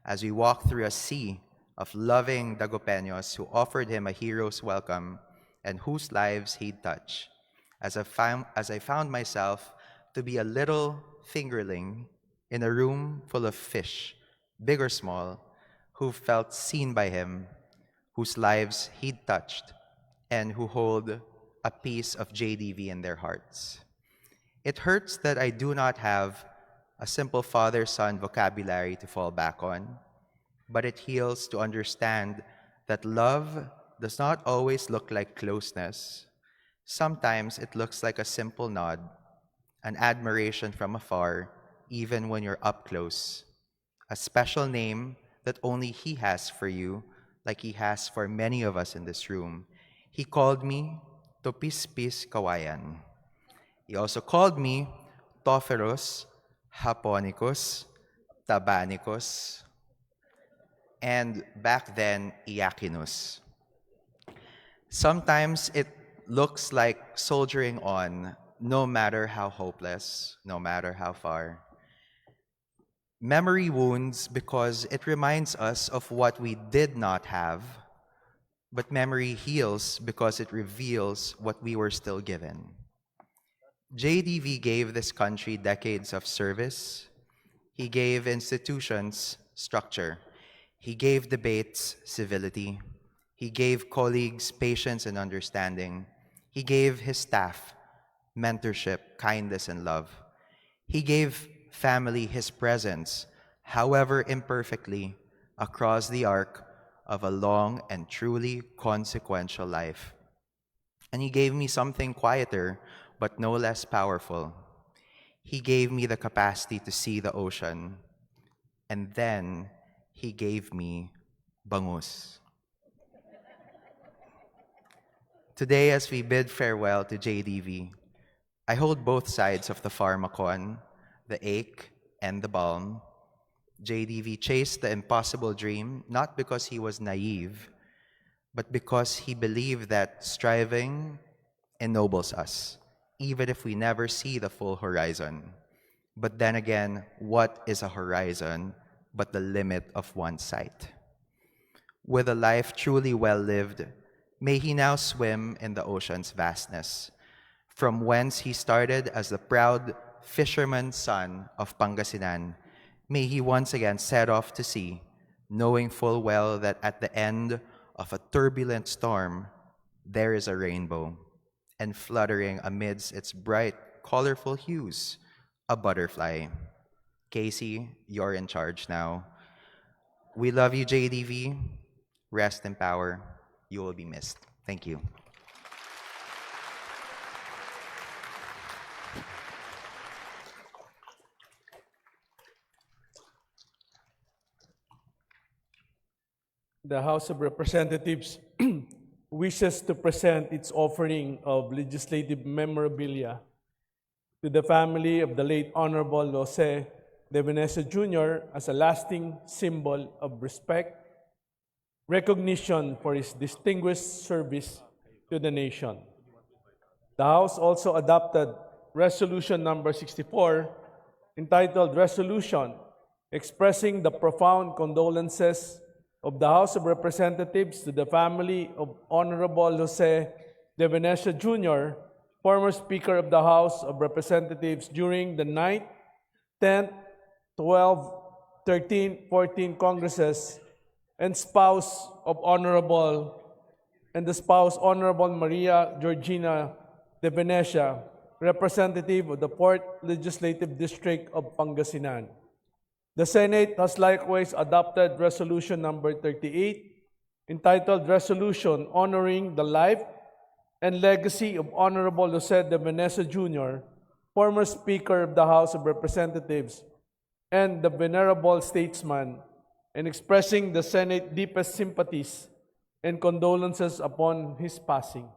as we walked through a sea of loving Dagopeños who offered him a hero's welcome and whose lives he'd touch. As I found myself to be a little fingerling in a room full of fish, big or small, who felt seen by him, whose lives he'd touched, and who hold a piece of JDV in their hearts. It hurts that I do not have a simple father-son vocabulary to fall back on, but it heals to understand that love does not always look like closeness. Sometimes it looks like a simple nod, an admiration from afar, even when you're up close, a special name that only he has for you, like he has for many of us in this room. He called me Topispis Kawayan. He also called me Topheros, Haponicus, Tabanicus, and back then, Iakinus. Sometimes it looks like soldiering on, no matter how hopeless, no matter how far. Memory wounds because it reminds us of what we did not have, but memory heals because it reveals what we were still given. JDV gave this country decades of service. He gave institutions structure. He gave debates civility. He gave colleagues patience and understanding. He gave his staff mentorship, kindness, and love. He gave family his presence, however imperfectly, across the arc of a long and truly consequential life. And he gave me something quieter, but no less powerful. He gave me the capacity to see the ocean. And then he gave me bangus. Today, as we bid farewell to JDV, I hold both sides of the pharmacon, the ache and the balm. JDV chased the impossible dream, not because he was naive, but because he believed that striving ennobles us, even if we never see the full horizon. But then again, what is a horizon but the limit of one's sight? With a life truly well lived, may he now swim in the ocean's vastness, from whence he started as the proud fisherman's son of Pangasinan. May he once again set off to sea, knowing full well that at the end of a turbulent storm, there is a rainbow, and fluttering amidst its bright, colorful hues, a butterfly. Casey, you're in charge now. We love you, JDV. Rest in power. You will be missed. Thank you. The House of Representatives wishes to present its offering of legislative memorabilia to the family of the late Honorable Jose de Venecia Jr. as a lasting symbol of respect, recognition for his distinguished service to the nation. The House also adopted Resolution number 64, entitled Resolution expressing the profound condolences of the House of Representatives to the family of Honorable Jose de Venecia Jr., former Speaker of the House of Representatives during the 9th, 10th, 12th, 13th, 14th Congresses, and spouse of Honorable Maria Georgina de Venecia, representative of the 4th Legislative District of Pangasinan. The Senate has likewise adopted Resolution number 38, entitled Resolution Honoring the Life and Legacy of Honorable Jose de Venecia Jr., former Speaker of the House of Representatives and the venerable statesman, and expressing the Senate's deepest sympathies and condolences upon his passing.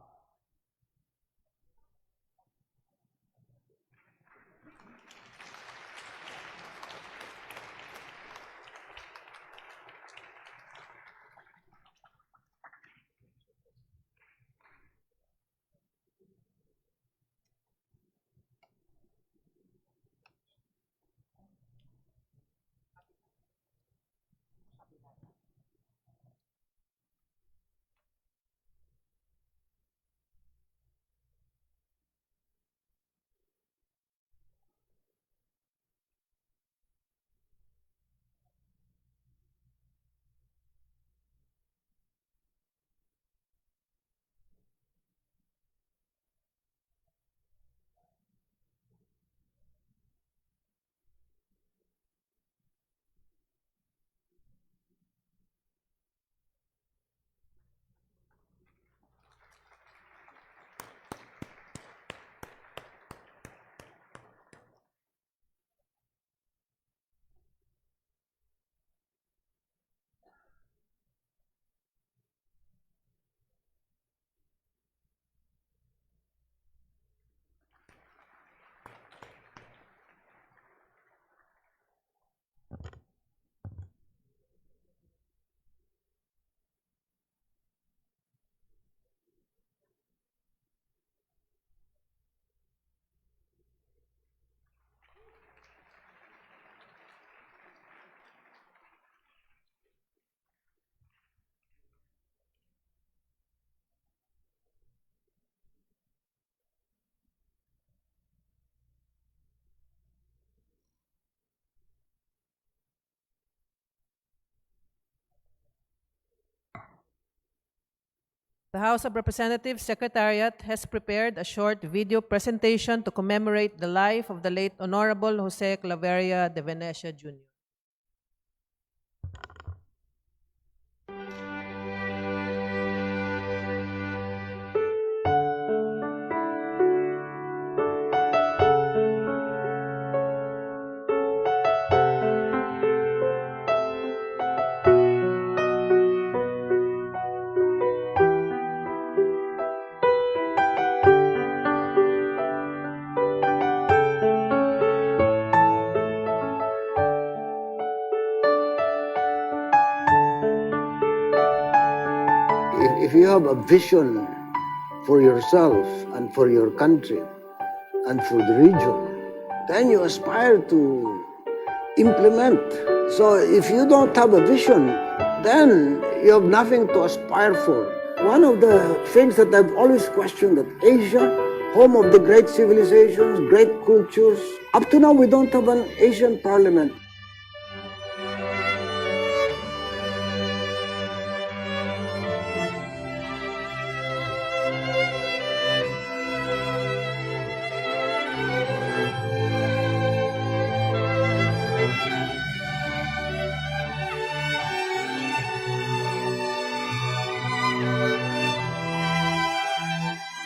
The House of Representatives Secretariat has prepared a short video presentation to commemorate the life of the late Honorable Jose Claveria de Venecia Jr. If you have a vision for yourself and for your country and for the region, then you aspire to implement. So if you don't have a vision, then you have nothing to aspire for. One of the things that I've always questioned, that Asia, home of the great civilizations, great cultures, up to now we don't have an Asian parliament.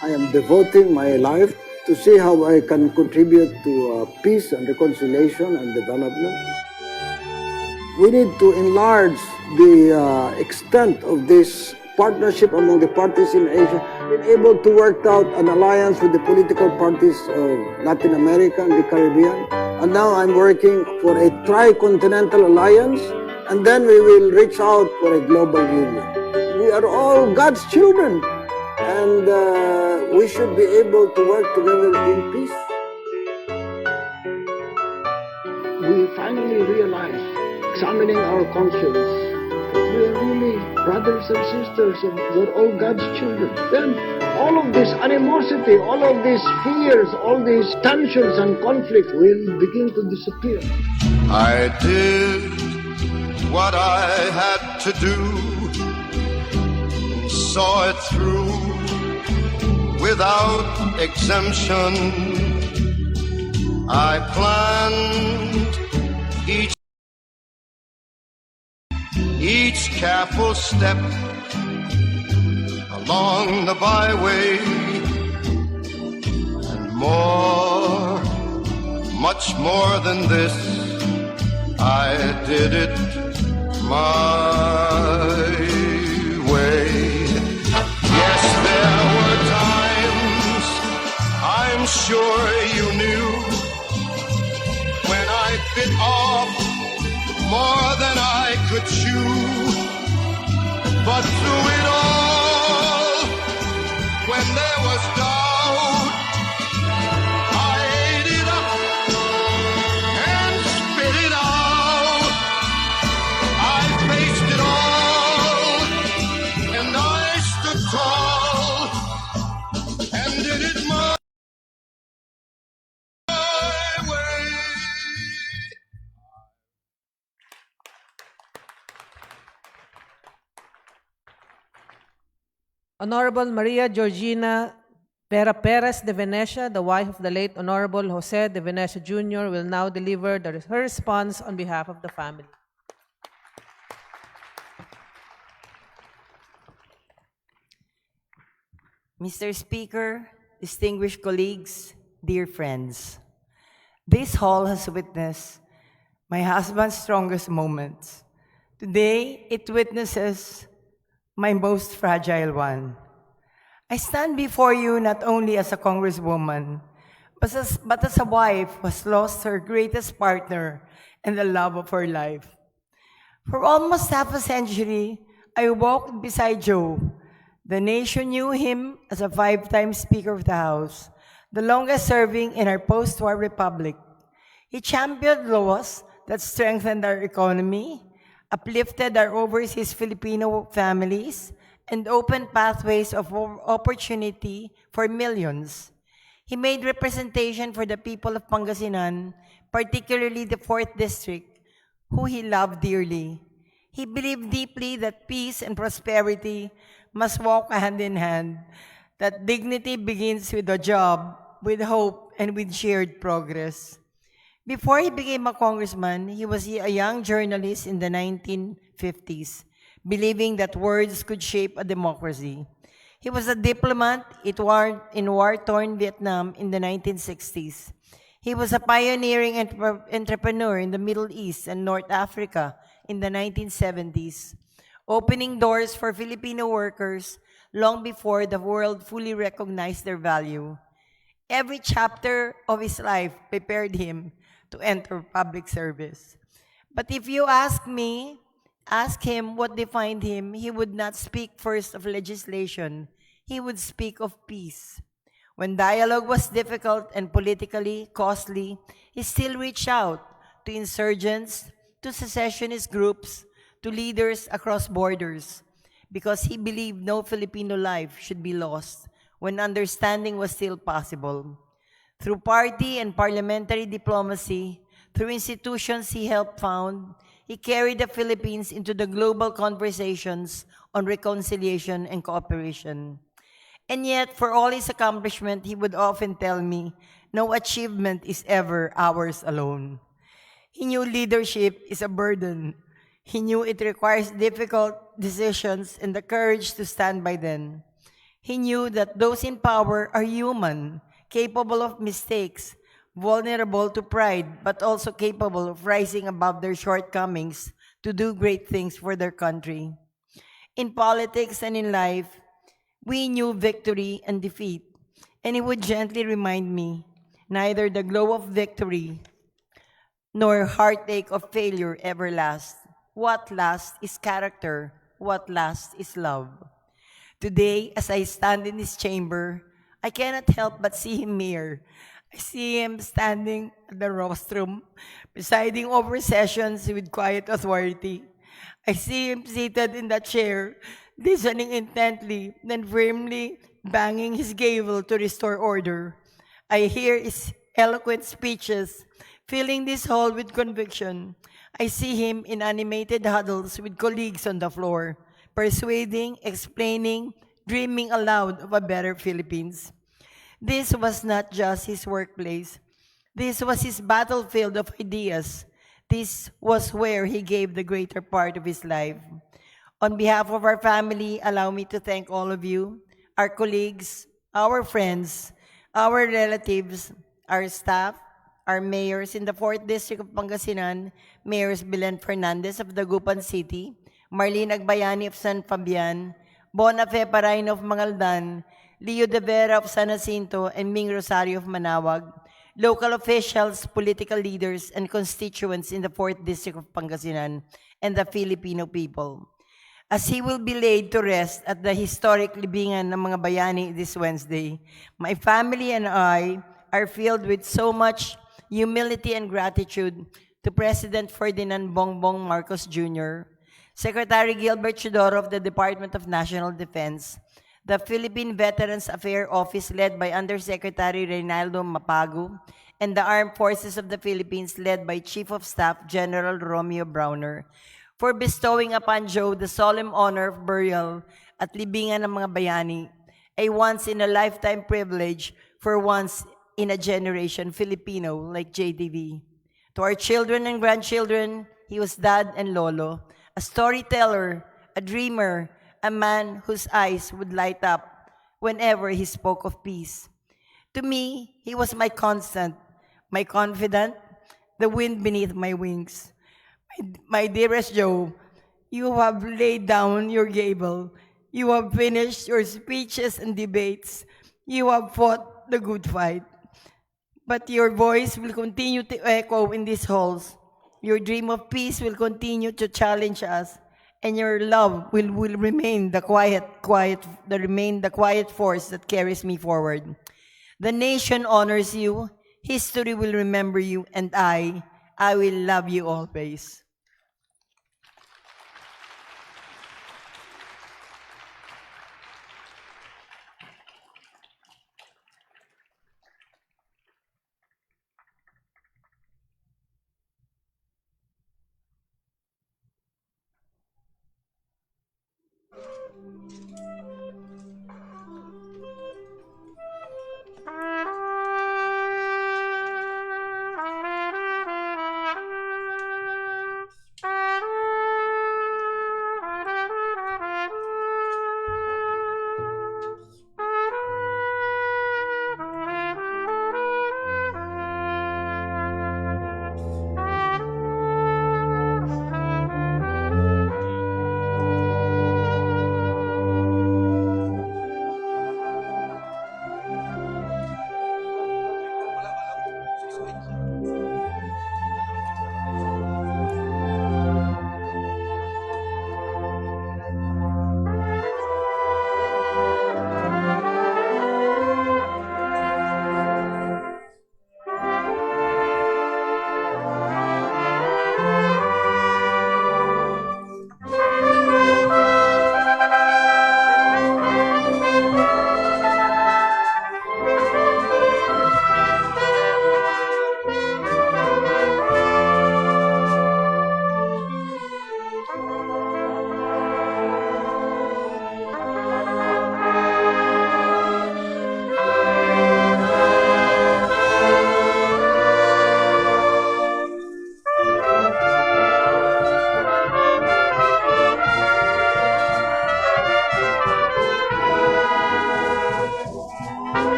I am devoting my life to see how I can contribute to peace and reconciliation and development. We need to enlarge the extent of this partnership among the parties in Asia, been able to work out an alliance with the political parties of Latin America and the Caribbean. And now I'm working for a tri-continental alliance, and then we will reach out for a global union. We are all God's children, and we should be able to work together in peace. We finally realize, examining our conscience, that we are really brothers and sisters, and we're all God's children. Then all of this animosity, all of these fears, all these tensions and conflict will begin to disappear. I did what I had to do, saw it through without exemption. I planned each careful step along the byway, and more, much more than this, I did it my way. Yes, there were times, I'm sure you knew, when I bit off more than I could chew. But through it all, when there was doubt, I ate it up and spit it out. I faced it all, and I stood tall and did it my way. Honorable Maria Georgina Vera Perez de Venecia, the wife of the late Honorable Jose de Venecia Jr., will now deliver her response on behalf of the family. Mr. Speaker, distinguished colleagues, dear friends, this hall has witnessed my husband's strongest moments. Today, it witnesses my most fragile one. I stand before you not only as a congresswoman, but as a wife who has lost her greatest partner and the love of her life. For almost half a century, I walked beside Joe. The nation knew him as a 5-time Speaker of the House, the longest serving in our post-war republic. He championed laws that strengthened our economy, uplifted our overseas Filipino families, and opened pathways of opportunity for millions. He made representation for the people of Pangasinan, particularly the 4th District, who he loved dearly. He believed deeply that peace and prosperity must walk hand in hand, that dignity begins with a job, with hope, and with shared progress. Before he became a congressman, he was a young journalist in the 1950s, believing that words could shape a democracy. He was a diplomat in war-torn Vietnam in the 1960s. He was a pioneering entrepreneur in the Middle East and North Africa in the 1970s, opening doors for Filipino workers long before the world fully recognized their value. Every chapter of his life prepared him to enter public service. But if you ask him what defined him, he would not speak first of legislation. He would speak of peace. When dialogue was difficult and politically costly, he still reached out to insurgents, to secessionist groups, to leaders across borders, because he believed no Filipino life should be lost when understanding was still possible. Through party and parliamentary diplomacy, through institutions he helped found, he carried the Philippines into the global conversations on reconciliation and cooperation. And yet, for all his accomplishment, he would often tell me, no achievement is ever ours alone. He knew leadership is a burden. He knew it requires difficult decisions and the courage to stand by them. He knew that those in power are human, capable of mistakes, vulnerable to pride, but also capable of rising above their shortcomings to do great things for their country. In politics and in life, we knew victory and defeat, and he would gently remind me, neither the glow of victory nor heartache of failure ever lasts. What lasts is character. What lasts is love. Today, as I stand in this chamber, I cannot help but see him near. I see him standing at the rostrum, presiding over sessions with quiet authority. I see him seated in the chair, listening intently, then firmly banging his gavel to restore order. I hear his eloquent speeches, filling this hall with conviction. I see him in animated huddles with colleagues on the floor, persuading, explaining, dreaming aloud of a better Philippines. This was not just his workplace. This was his battlefield of ideas. This was where he gave the greater part of his life. On behalf of our family, allow me to thank all of you, our colleagues, our friends, our relatives, our staff, our mayors in the 4th District of Pangasinan, Mayors Belen Fernandez of Dagupan City, Marlene Agbayani of San Fabian, Bonafe Parain of Mangaldan, Leo De Vera of San Jacinto, and Ming Rosario of Manawag, local officials, political leaders, and constituents in the 4th District of Pangasinan, and the Filipino people. As he will be laid to rest at the historic libingan ng mga bayani this Wednesday, my family and I are filled with so much humility and gratitude to President Ferdinand Bongbong Marcos Jr., Secretary Gilbert Chidoro of the Department of National Defense, the Philippine Veterans Affairs Office led by Undersecretary Reynaldo Mapago, and the Armed Forces of the Philippines led by Chief of Staff General Romeo Browner, for bestowing upon Joe the solemn honor of burial at Libingan ng mga Bayani, a once-in-a-lifetime privilege for once-in-a-generation Filipino like JDV. To our children and grandchildren, he was dad and lolo, a storyteller, a dreamer, a man whose eyes would light up whenever he spoke of peace. To me, he was my constant, my confidant, the wind beneath my wings. My dearest Joe, you have laid down your gable. You have finished your speeches and debates. You have fought the good fight. But your voice will continue to echo in these halls. Your dream of peace will continue to challenge us, and your love will remain the quiet force that carries me forward. The nation honors you. History will remember you, and I will love you always.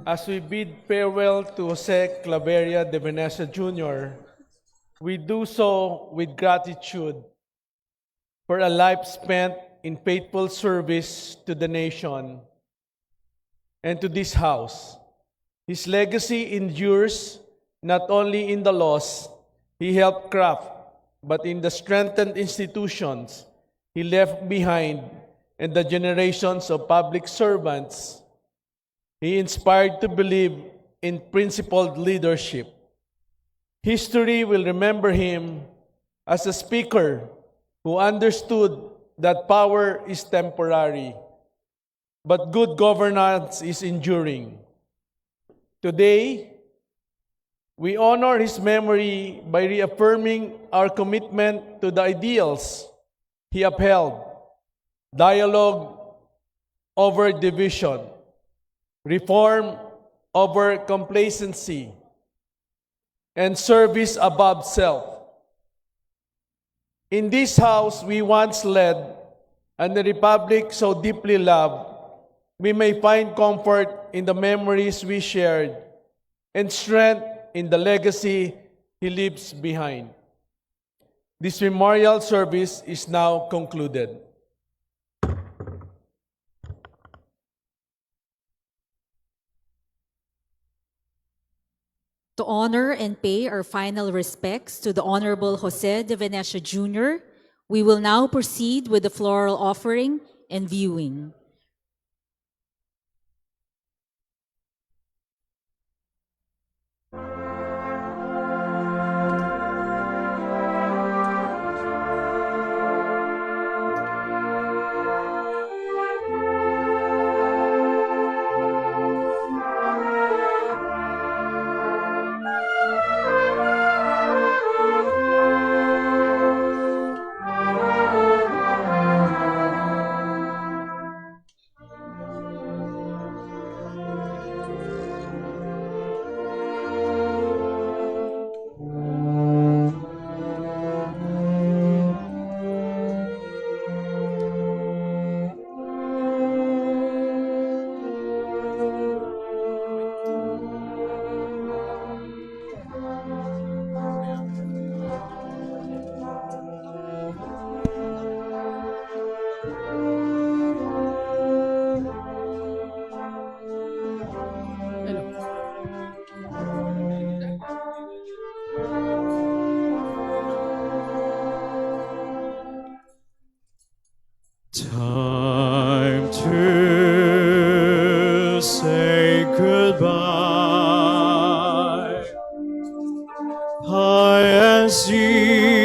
As we bid farewell to Jose Claveria de Venecia Jr., we do so with gratitude for a life spent in faithful service to the nation and to this house. His legacy endures not only in the laws he helped craft, but in the strengthened institutions he left behind and the generations of public servants he inspired to believe in principled leadership. History will remember him as a speaker who understood that power is temporary, but good governance is enduring. Today, we honor his memory by reaffirming our commitment to the ideals he upheld: dialogue over division, reform over complacency, and service above self. In this house we once led, and the republic so deeply loved, we may find comfort in the memories we shared and strength in the legacy he leaves behind. This memorial service is now concluded. To honor and pay our final respects to the Honorable Jose de Venecia Jr., we will now proceed with the floral offering and viewing. Time to say goodbye. High and sea